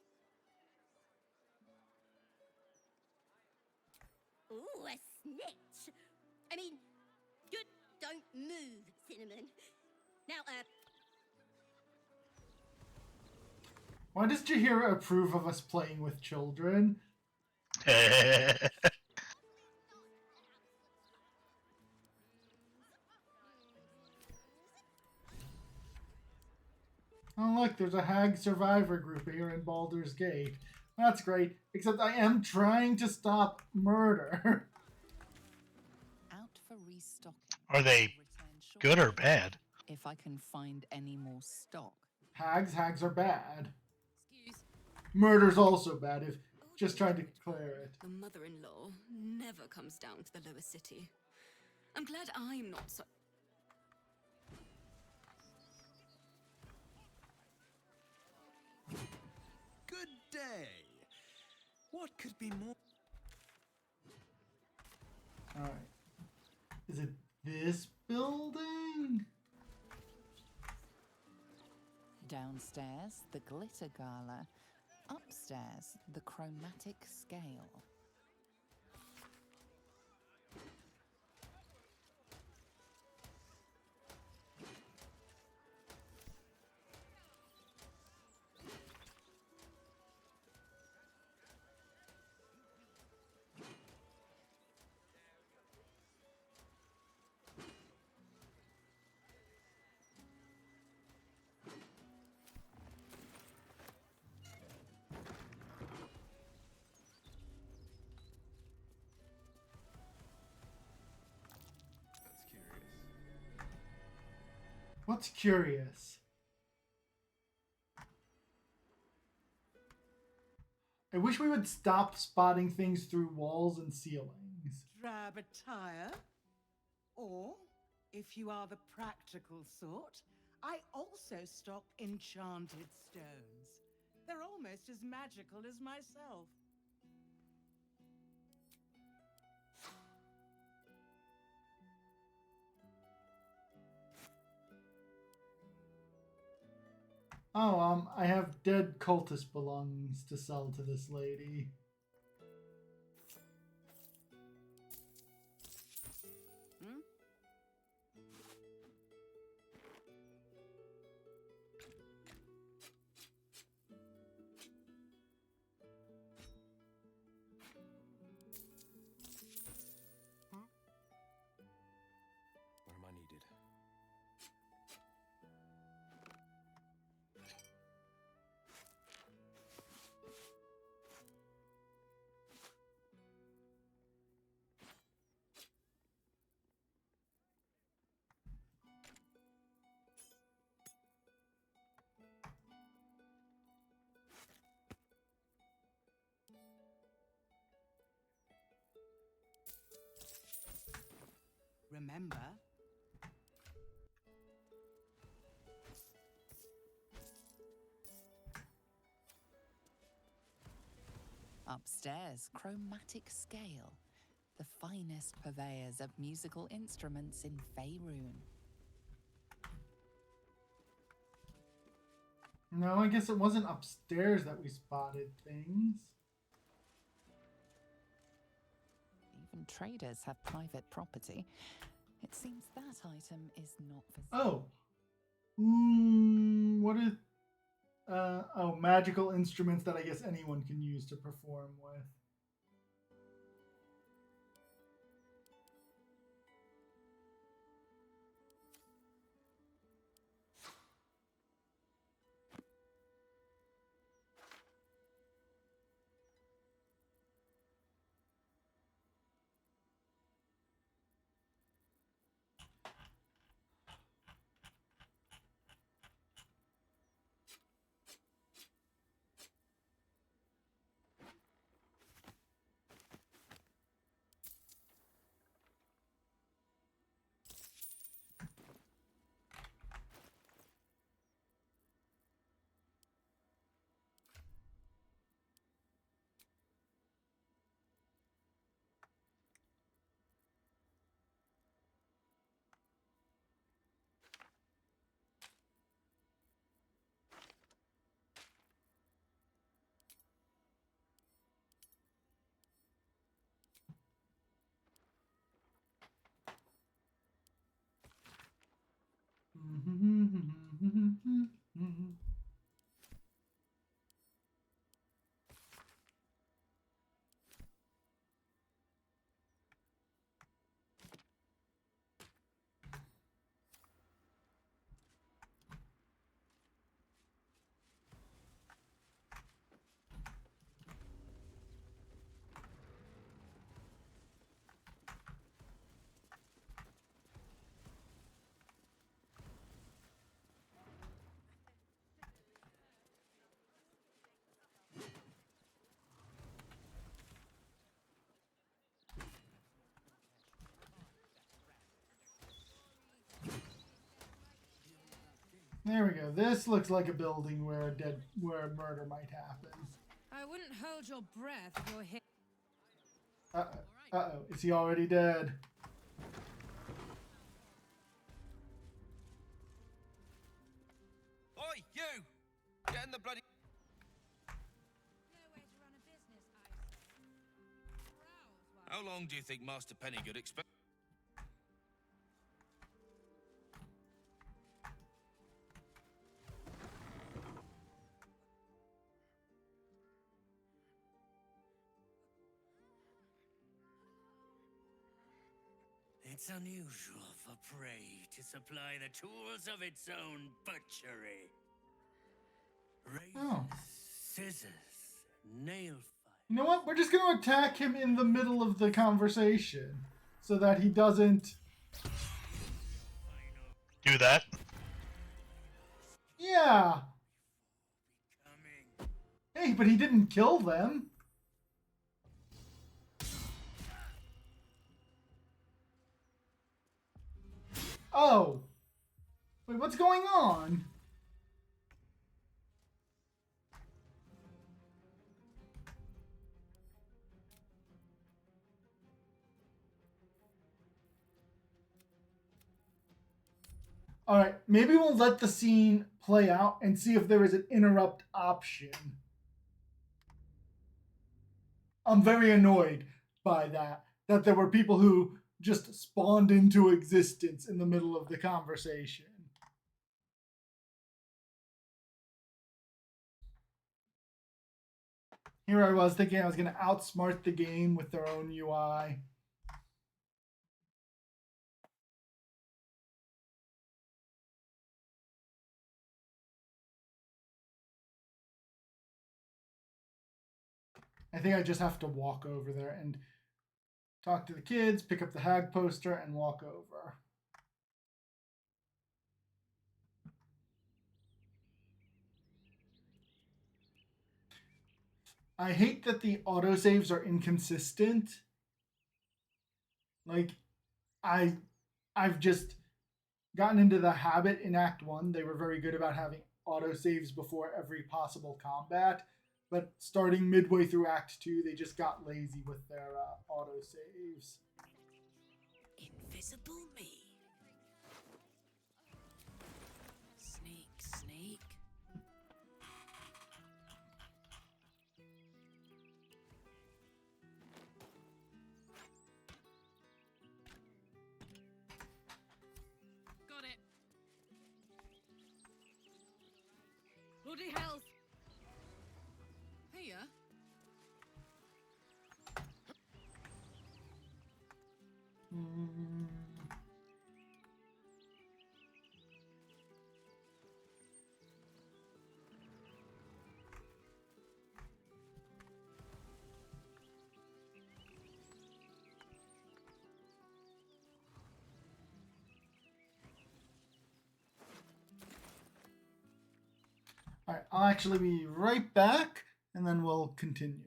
Ooh, a snitch. I mean, good. Don't move, Cinnamon. Now, Why does Jaheira approve of us playing with children? Oh look, there's a hag survivor group here in Baldur's Gate. That's great, except I am trying to stop murder. Out for restocking. Are they good or bad? If I can find any more stock. Hags are bad. Murder's also bad, if just trying to clear it. The mother-in-law never comes down to the lower city. I'm glad I'm not so... Good day. What could be more... Alright. Is it this building? Downstairs, the glitter gala. Upstairs, the chromatic scale. What's curious? I wish we would stop spotting things through walls and ceilings. Drab attire? Or, if you are the practical sort, I also stock enchanted stones. They're almost as magical as myself. Oh, I have dead cultist belongings to sell to this lady. Where am I needed? Remember, Upstairs, chromatic scale. The finest purveyors of musical instruments in Faerun. No, I guess it wasn't upstairs that we spotted things. Even traders have private property. It seems that item is not for Oh. What is... oh, magical instruments that I guess anyone can use to perform with. There we go. This looks like a building where a murder might happen. I wouldn't hold your breath if you're hit. Uh-oh. Is he already dead? Oi, you! Get in the bloody... How long do you think Master Pennygood expect? It's unusual for prey to supply the tools of its own butchery. Razors, scissors, nail files. You know what? We're just going to attack him in the middle of the conversation so that he doesn't... Do that? Yeah. Hey, but he didn't kill them. Oh. Wait, what's going on? Alright, maybe we'll let the scene play out and see if there is an interrupt option. I'm very annoyed by that there were people who just spawned into existence in the middle of the conversation. Here I was thinking I was going to outsmart the game with their own UI. I think I just have to walk over there and talk to the kids, pick up the hag poster, and walk over. I hate that the autosaves are inconsistent. Like, I've just gotten into the habit in Act 1. They were very good about having autosaves before every possible combat. But starting midway through Act 2, they just got lazy with their autosaves. Invisible me. Sneak, sneak. Got it. Bloody hell. Here. Alright, I'll actually be right back, and then we'll continue.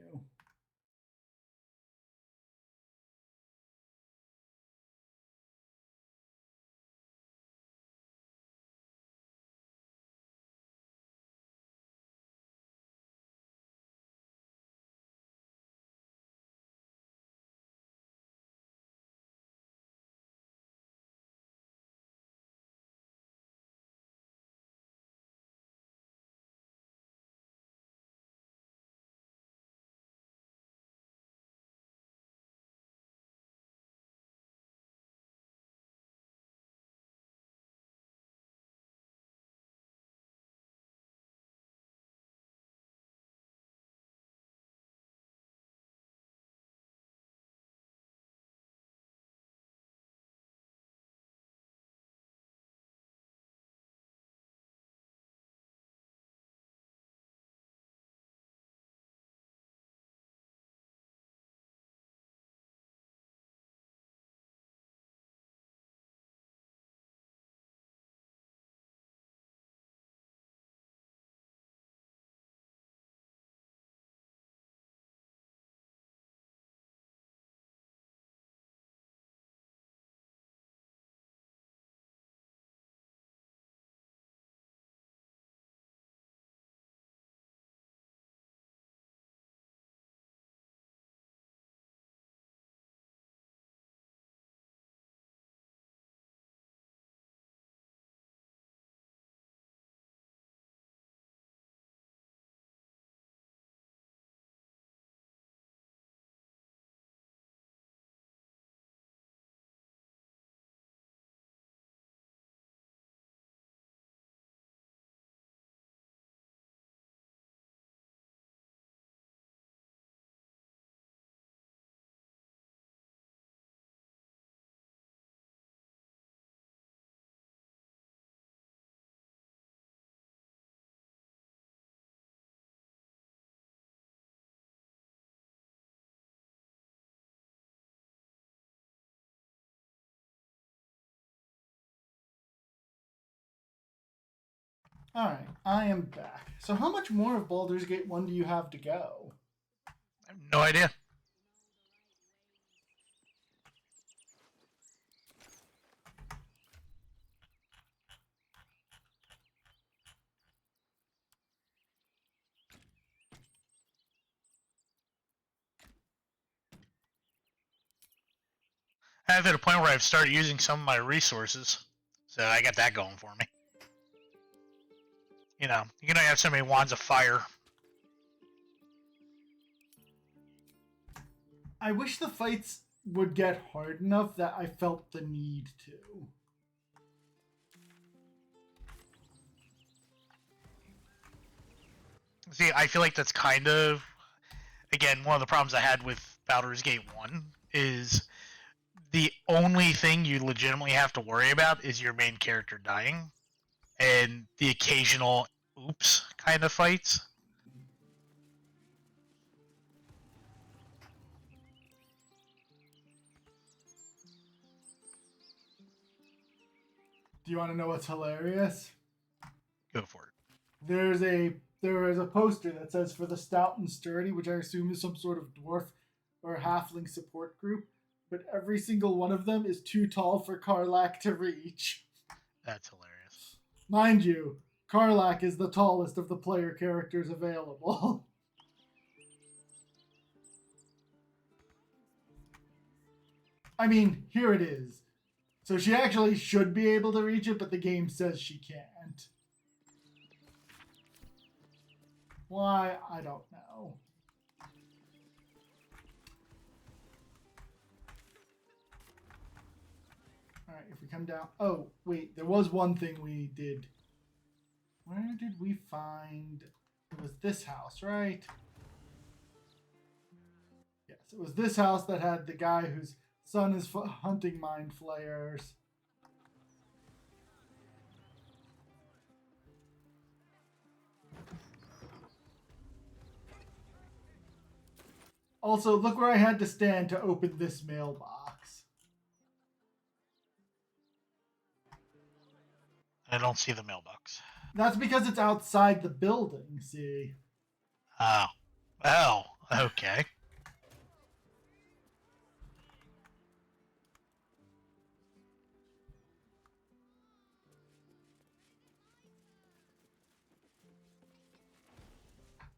Alright, I am back. So how much more of Baldur's Gate 1 do you have to go? I have no idea. I'm at a point where I've started using some of my resources, so I got that going for me. You know, you can only have so many wands of fire. I wish the fights would get hard enough that I felt the need to. See, I feel like that's kind of, again, one of the problems I had with Baldur's Gate 1 is the only thing you legitimately have to worry about is your main character dying and the occasional oops kind of fights. Do you want to know what's hilarious? Go for it. There is a poster that says for the stout and sturdy, which I assume is some sort of dwarf or halfling support group, but every single one of them is too tall for Karlach to reach. That's hilarious. Mind you, Karlach is the tallest of the player characters available. I mean, here it is. So she actually should be able to reach it, but the game says she can't. Why? I don't know. Alright, if we come down... Oh, wait, there was one thing we did. Where did we find... It was this house, right? Yes, it was this house that had the guy whose son is hunting mind flayers. Also, look where I had to stand to open this mailbox. I don't see the mailbox. That's because it's outside the building, see? Oh. Oh, okay.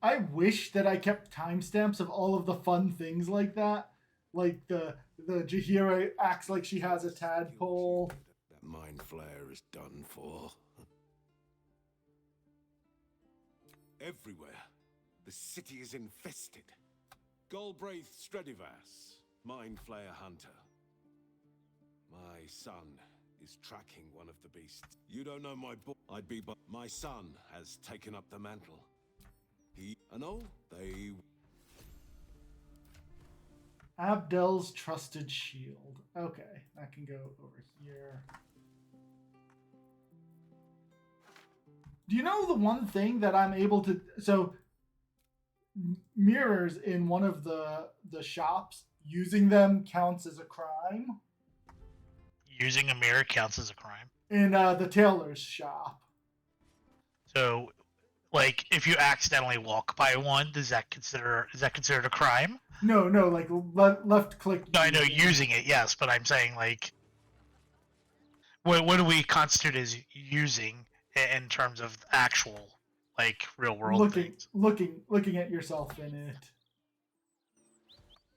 I wish that I kept timestamps of all of the fun things like that. Like the Jaheira acts like she has a tadpole. That mindflayer is done for. Everywhere, the city is infested. Galbraith Stredivas, mindflayer hunter. My son is tracking one of the beasts. You don't know my boy. I'd be, but my son has taken up the mantle. They... Abdel's trusted shield. Okay, that can go over here. Do you know the one thing that I'm able to... So, mirrors in one of the shops, using them counts as a crime. Using a mirror counts as a crime. In the tailor's shop. So... Like, if you accidentally walk by one, is that considered a crime? No, like left click. No, I know using it, yes, but I'm saying like, what do we constitute as using in terms of actual, like, real world things? Looking at yourself in it.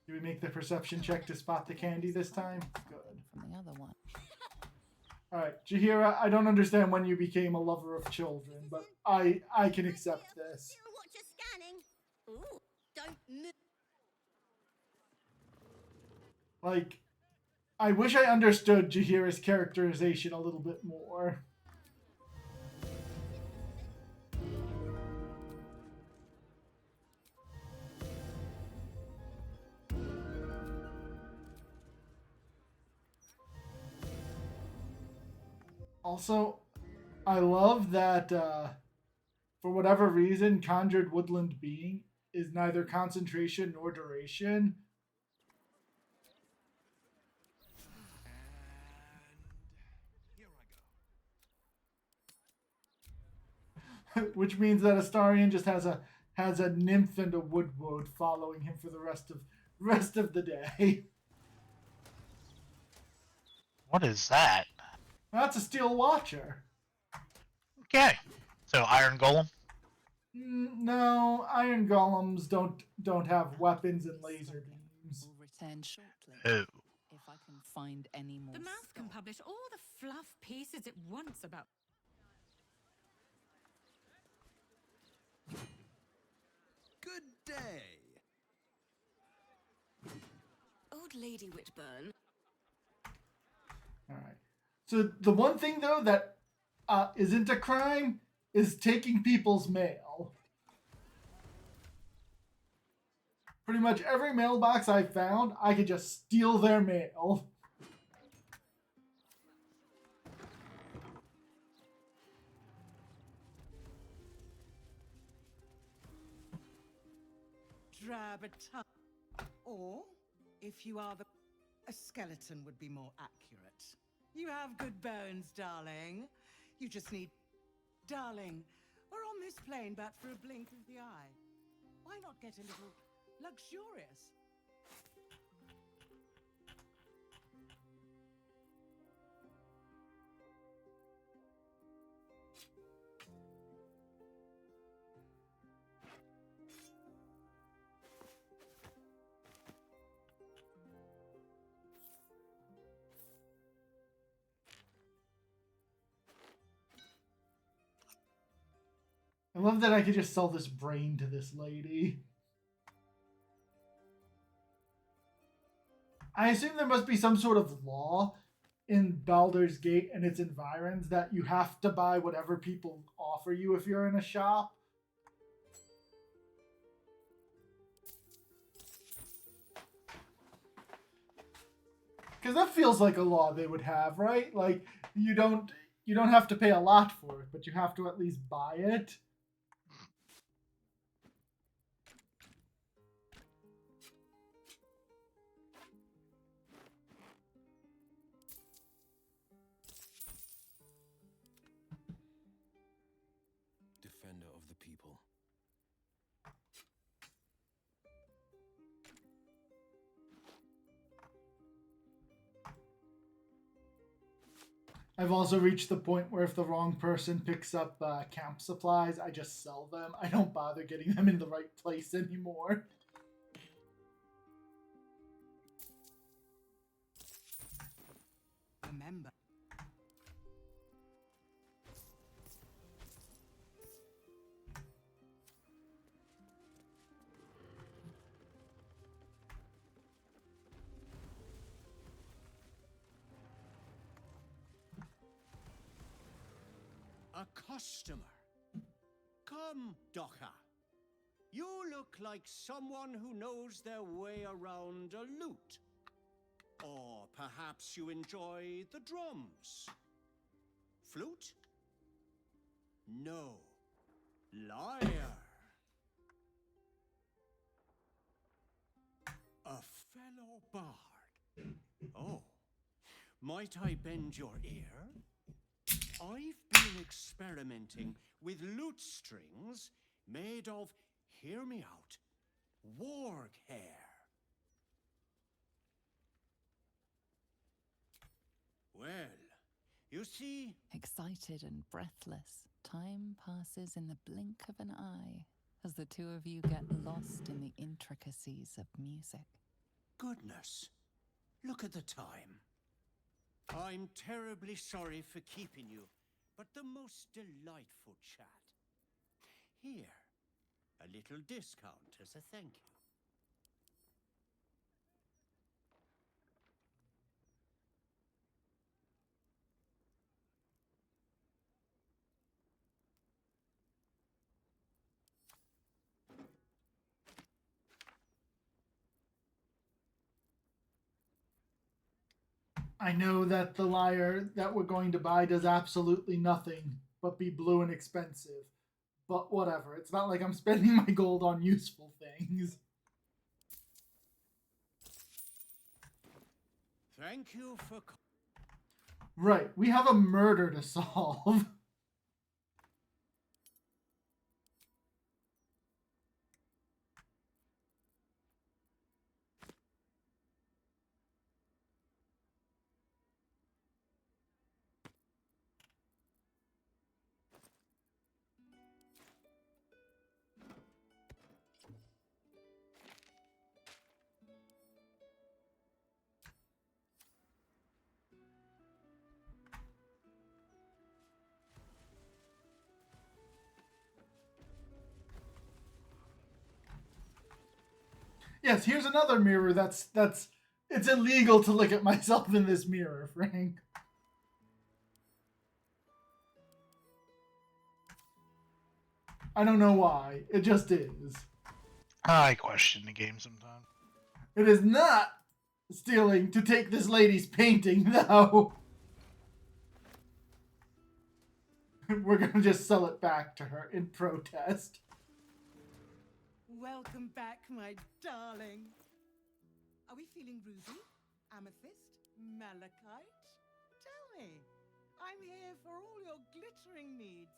Do we make the perception check to spot the candy this time? Good. From the other one. Alright, Jaheira, I don't understand when you became a lover of children, but I can accept this. What you're scanning? Ooh, don't move. Like, I wish I understood Jaheira's characterization a little bit more. Also, I love that for whatever reason, Conjured Woodland Being is neither concentration nor duration. which means that Astarion just has a nymph and a woodwode following him for the rest of the day. What is that? That's a steel watcher. Okay. So Iron Golem? No, iron golems don't have weapons and laser beams. Will return shortly. Oh. If I can find any more. The mouth can publish all the fluff pieces it wants about. Good day. Old Lady Whitburn. All right. So the one thing though that isn't a crime is taking people's mail. Pretty much every mailbox I found, I could just steal their mail. Drab a tongue. Or, if you are a skeleton would be more accurate. You have good bones, darling. You just need... Darling, we're on this plane but for a blink of the eye. Why not get a little luxurious? I love that I could just sell this brain to this lady. I assume there must be some sort of law in Baldur's Gate and its environs that you have to buy whatever people offer you if you're in a shop. Because that feels like a law they would have, right? Like, you don't have to pay a lot for it, but you have to at least buy it. Defender of the people. I've also reached the point where if the wrong person picks up camp supplies, I just sell them. I don't bother getting them in the right place anymore. Remember. A customer. Come, Docha. You look like someone who knows their way around a lute. Or perhaps you enjoy the drums. Flute? No. Liar. A fellow bard. Oh. Might I bend your ear? I've been experimenting with lute strings made of, hear me out, warg hair. Well, you see... Excited and breathless, time passes in the blink of an eye as the two of you get lost in the intricacies of music. Goodness, look at the time. I'm terribly sorry for keeping you, but the most delightful chat. Here, a little discount as a thank you. I know that the lyre that we're going to buy does absolutely nothing but be blue and expensive. But whatever, it's not like I'm spending my gold on useful things. Thank you for... Right, we have a murder to solve. Yes, here's another mirror that's it's illegal to look at myself in this mirror, Frank. I don't know why. It just is. I question the game sometimes. It is not stealing to take this lady's painting, though. We're gonna just sell it back to her in protest. Welcome back, my darling. Are we feeling ruby? Amethyst? Malachite? Tell me. I'm here for all your glittering needs.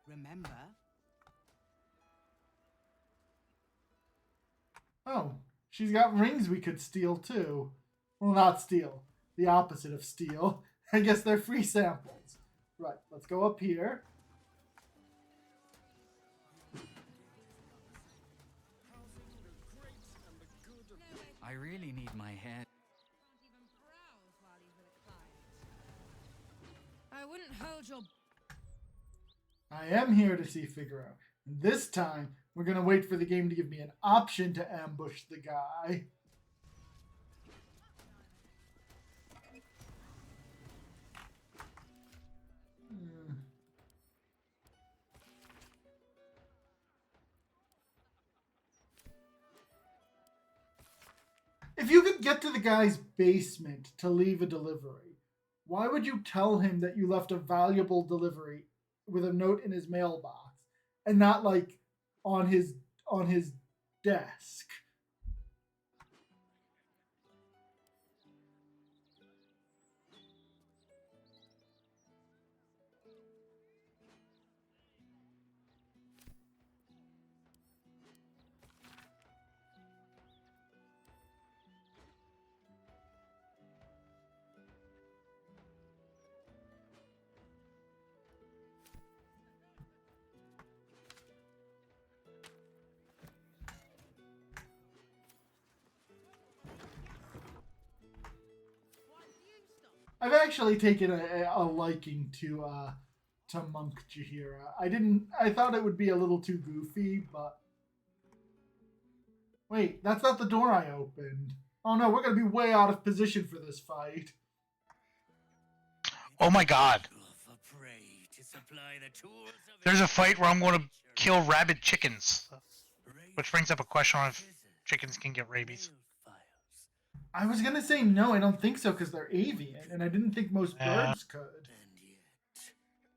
Remember? Oh, she's got rings we could steal too. Well, not steal. The opposite of steal. I guess they're free samples. Right, let's go up here. I really need my head. I wouldn't hold your... I am here to see Figaro. And this time, we're going to wait for the game to give me an option to ambush the guy. If you could get to the guy's basement to leave a delivery, why would you tell him that you left a valuable delivery with a note in his mailbox and not like on his desk? I've actually taken a liking to Monk Jaheira. I thought it would be a little too goofy, but wait, that's not the door I opened. Oh no, we're gonna be way out of position for this fight. Oh my god. There's a fight where I'm going to kill rabid chickens. Which brings up a question on if chickens can get rabies. I was gonna say no, I don't think so, because they're avian, and I didn't think most birds could. And yet,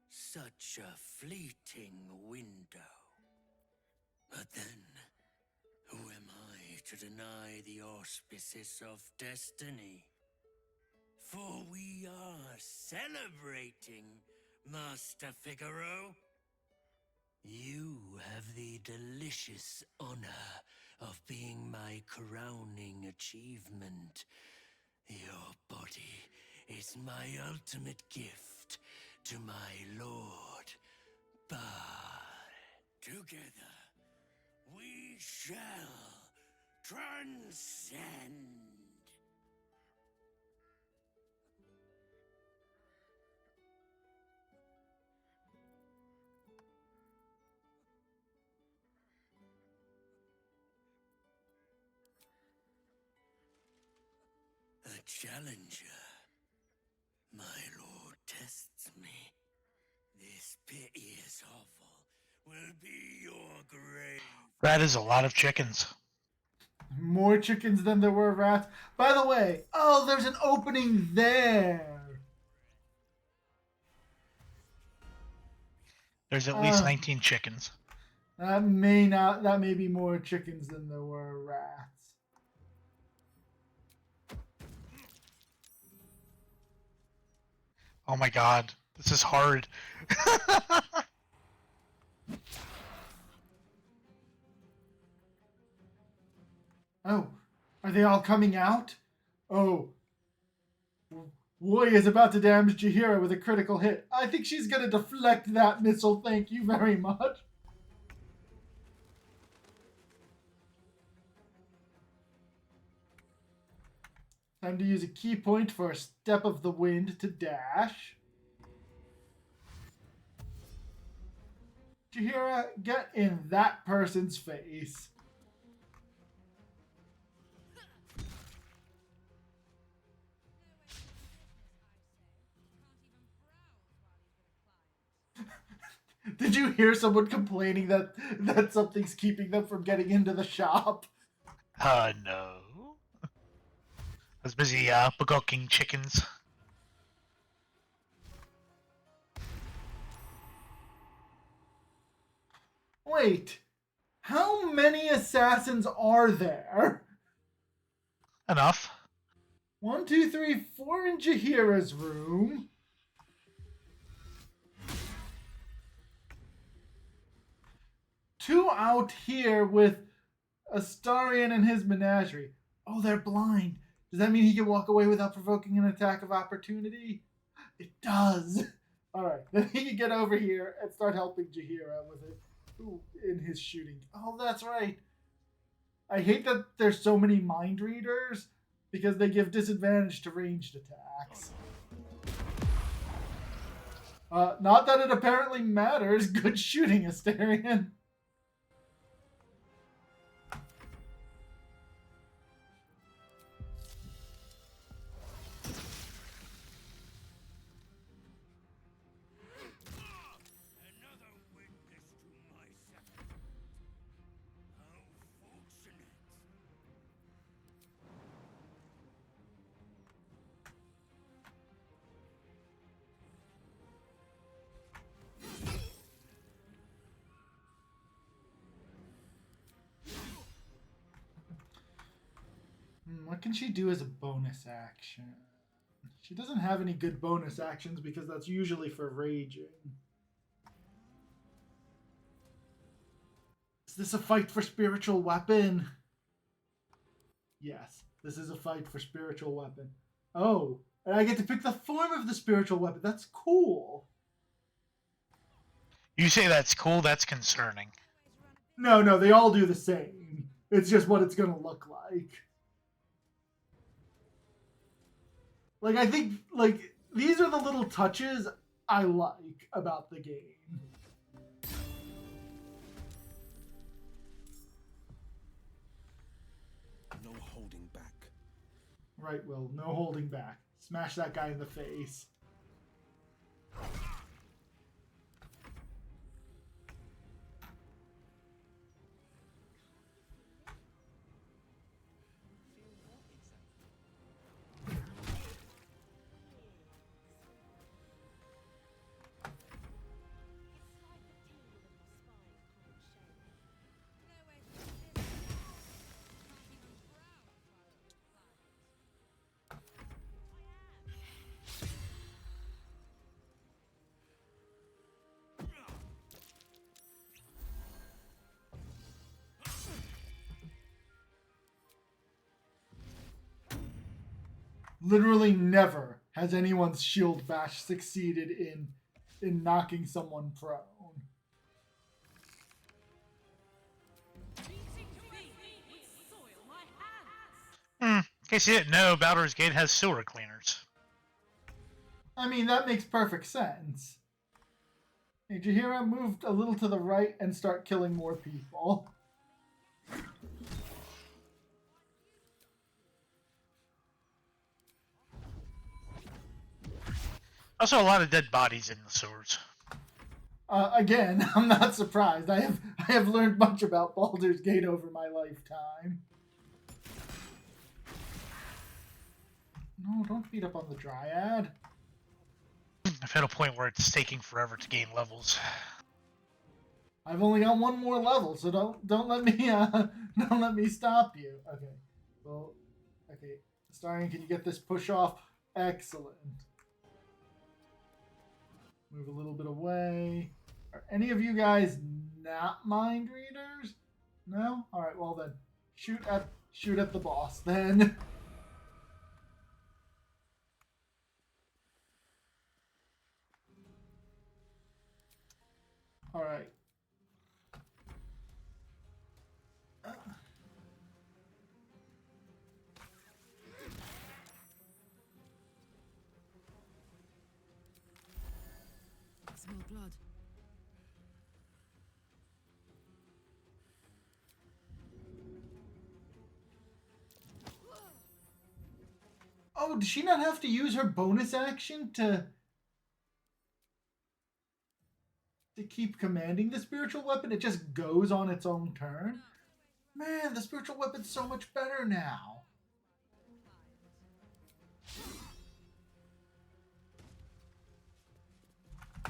such a fleeting window. But then, who am I to deny the auspices of destiny? For we are celebrating, Master Figaro. You have the delicious honor of being my crowning achievement. Your body is my ultimate gift to my lord. But together we shall transcend. A challenger. My lord tests me. This piteous hovel will be your grave. That is a lot of chickens. More chickens than there were rats. By the way, oh, there's an opening there. There's at least 19 chickens. That may be more chickens than there were rats. Oh my god, this is hard. Oh, are they all coming out? Oh. Woi is about to damage Jaheira with a critical hit. I think she's going to deflect that missile, thank you very much. Time to use a key point for a step of the wind to dash. Jaheira, get in that person's face. Did you hear someone complaining that something's keeping them from getting into the shop? No. I was busy begoking chickens. Wait, how many assassins are there? Enough. 1, 2, 3, 4 in Jaheira's room. 2 out here with Astarion and his menagerie. Oh, they're blind. Does that mean he can walk away without provoking an attack of opportunity? It does. Alright, then he can get over here and start helping Jaheira with it. Ooh, in his shooting. Oh, that's right. I hate that there's so many mind readers because they give disadvantage to ranged attacks. Not that it apparently matters. Good shooting, Astarion. What can she do as a bonus action? She doesn't have any good bonus actions because that's usually for raging. Is this a fight for spiritual weapon? Yes, this is a fight for spiritual weapon. Oh, and I get to pick the form of the spiritual weapon. That's cool. You say that's cool, that's concerning. No, they all do the same. It's just what it's gonna look like. Like, I think, like, these are the little touches I like about the game. No holding back. Right, Will. No holding back. Smash that guy in the face. Literally never has anyone's shield bash succeeded in knocking someone prone. In case you didn't know, Baldur's Gate has sewer cleaners. I mean, that makes perfect sense. Hey, Jaheira, move a little to the right and start killing more people. Also, a lot of dead bodies in the sewers. Again, I'm not surprised. I have learned much about Baldur's Gate over my lifetime. No, don't beat up on the Dryad. I've hit a point where it's taking forever to gain levels. I've only got one more level, so don't let me don't let me stop you. Okay. Well, okay. Astarion, can you get this push off? Excellent. Move a little bit away. Are any of you guys not mind readers? No? Alright, well then. Shoot at the boss then. Alright. Smell blood. Oh, does she not have to use her bonus action to keep commanding the spiritual weapon? It just goes on its own turn? Man, the spiritual weapon's so much better now.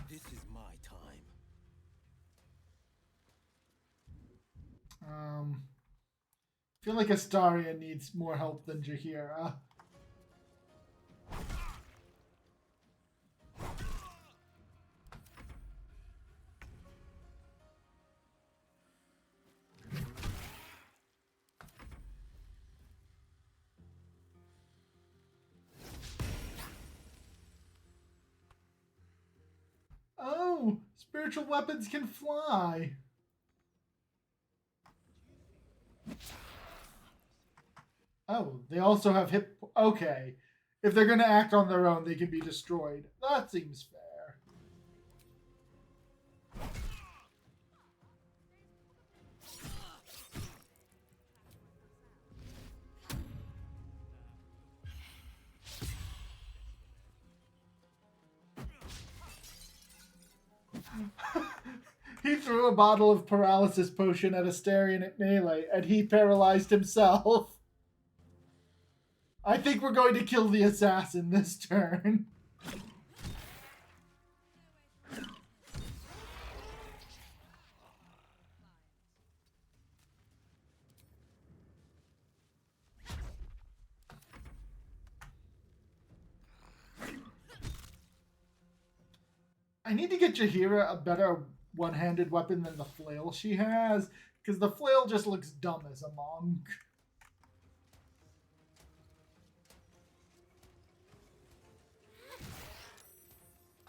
This is my time. I feel like Astarion needs more help than Jaheira. Oh, spiritual weapons can fly. Oh, they also have hit... Okay. If they're going to act on their own, they can be destroyed. That seems fair. He threw a bottle of paralysis potion at Astarion at melee, and he paralyzed himself. I think we're going to kill the assassin this turn. I need to get Jaheira a better one-handed weapon than the flail she has, because the flail just looks dumb as a monk.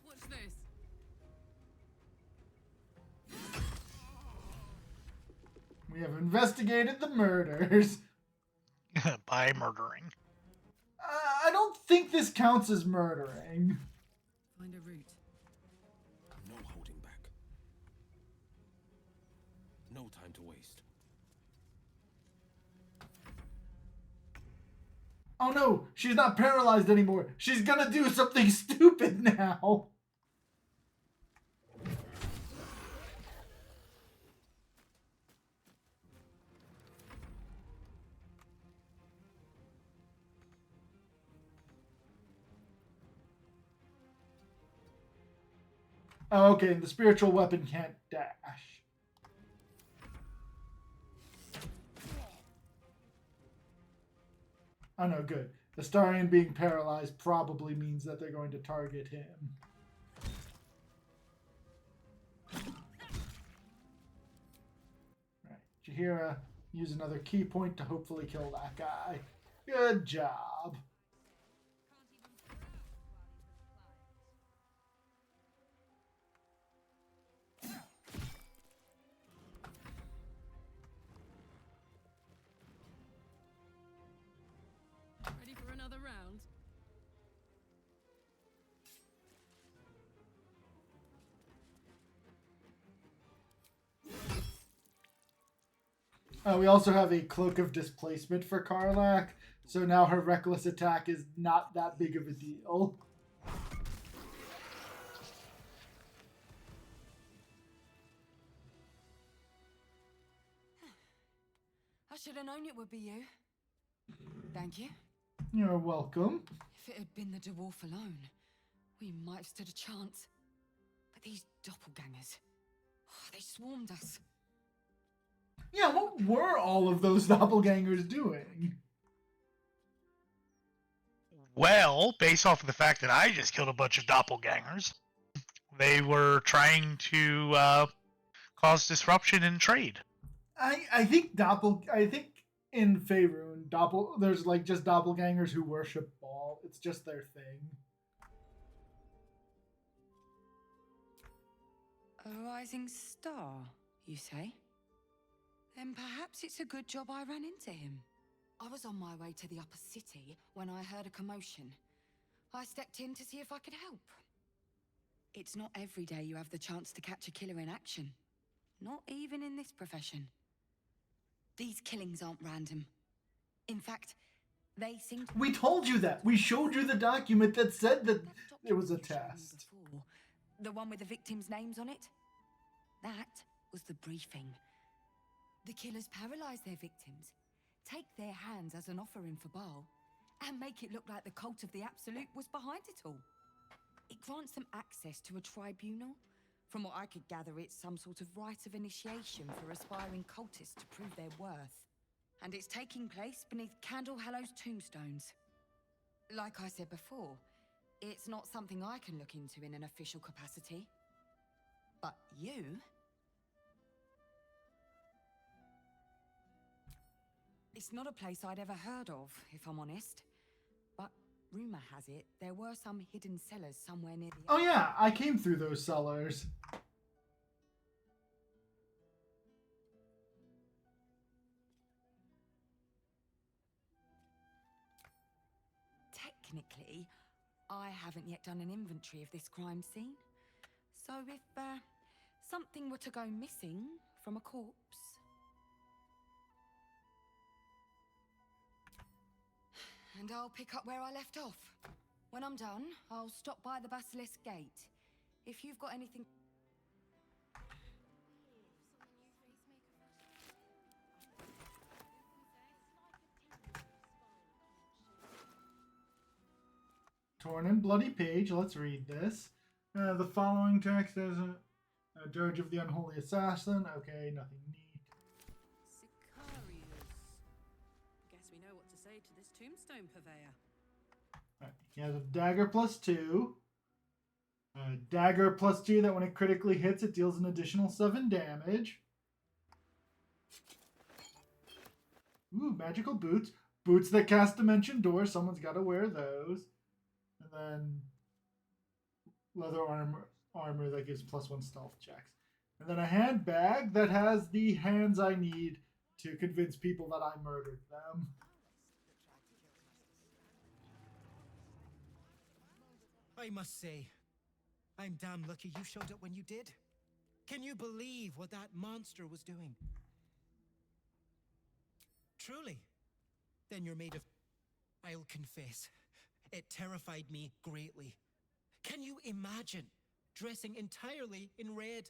What's this? We have investigated the murders. By murdering. I don't think this counts as murdering. Find a route. No holding back. No time to waste. Oh no, she's not paralyzed anymore. She's gonna do something stupid now. Oh, okay, the spiritual weapon can't dash. Oh no, good. Astarion being paralyzed probably means that they're going to target him. Right, Jaheira, use another key point to hopefully kill that guy. Good job. Ready for another round? We also have a Cloak of Displacement for Karlach, so now her reckless attack is not that big of a deal. I should have known it would be you. Thank you. You're welcome. If it had been the dwarf alone, we might have stood a chance. But these doppelgangers, they swarmed us. Yeah, what were all of those doppelgangers doing? Well, based off of the fact that I just killed a bunch of doppelgangers, they were trying to cause disruption in trade. I think in Faerun, there's like just doppelgangers who worship Baal. It's just their thing. A rising star, you say? Then perhaps it's a good job I ran into him. I was on my way to the upper city when I heard a commotion. I stepped in to see if I could help. It's not every day you have the chance to catch a killer in action. Not even in this profession. These killings aren't random. In fact, They seem to... We told you that. We showed you the document that said that it was a test. Before. The one with the victims' names on it? That was the briefing. The killers paralyze their victims, take their hands as an offering for Baal, and make it look like the cult of the Absolute was behind it all. It grants them access to a tribunal. From what I could gather, it's some sort of rite of initiation for aspiring cultists to prove their worth. And it's taking place beneath Candle Hallow's tombstones. Like I said before, it's not something I can look into in an official capacity. But you... It's not a place I'd ever heard of, if I'm honest. But rumor has it, there were some hidden cellars somewhere near the... Oh yeah, I came through those cellars. Technically, I haven't yet done an inventory of this crime scene. So if something were to go missing from a corpse... And I'll pick up where I left off. When I'm done, I'll stop by the Basilisk Gate. If you've got anything... Torn and bloody page. Let's read this. The following text is a dirge of the unholy assassin. Okay, nothing neat. Guess we know what to say to this tombstone purveyor. Right. He has a dagger +2. Dagger +2 that when it critically hits, it deals an additional 7 damage. Ooh, magical boots. Boots that cast dimension doors. Someone's got to wear those. And then leather armor that gives +1 stealth checks. And then a handbag that has the hands I need to convince people that I murdered them. I must say, I'm damn lucky you showed up when you did. Can you believe what that monster was doing? Truly? Then you're made of... I'll confess, it terrified me greatly. Can you imagine dressing entirely in red?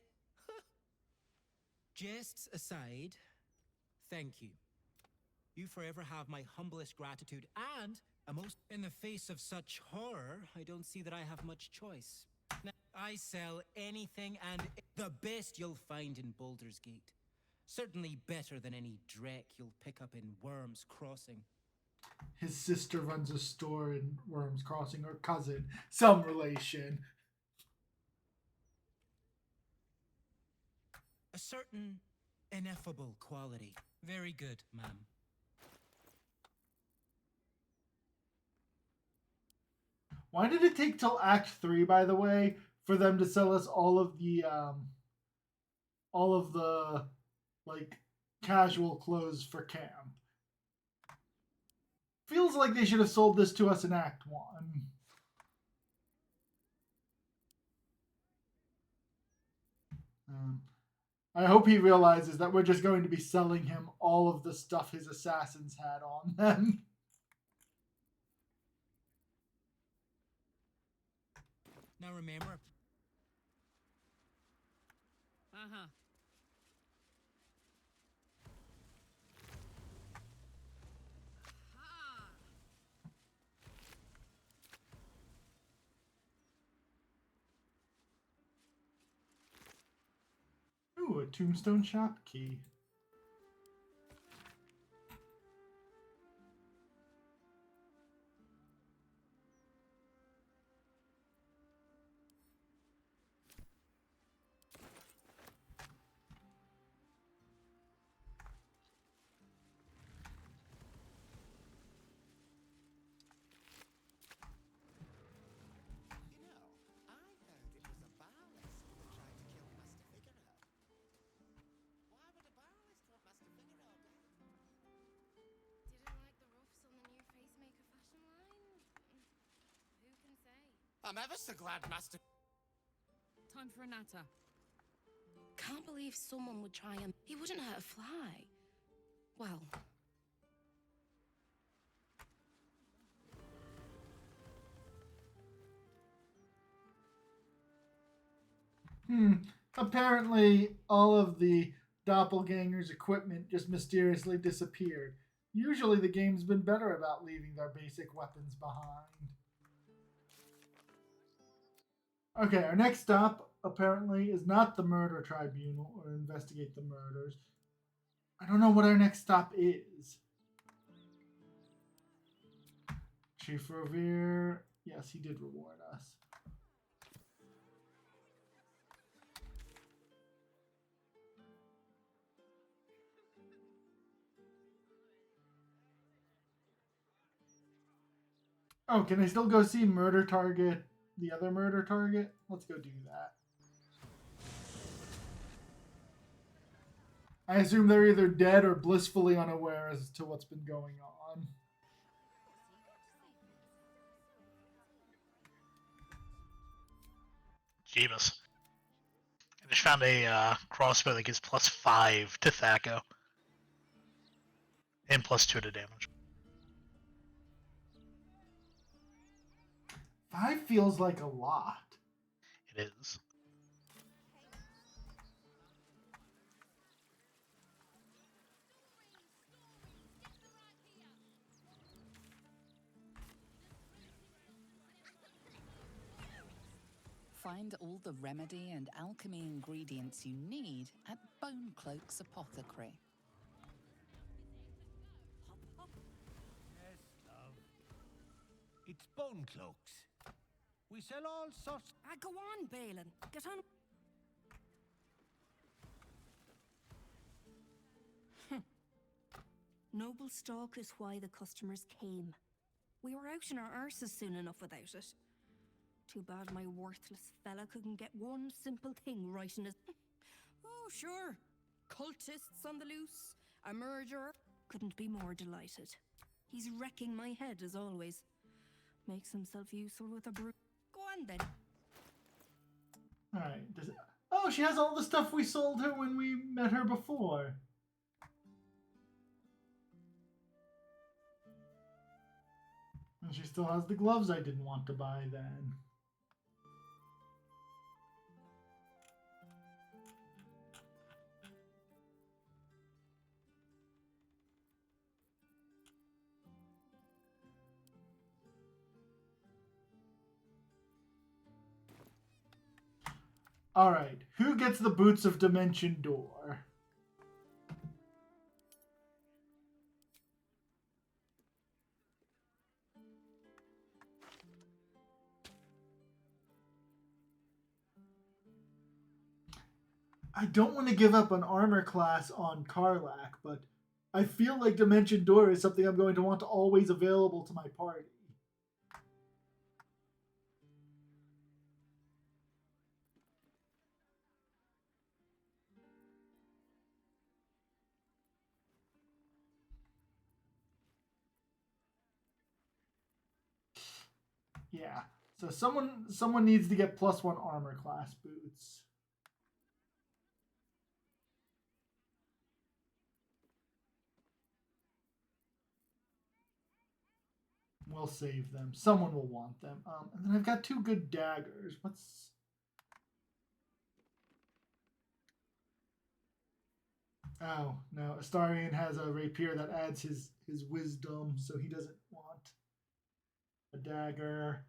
Jests aside, thank you. You forever have my humblest gratitude and a most... In the face of such horror, I don't see that I have much choice. Now, I sell anything and the best you'll find in Baldur's Gate. Certainly better than any dreck you'll pick up in Worm's Crossing. His sister runs a store in Worm's Crossing, or cousin, some relation. A certain ineffable quality. Very good, ma'am. Why did it take till Act 3, by the way, for them to sell us all of the like casual clothes for camp? Feels like they should have sold this to us in Act 1. I hope he realizes that we're just going to be selling him all of the stuff his assassins had on them. Now remember... Uh-huh. Ooh, a tombstone shop key. I'm ever so glad, Master. Time for a natter. Can't believe someone would try and... He wouldn't hurt a fly. Well... Apparently, all of the doppelganger's equipment just mysteriously disappeared. Usually, the game's been better about leaving their basic weapons behind. Okay, our next stop apparently is not the murder tribunal or investigate the murders. I don't know what our next stop is. Chief Revere, yes, he did reward us. Oh, can I still go see Murder Target, the other Murder Target? Let's go do that. I assume they're either dead or blissfully unaware as to what's been going on. Jeebus. I just found a crossbow that gives +5 to Thaco. And +2 to damage. 5 feels like a lot. It is. Find all the remedy and alchemy ingredients you need at Bone Cloak's Apothecary. Yes, love. It's bone cloaks. We sell all sorts. Go on, Balin. Get on. Noble stock is why the customers came. We were out in our arses soon enough without it. Too bad my worthless fella couldn't get one simple thing right in his... Oh, sure. Cultists on the loose. A murderer. Couldn't be more delighted. He's wrecking my head as always. Makes himself useful with a brew. Go on then. Alright. Oh, she has all the stuff we sold her when we met her before. And she still has the gloves I didn't want to buy then. Alright, who gets the boots of Dimension Door? I don't want to give up an armor class on Karlach, but I feel like Dimension Door is something I'm going to want to always available to my party. Yeah. So someone needs to get +1 armor class boots. We'll save them. Someone will want them. And then I've got 2 good daggers. What's... Oh, no. Astarion has a rapier that adds his wisdom, so he doesn't want a dagger.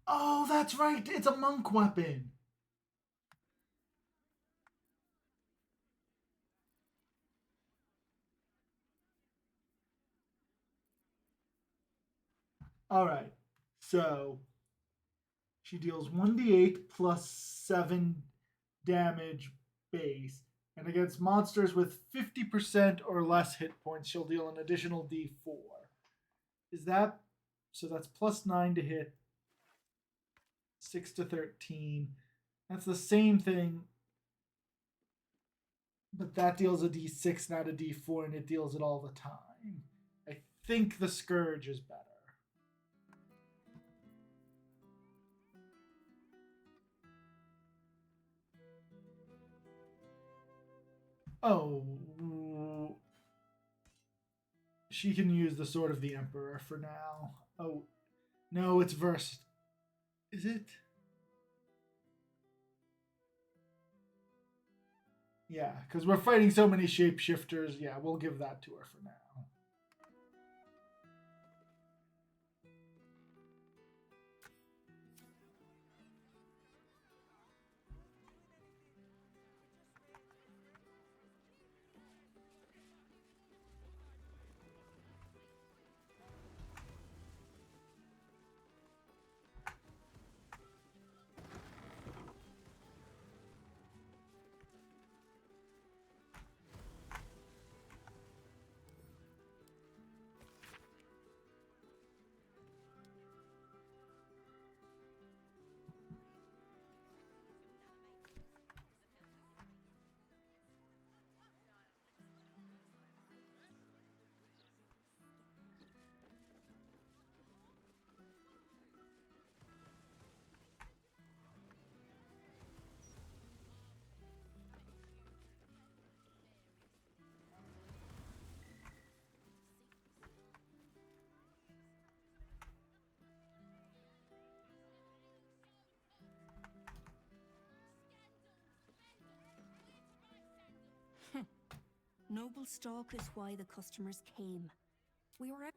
Oh, that's right. It's a monk weapon. All right. So she deals 1d8 plus 7 damage base. And against monsters with 50% or less hit points, she'll deal an additional d4. Is that... So that's +9 to hit. 6 to 13. That's the same thing, but that deals a d6, not a d4, and it deals it all the time. I think the Scourge is better. Oh. She can use the Sword of the Emperor for now. Oh. No, it's versed. Is it? Yeah, because we're fighting so many shapeshifters. Yeah, we'll give that to her for now. Noble stock is why the customers came. We were out.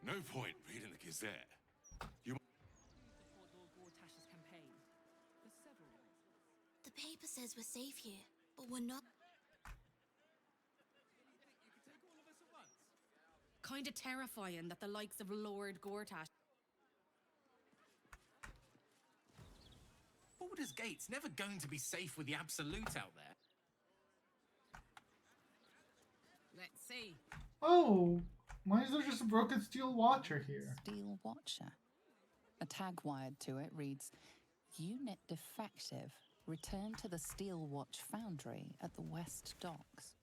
No point reading the Gazette. You. The paper says we're safe here, but we're not. Kinda terrifying that the likes of Lord Gortash. Baldur's Gate's never going to be safe with the Absolute out there. Let's see. Oh, why is there just a broken steel watcher here? Steel Watcher. A tag wired to it reads, Unit defective. Return to the Steel Watch Foundry at the West Docks.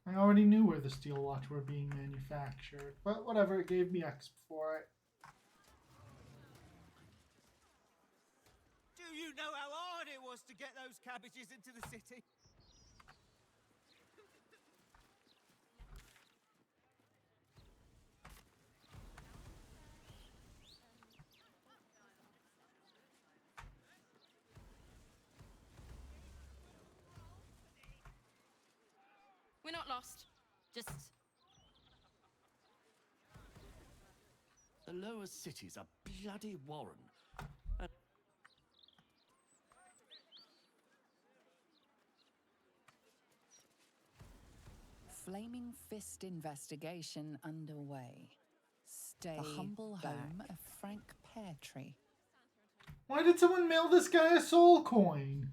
I already knew where the steel watch were being manufactured, but whatever, it gave me exp for it. Do you know how hard it was to get those cabbages into the city? We're not lost. Just... The lower city's a bloody warren. And Flaming Fist investigation underway. Stay the humble back. Home of Frank Peartree. Why did someone mail this guy a soul coin?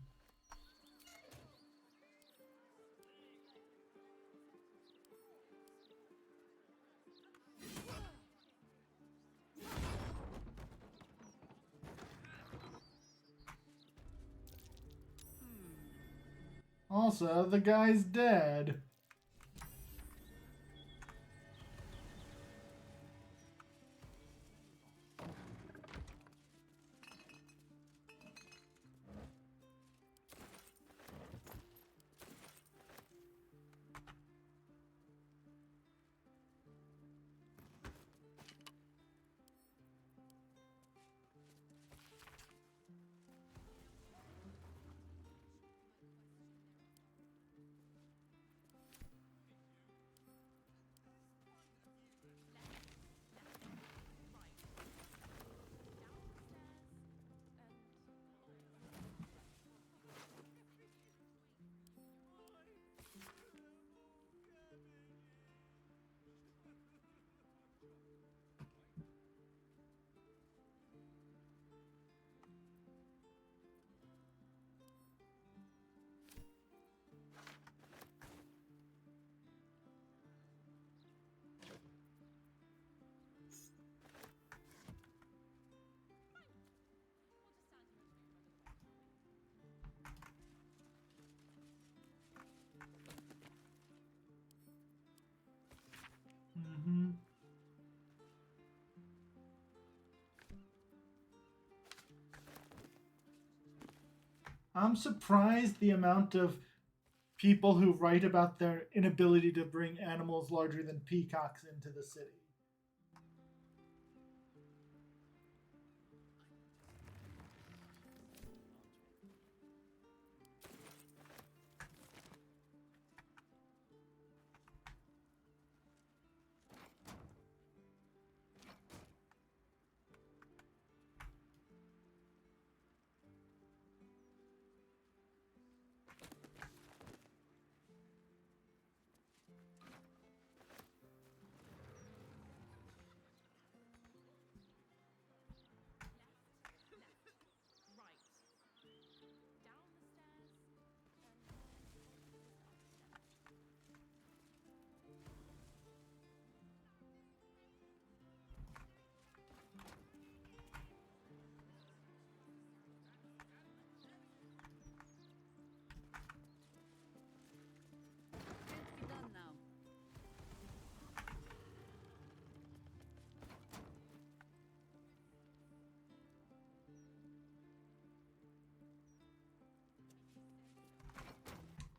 Also, the guy's dead. I'm surprised the amount of people who write about their inability to bring animals larger than peacocks into the city.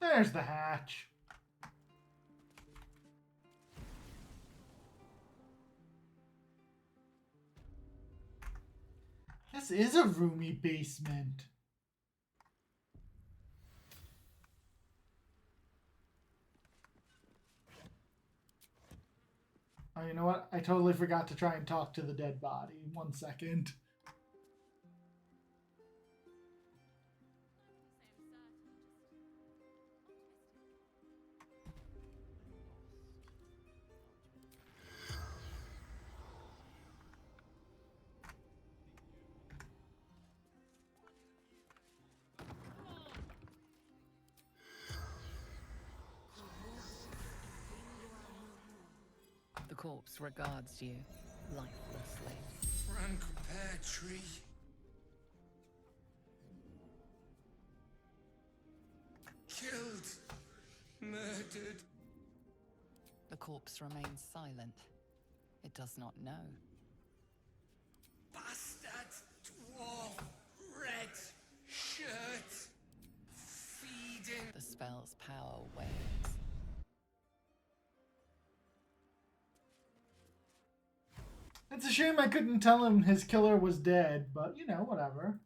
There's the hatch. This is a roomy basement. Oh, you know what? I totally forgot to try and talk to the dead body. 1 second. The corpse regards you lifelessly. Frank Pear Tree. Killed. Murdered. The corpse remains silent. It does not know. Bastard. Dwarf. Red. Shirt. Feeding. The spell's power wanes. It's a shame I couldn't tell him his killer was dead, but you know, whatever.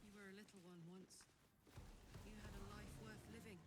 You were a little one once. You had a life worth living.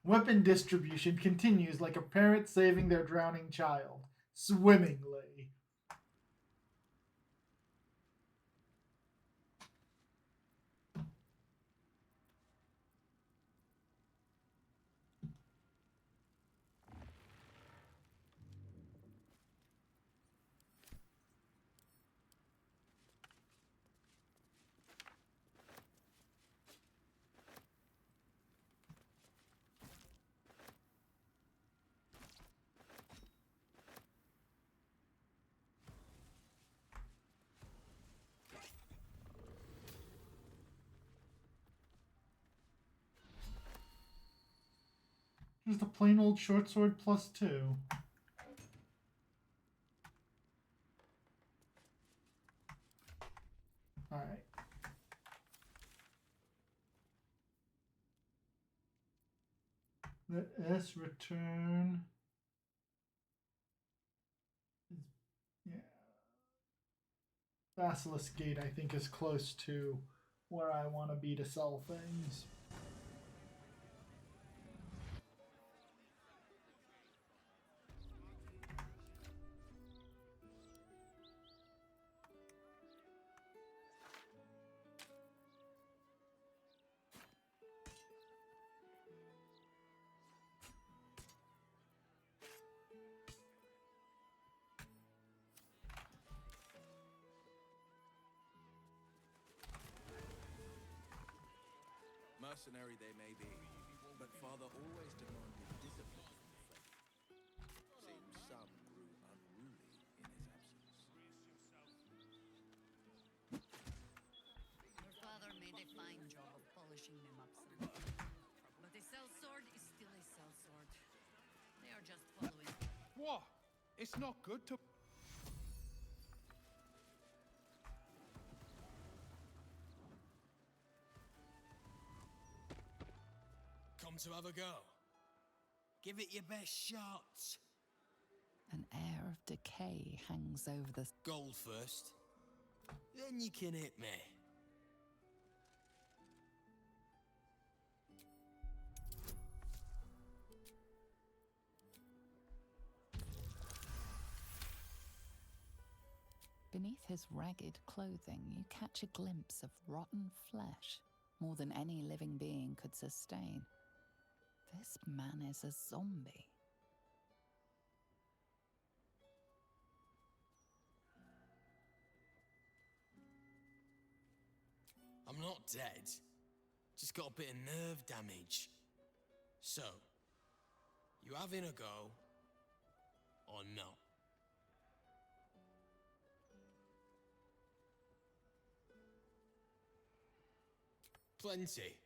Weapon distribution continues like a parent saving their drowning child, swimmingly. Just a plain old short sword +2. Alright. Let S return. Yeah. Basilisk Gate, I think, is close to where I want to be to sell things. Mercenary they may be, but father always demanded discipline from the folk. Seems some grew unruly in his absence. Your father made a fine job of polishing them up, son. But a sellsword is still a sellsword. They are just following. What? It's not good to... To have a go. Give it your best shot. An air of decay hangs over the... Gold first. Then you can hit me. Beneath his ragged clothing, you catch a glimpse of rotten flesh, more than any living being could sustain. This man is a zombie. I'm not dead. Just got a bit of nerve damage. So, you having a go or not? Plenty.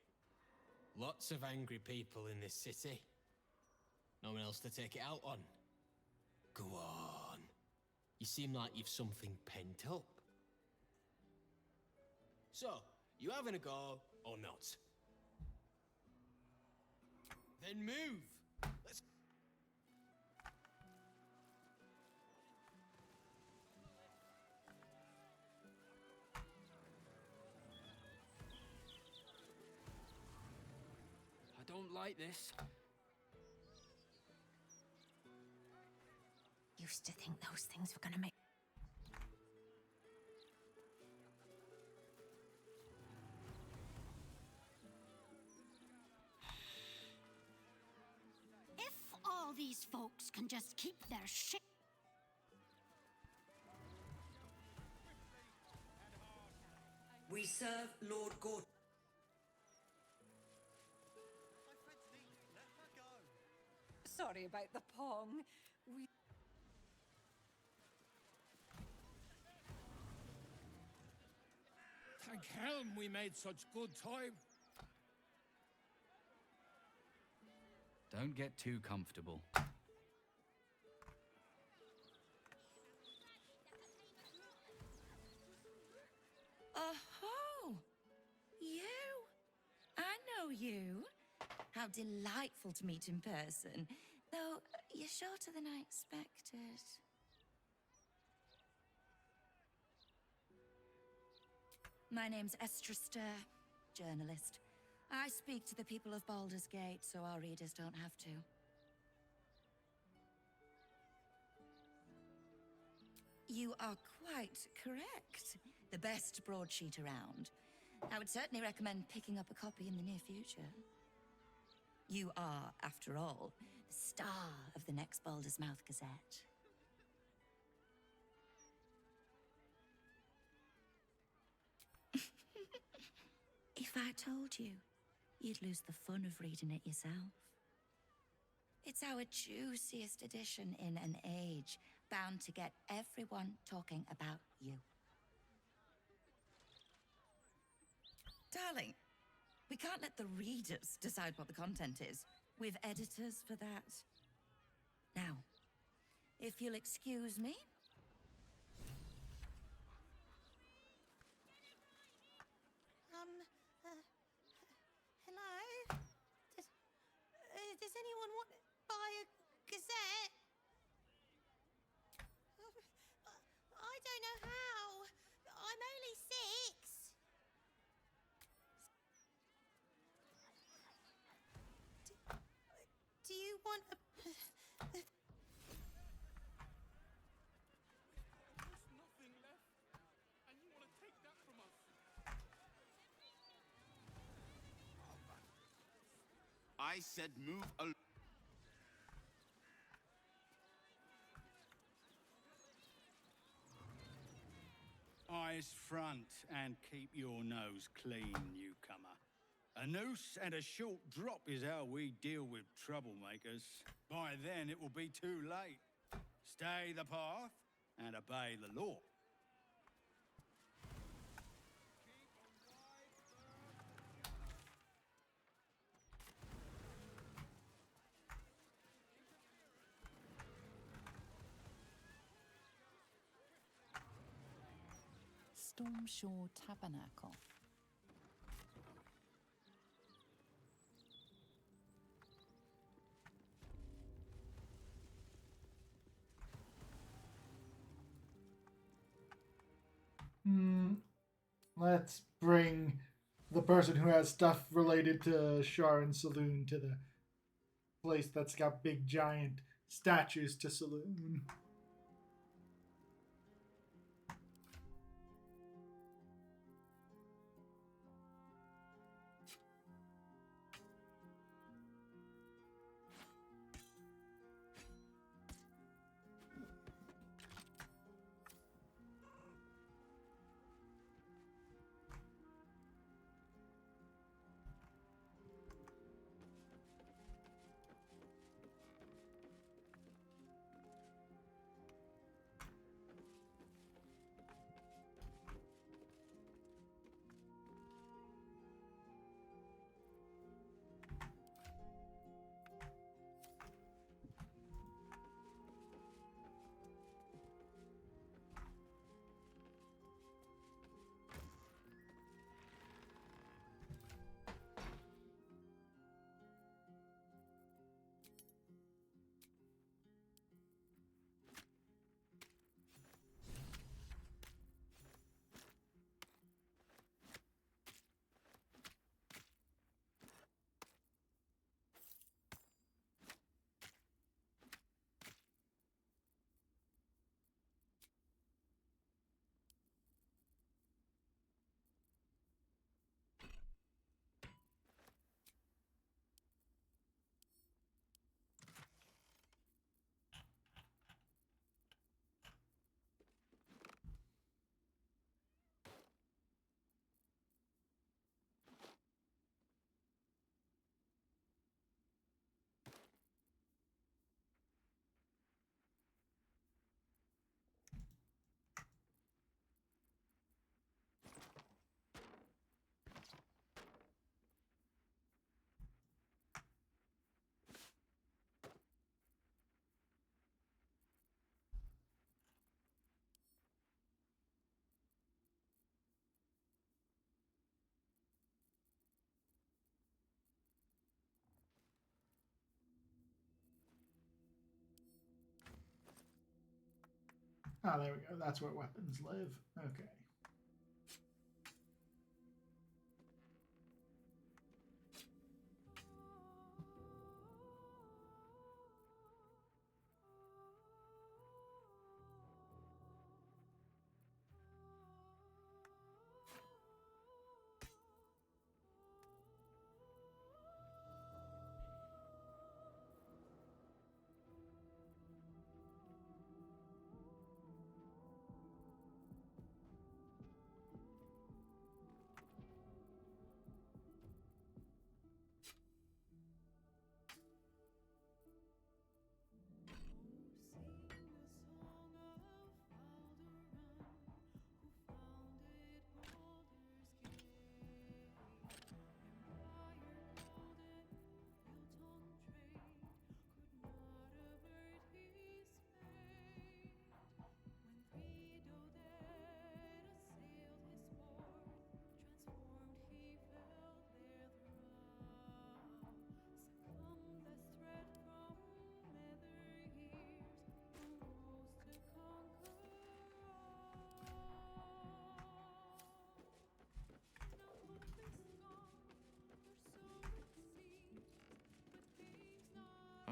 Lots of angry people in this city. No one else to take it out on. Go on. You seem like you've something pent up. So, you having a go or not? Then move. Let's... I don't like this. Used to think those things were gonna make... If all these folks can just keep their shit... We serve Lord Gordon. Sorry about the pong. We... Thank Helm we made such good time. Don't get too comfortable. Oh, you? I know you. How delightful to meet in person. Though, you're shorter than I expected. My name's Estra Stir, journalist. I speak to the people of Baldur's Gate so our readers don't have to. You are quite correct. The best broadsheet around. I would certainly recommend picking up a copy in the near future. You are, after all, the star of the next Baldur's Mouth Gazette. If I told you, you'd lose the fun of reading it yourself. It's our juiciest edition in an age bound to get everyone talking about you. Darling, we can't let the readers decide what the content is. We've editors for that. Now, if you'll excuse me. Hello? Does anyone want to buy a gazette? I don't know how. I'm only 6. Do you want a... There's nothing left, and you want to take that from us? I said move along. Eyes front and keep your nose clean, newcomer. A noose and a short drop is how we deal with troublemakers. By then, it will be too late. Stay the path and obey the law. Stormshore Tabernacle. Let's bring the person who has stuff related to Sharon's saloon to the place that's got big giant statues to saloon. Ah, there we go. That's where weapons live. Okay.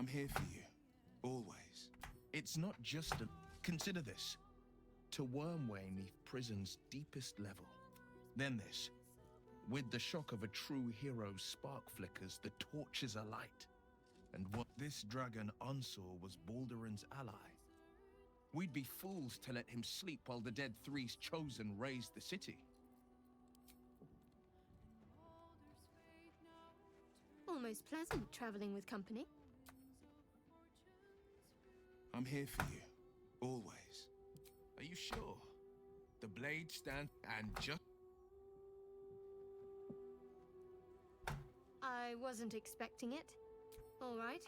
I'm here for you. Always. It's not just a... Consider this. To worm way neath prison's deepest level. Then this. With the shock of a true hero's spark flickers, the torches alight. And what this dragon Unsor was Balduran's ally. We'd be fools to let him sleep while the Dead Three's chosen raised the city. Almost pleasant traveling with company. I'm here for you. Always. Are you sure? The blade stands and just... I wasn't expecting it. All right.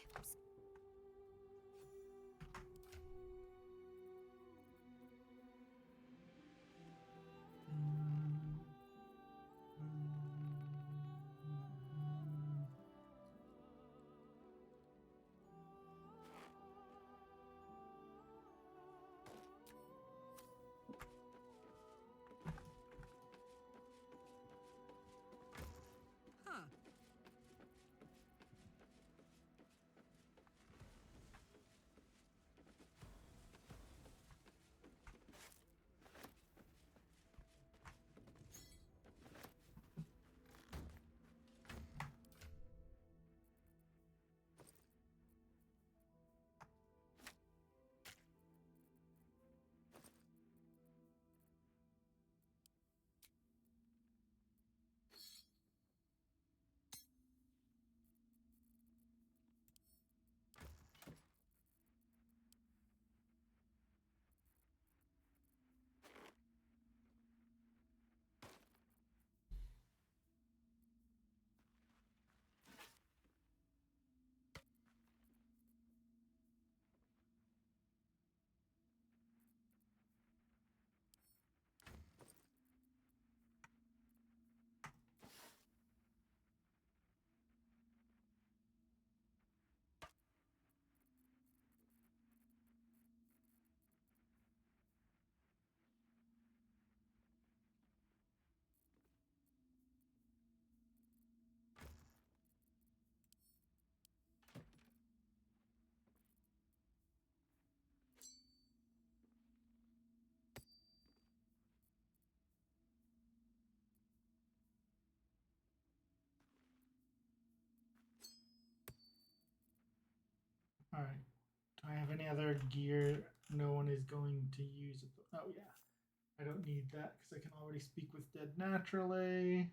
All right. Do I have any other gear no one is going to use? Oh, yeah. I don't need that because I can already speak with dead naturally.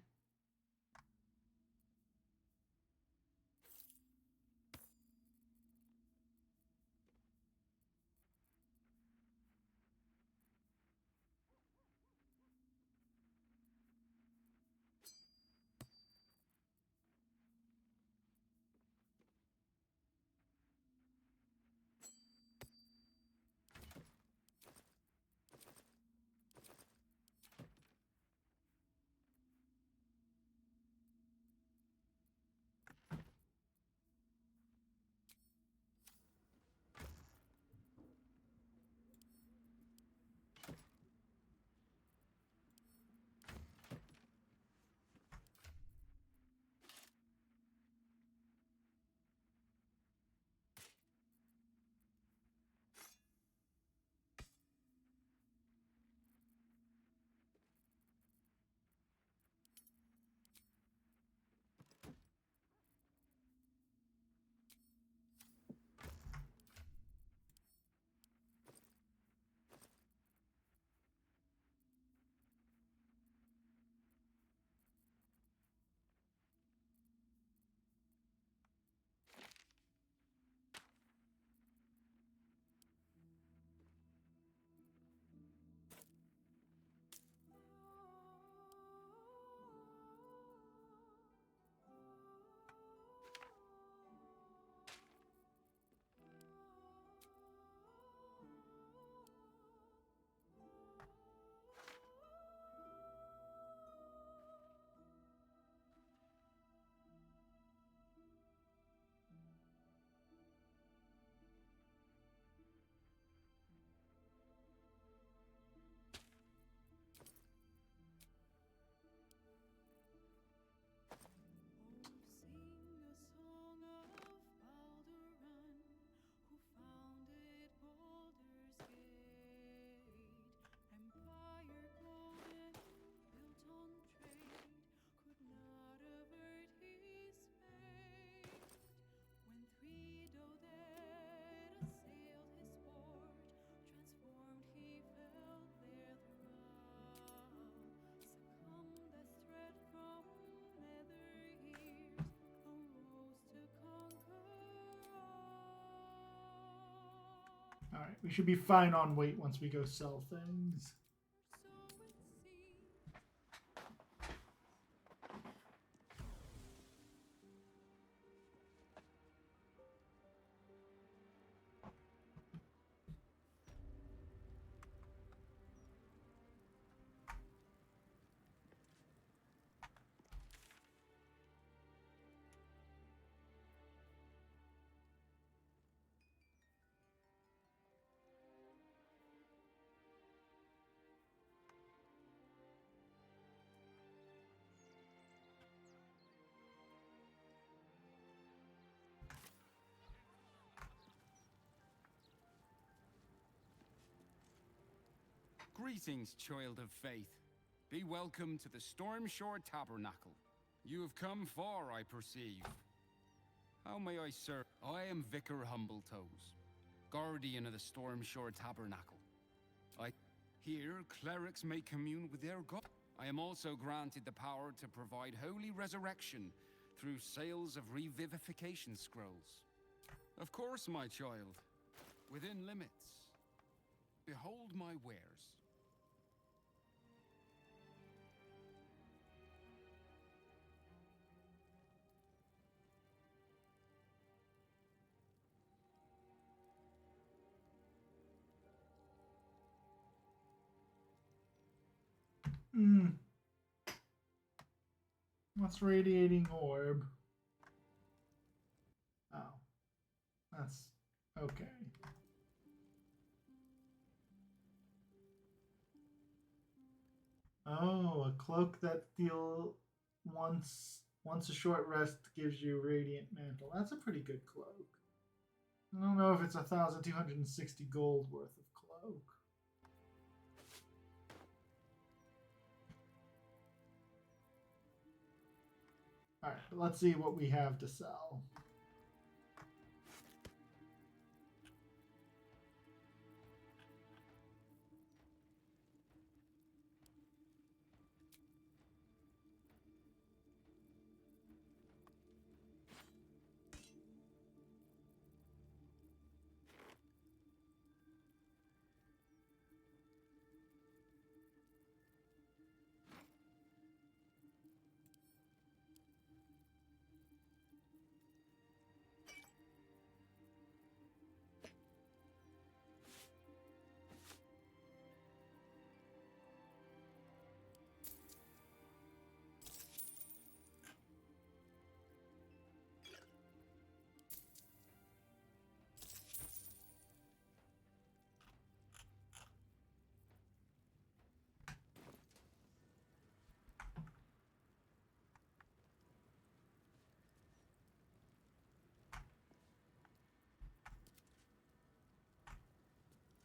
Alright, we should be fine on weight once we go sell things. Greetings, child of faith. Be welcome to the Stormshore Tabernacle. You have come far, I perceive. How may I serve? I am Vicar Humbletoes, guardian of the Stormshore Tabernacle. Here, clerics may commune with their god. I am also granted the power to provide holy resurrection through sales of revivification scrolls. Of course, my child, within limits. Behold my wares. What's radiating orb? Oh. That's okay. Oh, a cloak that deal once a short rest gives you radiant mantle. That's a pretty good cloak. I don't know if it's 1,260 gold worth of cloak. Alright, let's see what we have to sell.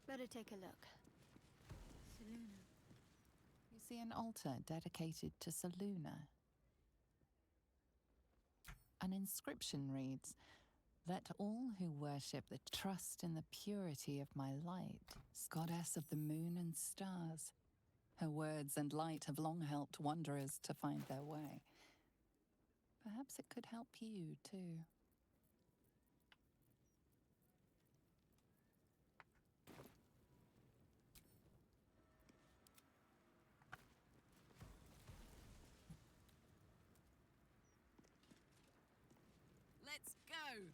Better take a look. Seluna. You see an altar dedicated to Seluna. An inscription reads, "Let all who worship the trust in the purity of my light, goddess of the moon and stars." Her words and light have long helped wanderers to find their way. Perhaps it could help you too. Let's go!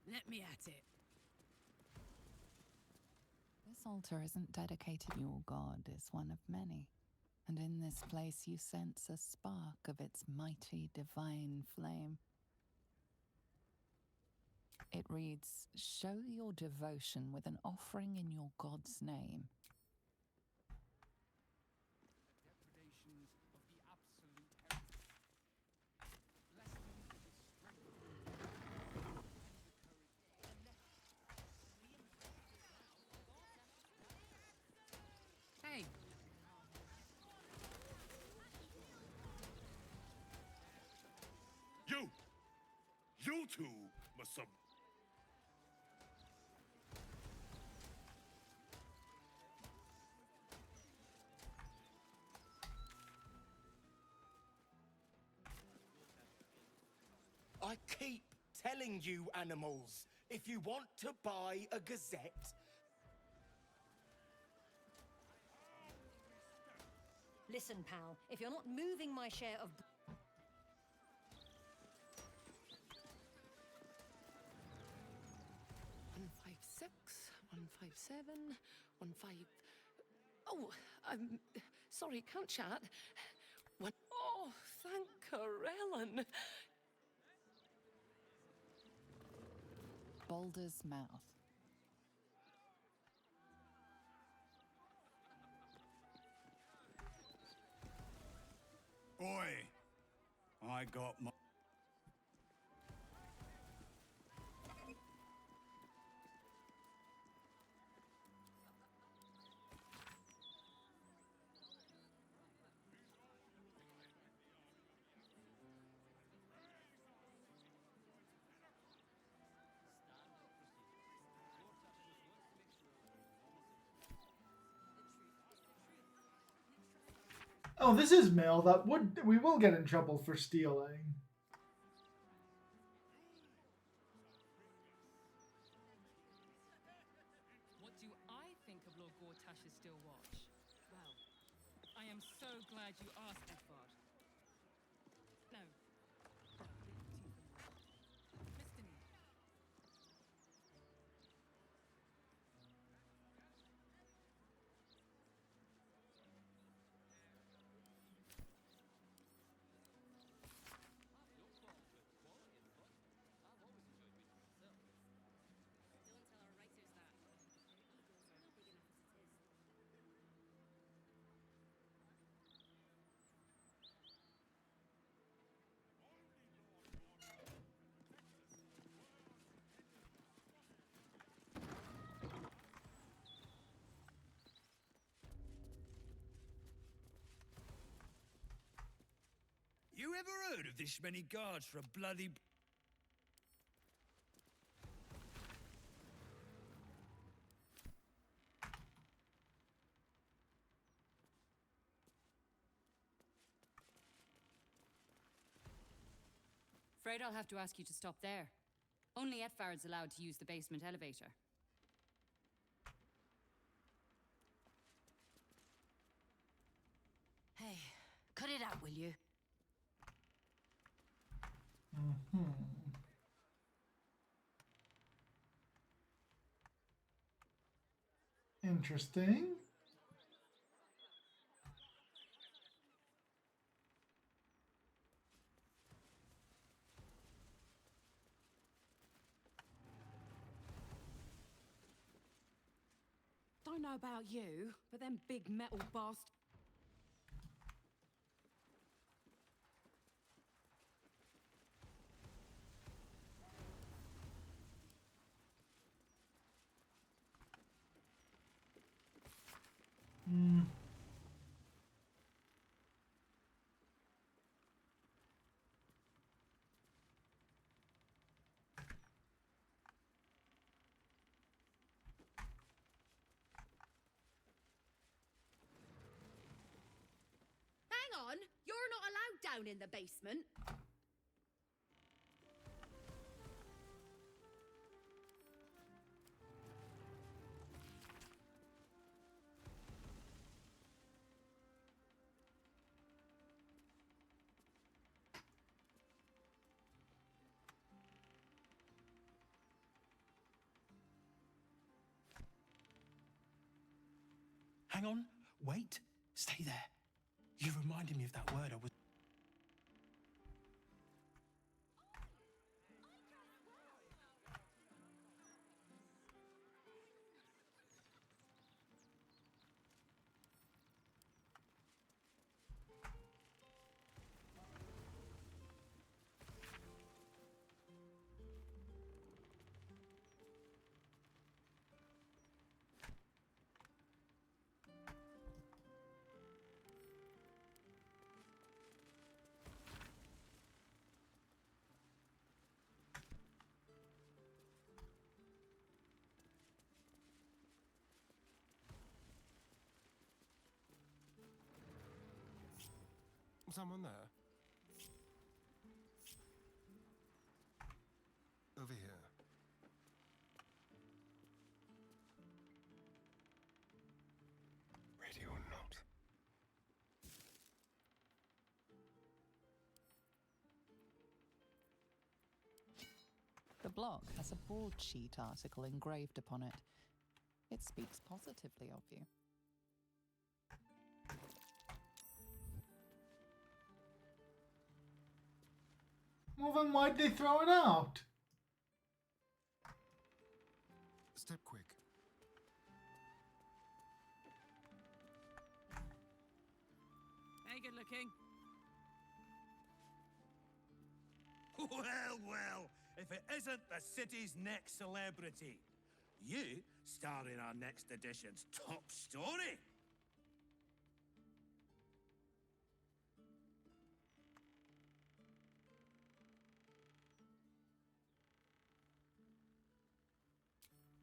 Let me at it. This altar isn't dedicated to your god, it's one of many. And in this place you sense a spark of its mighty divine flame. It reads, "Show your devotion with an offering in your god's name." Hey! You two must sub. I keep telling you, animals, if you want to buy a gazette... Listen, pal, if you're not moving my share of... 156, 157, 15... Oh, sorry, can't chat. Oh, thank Corellin. Boulder's Mouth. Oi! I got my... Oh, this is mail that we will get in trouble for stealing. What do I think of Lord Gortash's still watch? Well, I am so glad you asked, Edvard. No. No, Mr. Neal. You ever heard of this many guards for a bloody... Afraid I'll have to ask you to stop there. Only Etfard's allowed to use the basement elevator. Hey, cut it out, will you? Interesting. Don't know about you, but them big metal bastards. Hang on, you're not allowed down in the basement. Hang on, wait, stay there. You reminded me of that word I was... Someone there? Over here. Ready or not? The block has a broadsheet article engraved upon it. It speaks positively of you. Well, then why'd they throw it out? Step quick. Hey, good looking. Well, well, if it isn't the city's next celebrity. You star in our next edition's top story.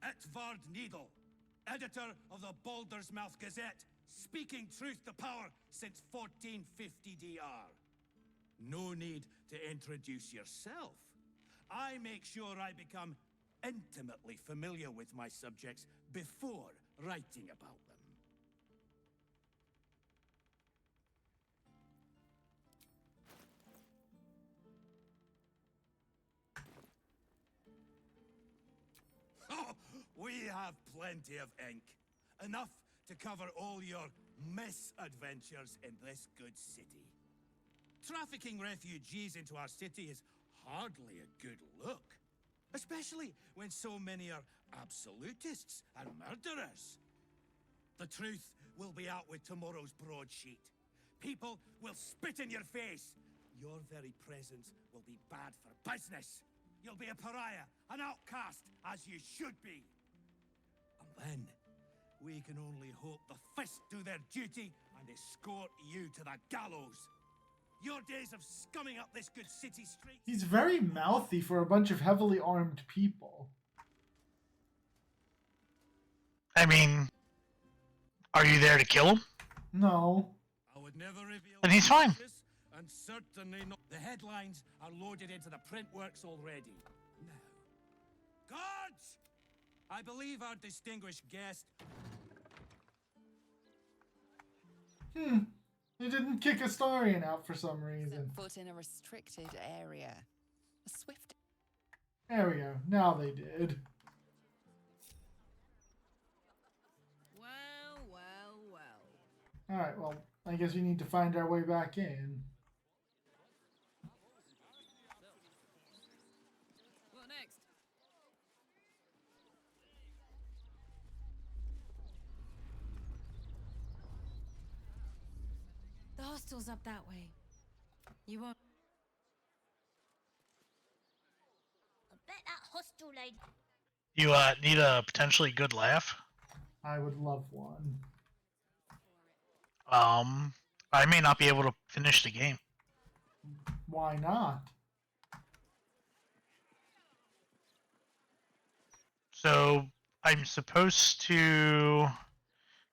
Etvard Needle, editor of the Baldur's Mouth Gazette, speaking truth to power since 1450 DR. No need to introduce yourself. I make sure I become intimately familiar with my subjects before writing about them. Oh, we have plenty of ink. Enough to cover all your misadventures in this good city. Trafficking refugees into our city is hardly a good look. Especially when so many are absolutists and murderers. The truth will be out with tomorrow's broadsheet. People will spit in your face. Your very presence will be bad for business. You'll be a pariah, an outcast, as you should be. And then, we can only hope the fist do their duty and escort you to the gallows. Your days of scumming up this good city street. He's very mouthy for a bunch of heavily armed people. I mean, are you there to kill him? No. I would never reveal. Then he's fine. And certainly not. The headlines are loaded into the print works already. Now, guards! I believe our distinguished guest. They didn't kick Astarion out for some reason. Set foot in a restricted area. A swift. There we go. Now they did. Well, well, well. Alright, well, I guess we need to find our way back in. What next? The hostel's up that way. You won't. I bet that hostel lady. You need a potentially good laugh? I would love one. I may not be able to finish the game. Why not? So I'm supposed to.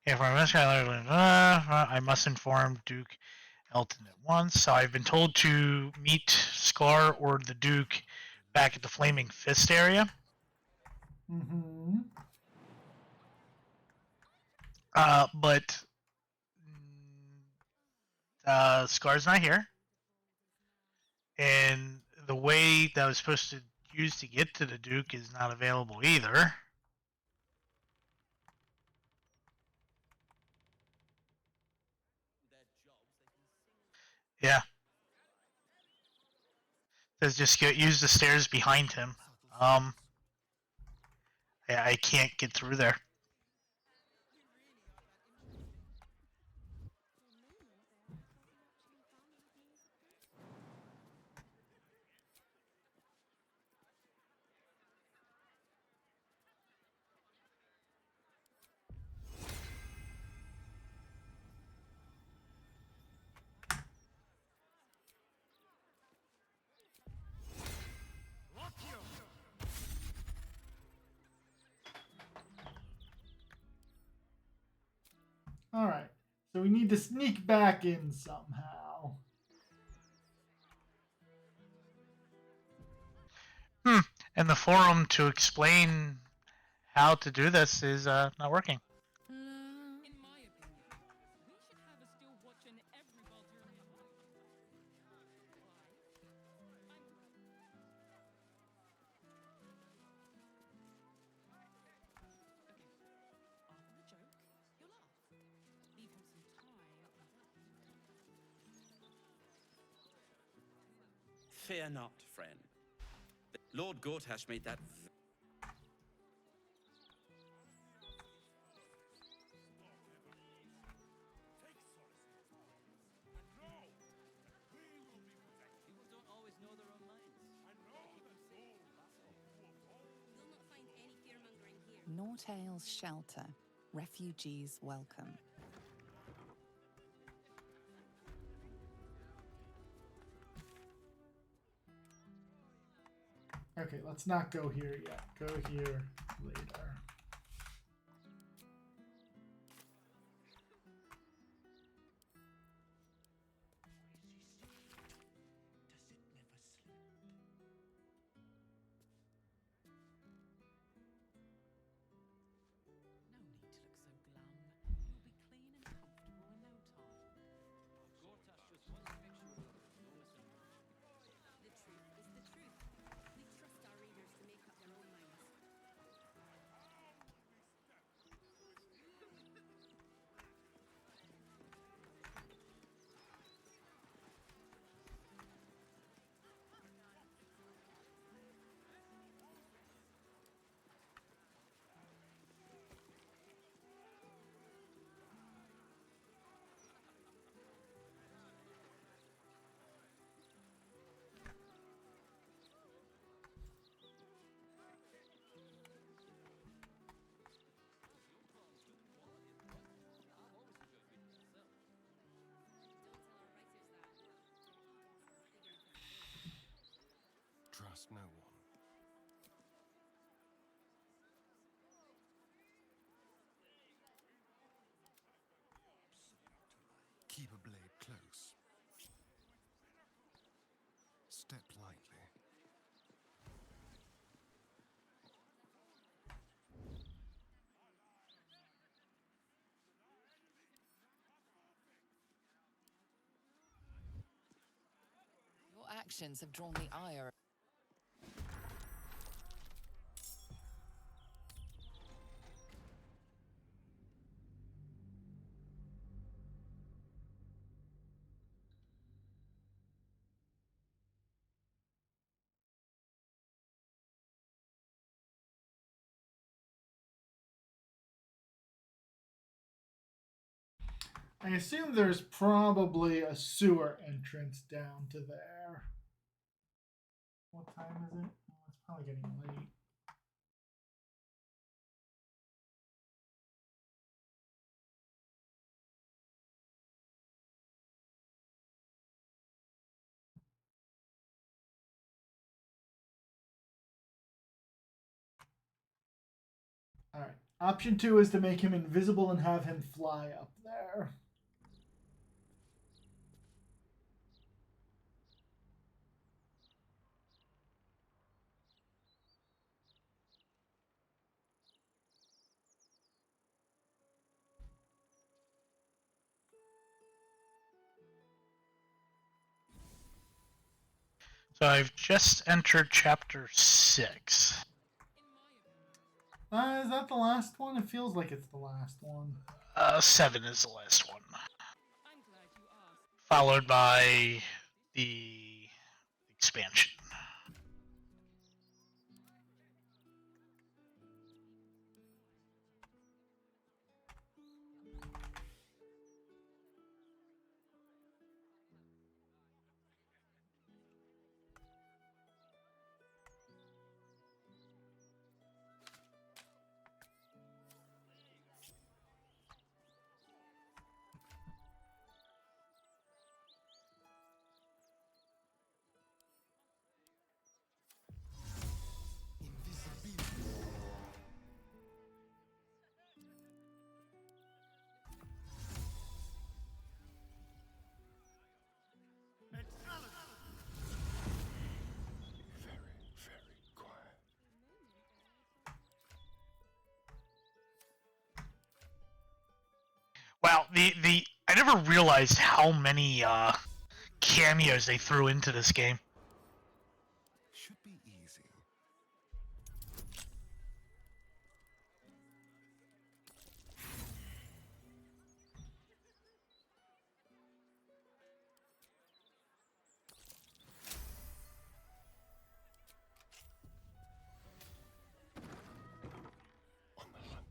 If I must inform Duke Elton at once. So I've been told to meet Scar or the Duke back at the Flaming Fist area. Mm-hmm. But Scar's not here. And the way that I was supposed to use to get to the Duke is not available either. Yeah. Says just use the stairs behind him. Yeah, I can't get through there. Alright, so we need to sneak back in somehow. And the forum to explain how to do this is not working. In my opinion, we should have a still watch in every Baldur house. After the joke, you'll laugh. Leave him some time. Fear not, friend. Lord Gortash made that. People don't always know their own minds. You'll not find any fear-mongering here. Nortale's shelter. Refugees welcome. Okay, let's not go here yet. Go here later. No need to look so glum. You'll be clean and comfortable in no time. Gortash just wants to make sure that there's no misunderstanding. The truth is the truth. We trust our readers to make up their own minds. Trust no one. Keep a blade close. Step lightly. Your actions have drawn the ire. I assume there's probably a sewer entrance down to there. What time is it? Oh, it's probably getting late. Alright. Option 2 is to make him invisible and have him fly up there. So I've just entered chapter 6. Is that the last one? It feels like it's the last one. 7 is the last one. Followed by the expansion. Wow, the I never realized how many cameos they threw into this game. Should be easy. On the hunt.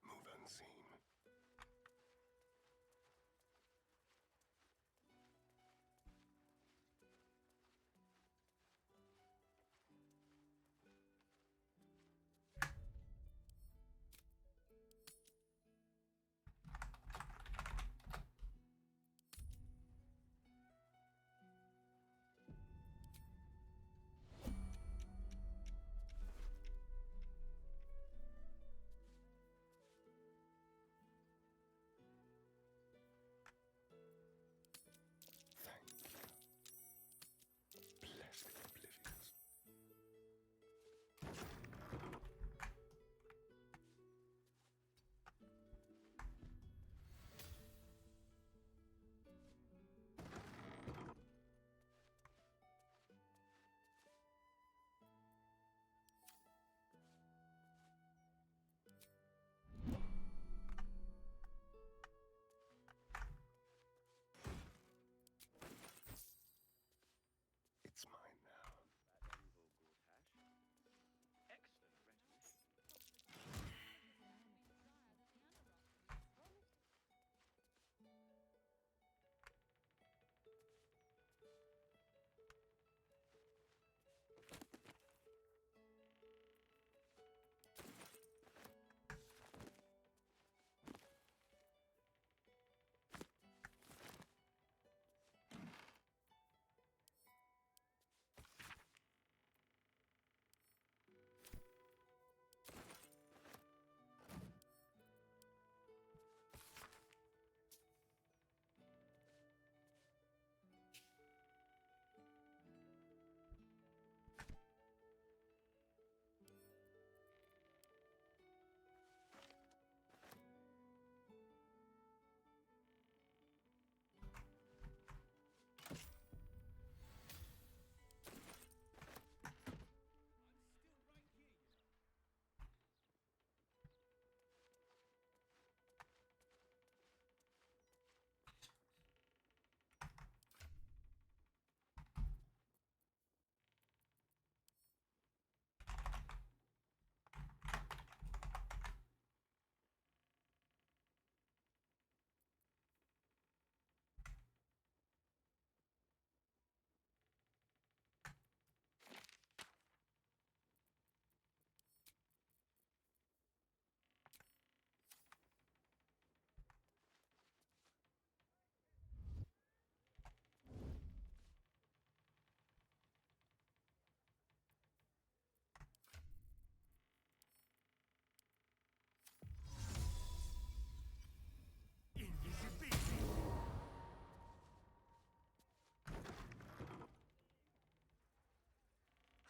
Move unseen. Blessed oblivious. It's mine now.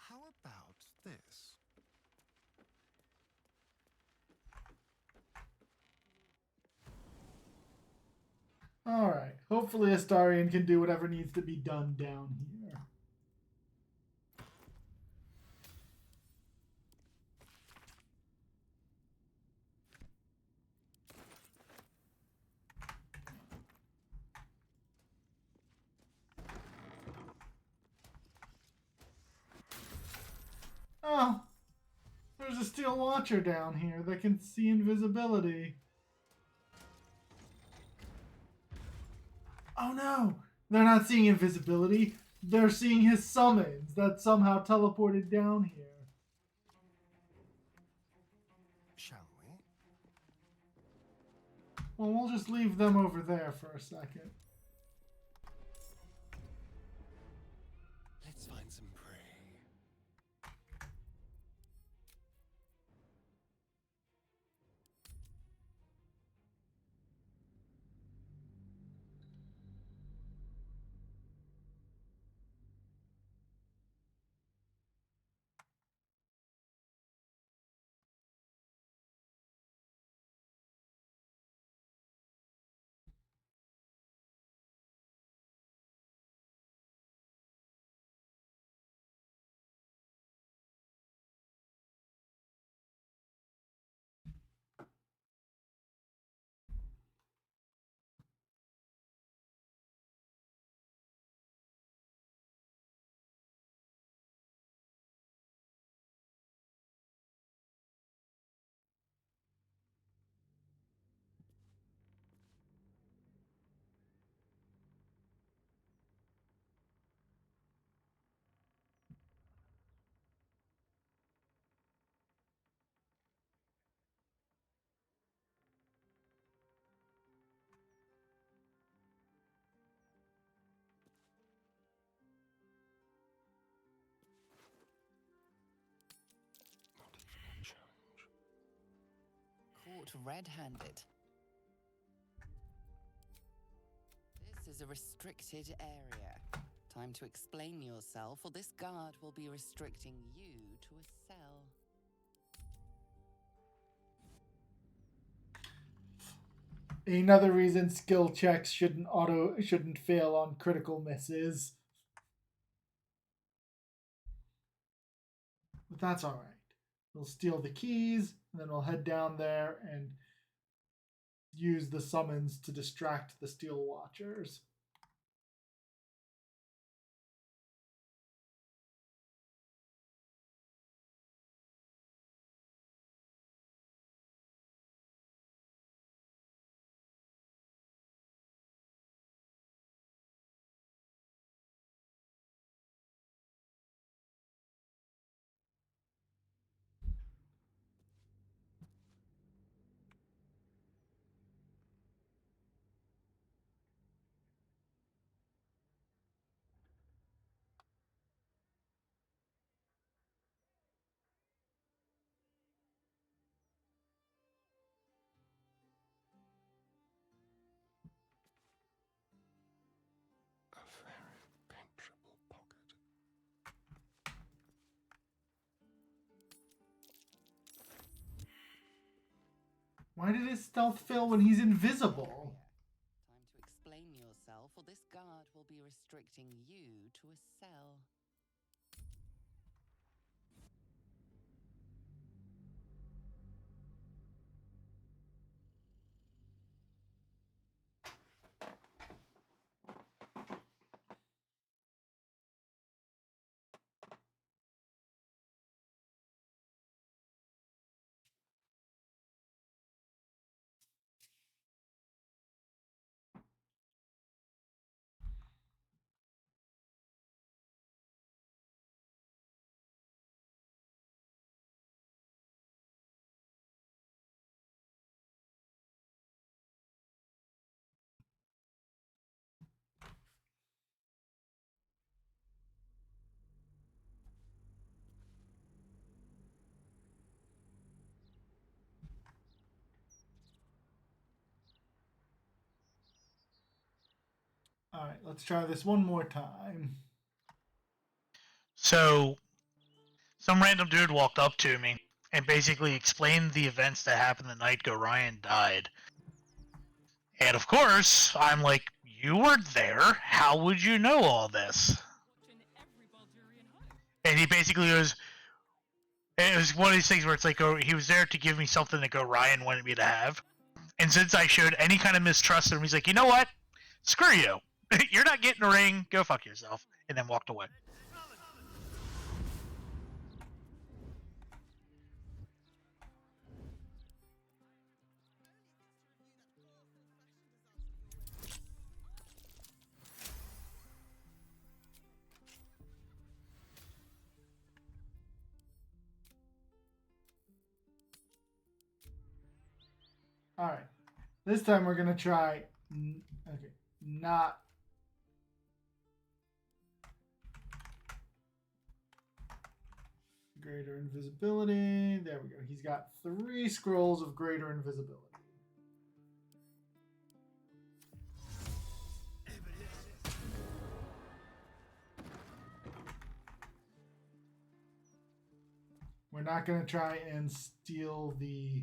How about this? Alright. Hopefully Astarion can do whatever needs to be done down here. Oh, there's a steel watcher down here that can see invisibility. Oh no! They're not seeing invisibility. They're seeing his summons that somehow teleported down here. Shall we? Well, we'll just leave them over there for a second. Let's find some caught red-handed. This is a restricted area. Time to explain yourself, or this guard will be restricting you to a cell. Another reason skill checks shouldn't fail on critical misses. But that's all right. We'll steal the keys, and then we'll head down there and use the summons to distract the Steel Watchers. Why did his stealth fail when he's invisible? Time to explain yourself, or this guard will be restricting you to a cell. All right, let's try this one more time. So, some random dude walked up to me and basically explained the events that happened the night Gorion died. And of course, I'm like, you weren't there. How would you know all this? And he basically goes, it was one of these things where it's like, oh, he was there to give me something that Gorion wanted me to have. And since I showed any kind of mistrust in him, he's like, you know what? Screw you. You're not getting a ring. Go fuck yourself. And then walked away. All right. This time we're going to try, okay, not greater invisibility. There we go. He's got 3 scrolls of greater invisibility. We're not going to try and steal the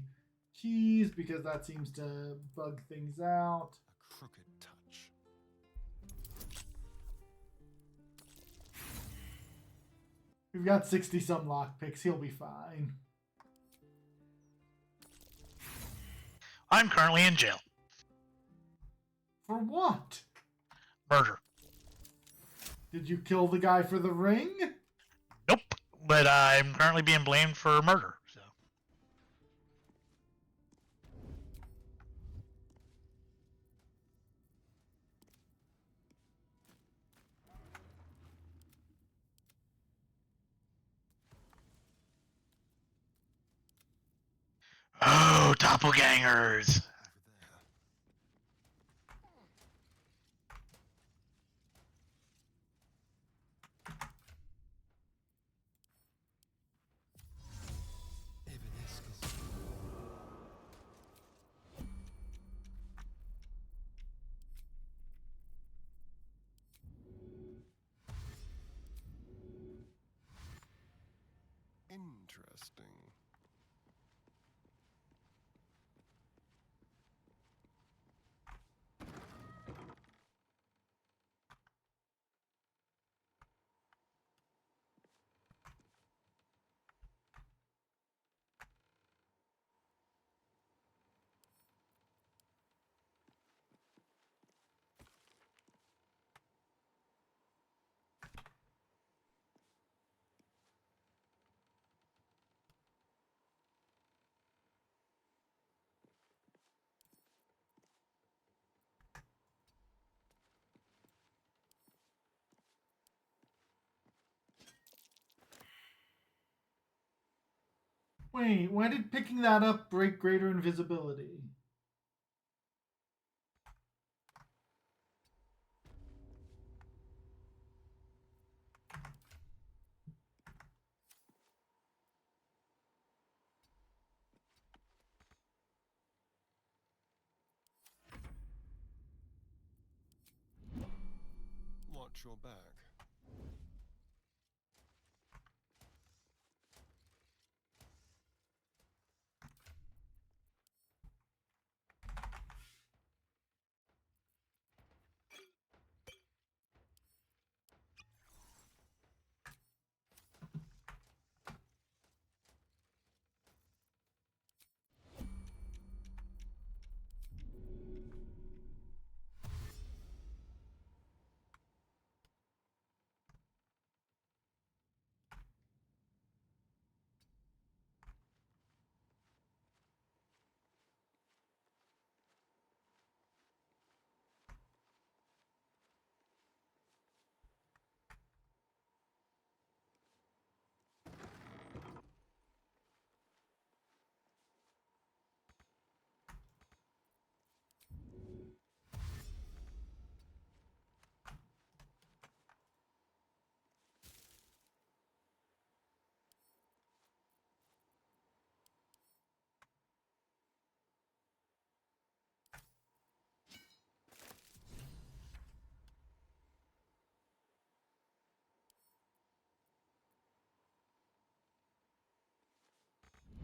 keys because that seems to bug things out. A crooked touch. We've got 60-some lockpicks. He'll be fine. I'm currently in jail. For what? Murder. Did you kill the guy for the ring? Nope. But I'm currently being blamed for murder. So. Oh, doppelgangers. Interesting. Wait, why did picking that up break greater invisibility? Watch your back.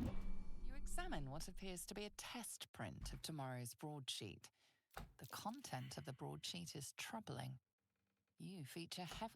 You examine what appears to be a test print of tomorrow's broadsheet. The content of the broadsheet is troubling. You feature heavy.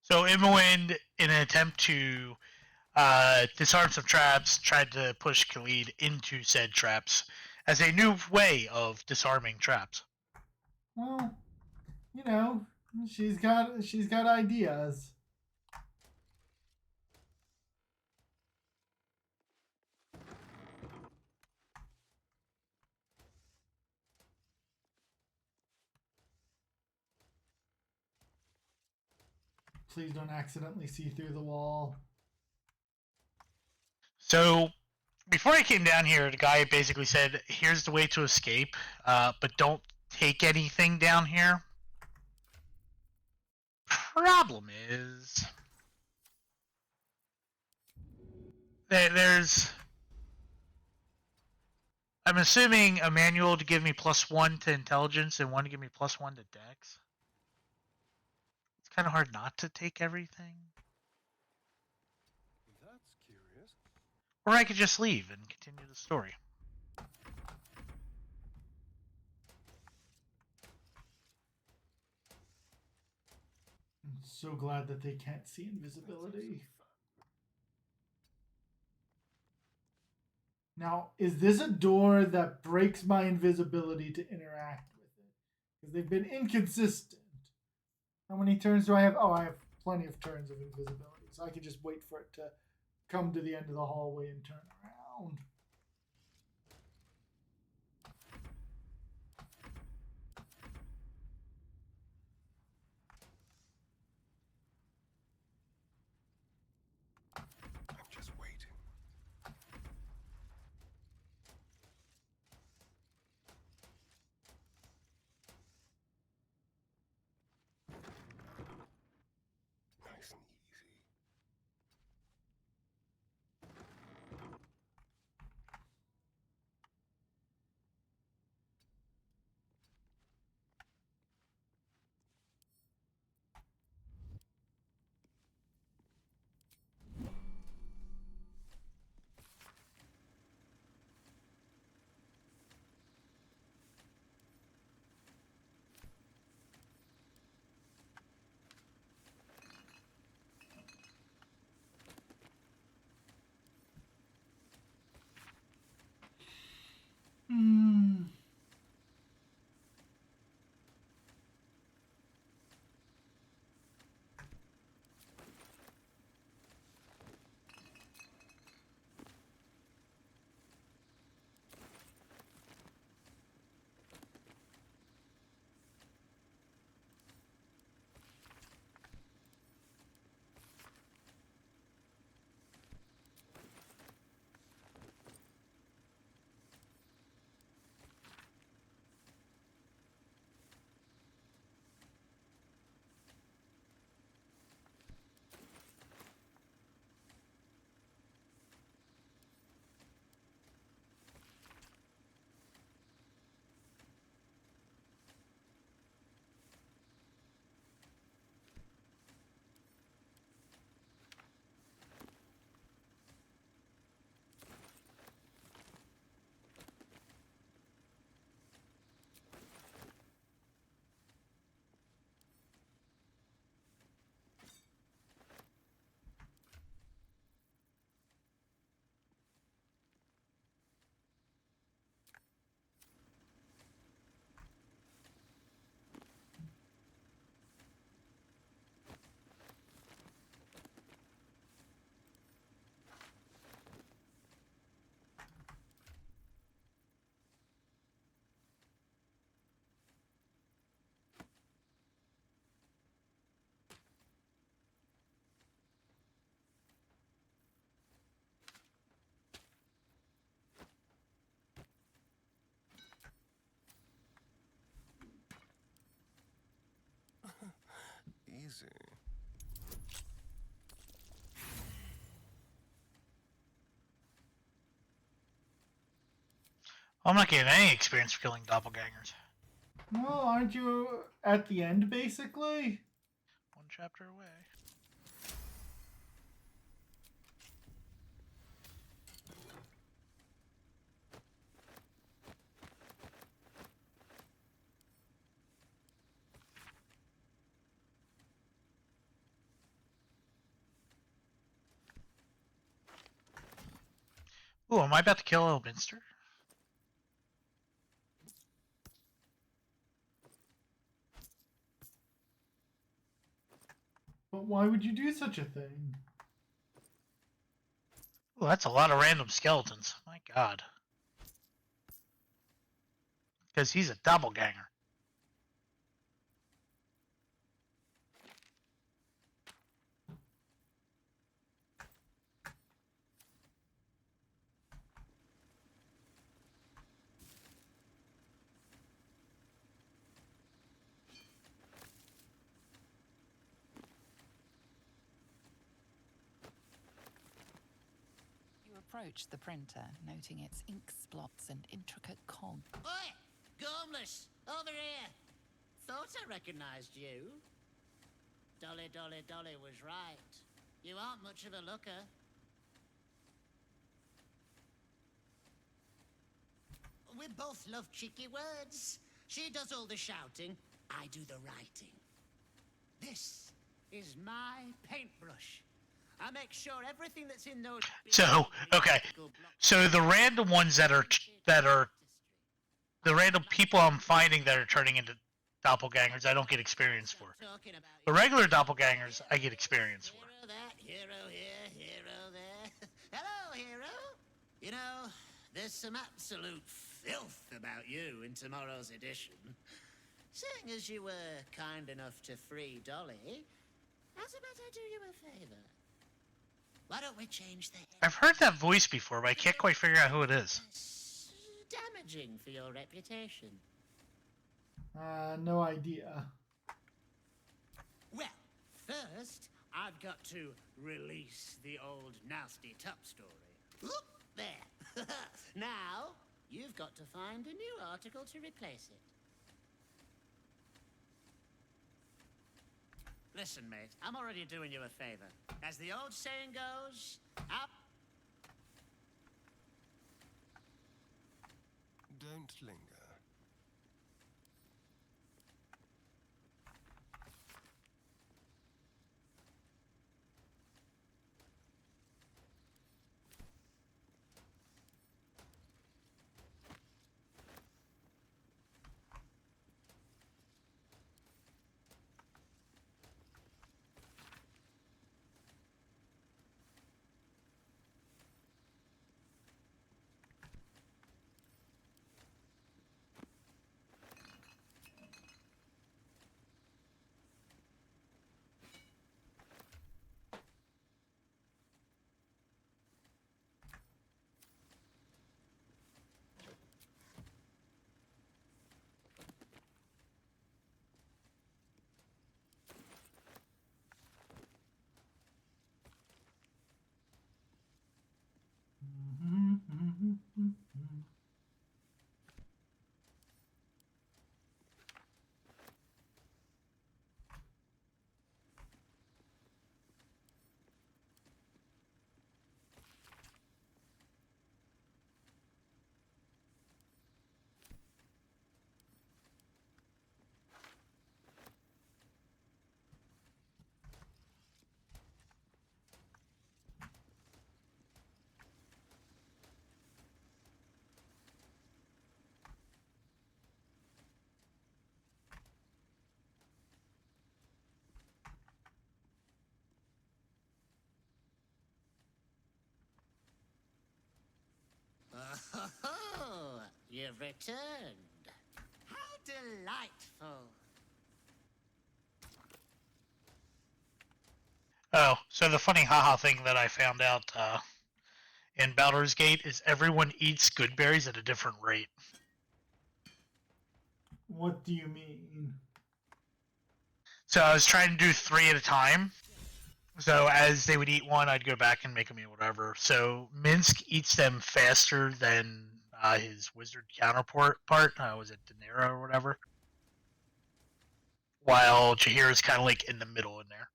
So Imowind, in an attempt to disarm some traps, tried to push Khalid into said traps as a new way of disarming traps. Well, you know, she's got ideas. Please don't accidentally see through the wall. So before I came down here, the guy basically said, "Here's the way to escape, but don't take anything down here." Problem is, there's, I'm assuming, a manual to give me +1 to intelligence and one to give me +1 to dex. It's kind of hard not to take everything. That's curious. Or I could just leave and continue the story. I'm so glad that they can't see invisibility. Now, is this a door that breaks my invisibility to interact with it? Because they've been inconsistent. How many turns do I have? Oh, I have plenty of turns of invisibility. So I can just wait for it to come to the end of the hallway and turn around. I'm just waiting. Nice and easy. Easy. I'm not getting any experience for killing doppelgangers. No, aren't you at the end, basically? One chapter away. Ooh, am I about to kill Elminster? But why would you do such a thing? Ooh, that's a lot of random skeletons. My god. Because he's a doppelganger. You approach the printer, noting its ink splots and intricate cogs. Oi! Gormless! Over here! Thought I recognized you. Dolly was right. You aren't much of a looker. We both love cheeky words. She does all the shouting, I do the writing. This is my paintbrush. I make sure everything that's in those... So, okay. So the random ones that are the random people I'm finding that are turning into doppelgangers, I don't get experience for. The regular doppelgangers, I get experience for. Hero that, hero here, hero there. Hello, hero. You know, there's some absolute filth about you in tomorrow's edition. Seeing as you were kind enough to free Dolly, how's about I do you a favor? Why don't we change the... I've heard that voice before, but I can't quite figure out who it is. Damaging for your reputation. No idea. Well, first, I've got to release the old nasty top story. Oop, there. Now, you've got to find a new article to replace it. Listen, mate, I'm already doing you a favor. As the old saying goes, up. Don't linger. Oh, you've returned. How delightful. Oh, so the funny haha thing that I found out in Baldur's Gate is everyone eats good berries at a different rate. What do you mean? So I was trying to do 3 at a time. So as they would eat one, I'd go back and make them eat whatever. So Minsk eats them faster than his wizard counterpart. Was it De Niro or whatever? While Jaheira's kind of like in the middle in there.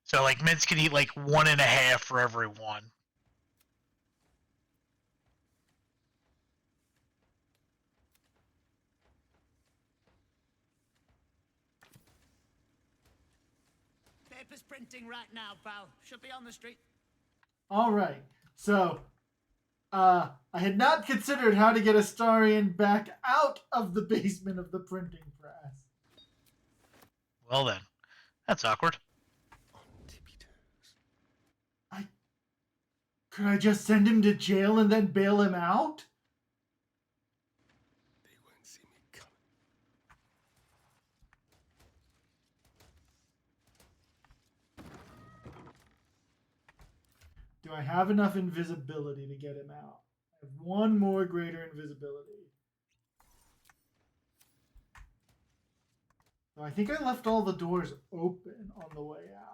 So like Minsk can eat like 1.5 for every one. Paper's printing right now, pal. Should be on the street. All right. So, I had not considered how to get Astarion back out of the basement of the printing press. Well then, that's awkward. Could I just send him to jail and then bail him out? They won't see me coming. Do I have enough invisibility to get him out? I have one more greater invisibility. So I think I left all the doors open on the way out.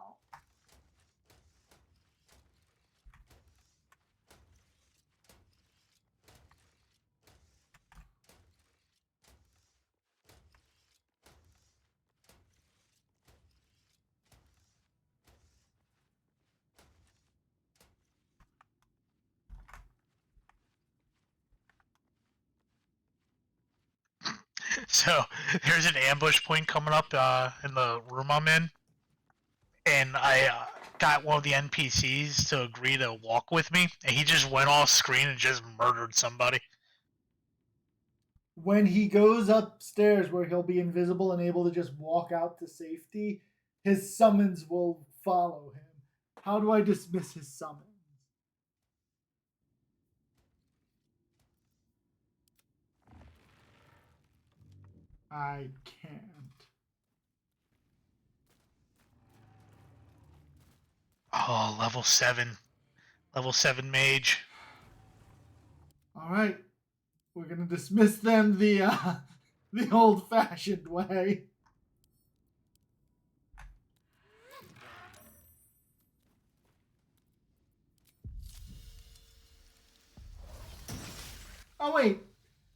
So there's an ambush point coming up in the room I'm in, and I got one of the NPCs to agree to walk with me, and he just went off screen and just murdered somebody. When he goes upstairs where he'll be invisible and able to just walk out to safety, his summons will follow him. How do I dismiss his summons? I can't. Oh, level 7. Level 7 mage. Alright. We're gonna dismiss them the old-fashioned way. Oh wait,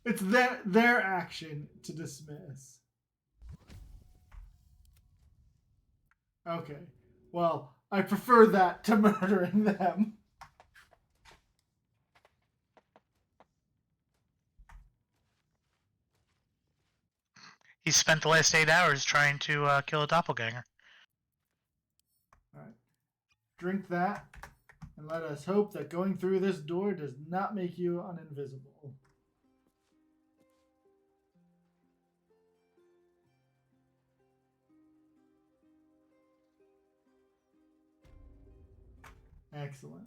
it's their action to dismiss. Okay, well, I prefer that to murdering them. He spent the last 8 hours trying to kill a doppelganger. Alright, drink that, and let us hope that going through this door does not make you uninvisible. Excellent.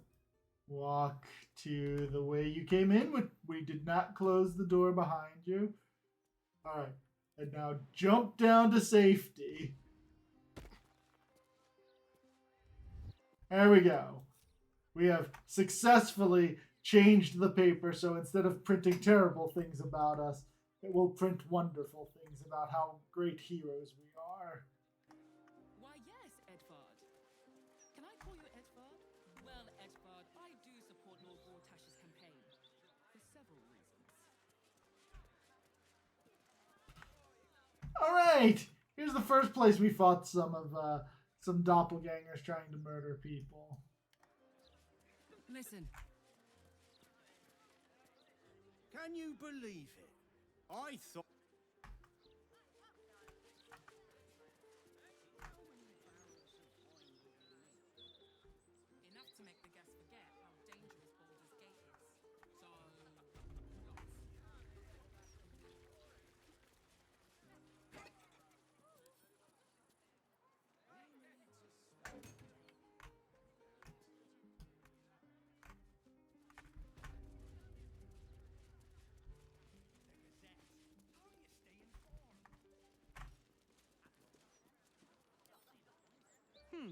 Walk to the way you came in. We did not close the door behind you. Alright. And now jump down to safety. There we go. We have successfully changed the paper, so instead of printing terrible things about us, it will print wonderful things about how great heroes we are. Why, yes, Edvard. Can I call you Edvard? Well, Edvard, I do support Lord Gortash's campaign. For several reasons. Alright! Here's the first place we fought some doppelgangers trying to murder people. Listen. Can you believe it? I thought... Enough to make the guests forget how dangerous Baldur's Gate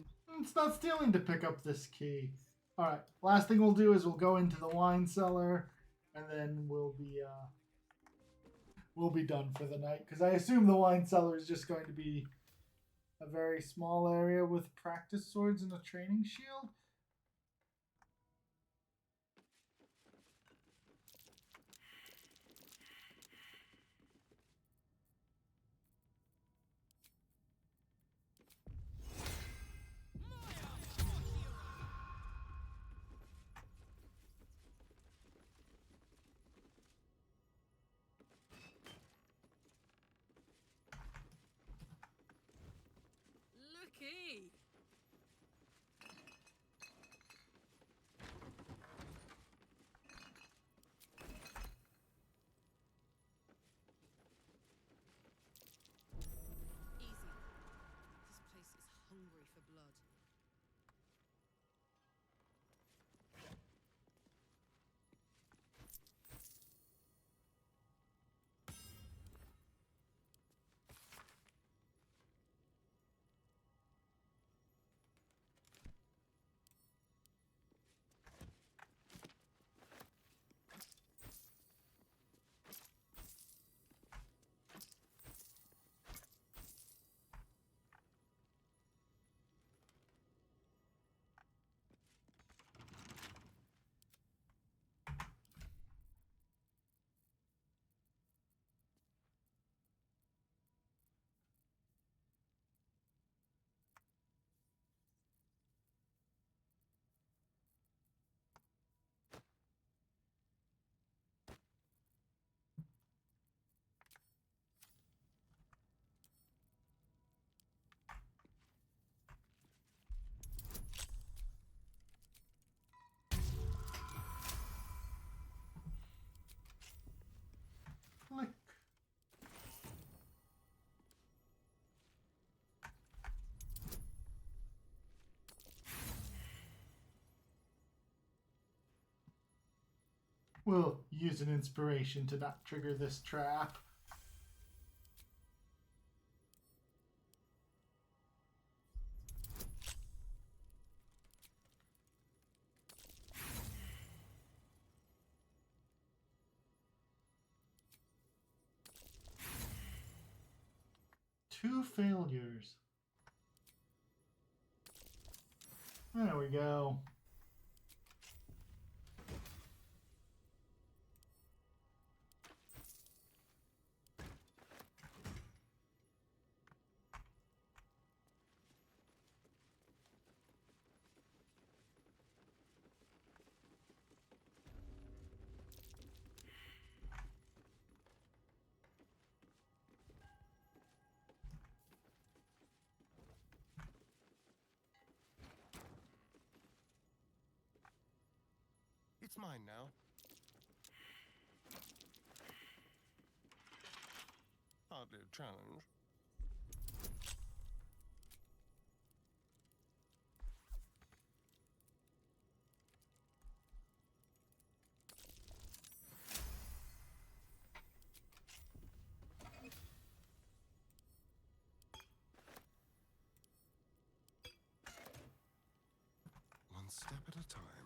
is. It's not stealing to pick up this key. Alright, last thing we'll do is we'll go into the wine cellar, and then we'll be done for the night. Because I assume the wine cellar is just going to be a very small area with practice swords and a training shield. Looky! Easy. This place is hungry for blood. We'll use an inspiration to not trigger this trap. Two failures. There we go. It's mine now. Hardly a challenge. One step at a time.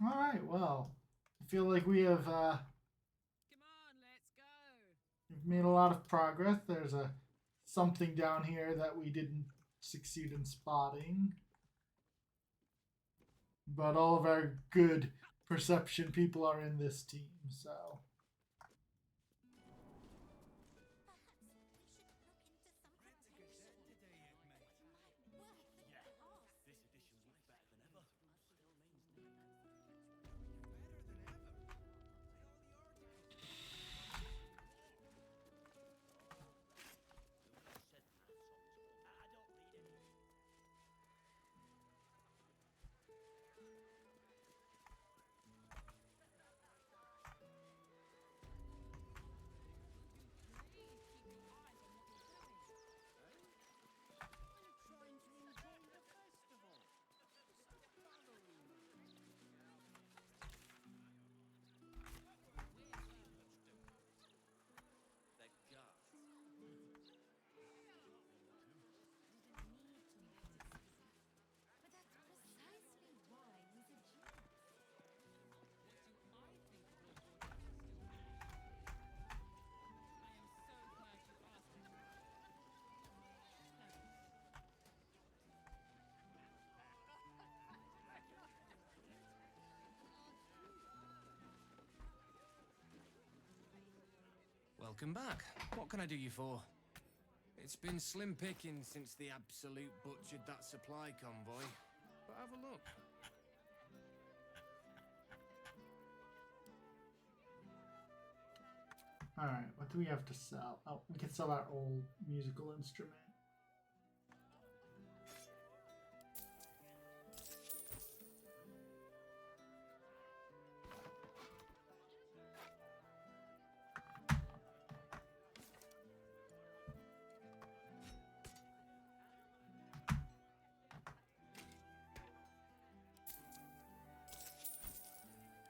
All right, well, I feel like we have Come on, let's go. we've made a lot of progress. There's a something down here that we didn't succeed in spotting. But all of our good perception people are in this team, so. Welcome back. What can I do you for? It's been slim picking since the Absolute butchered that supply convoy. But have a look. Alright, what do we have to sell? Oh, we can sell our old musical instrument.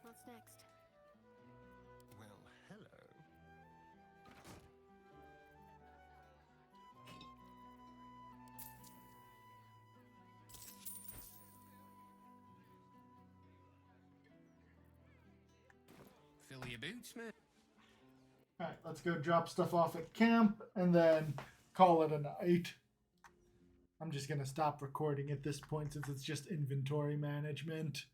What's next? Well, hello. Fill your boots, man. Alright, let's go drop stuff off at camp and then call it a night. I'm just going to stop recording at this point since it's just inventory management.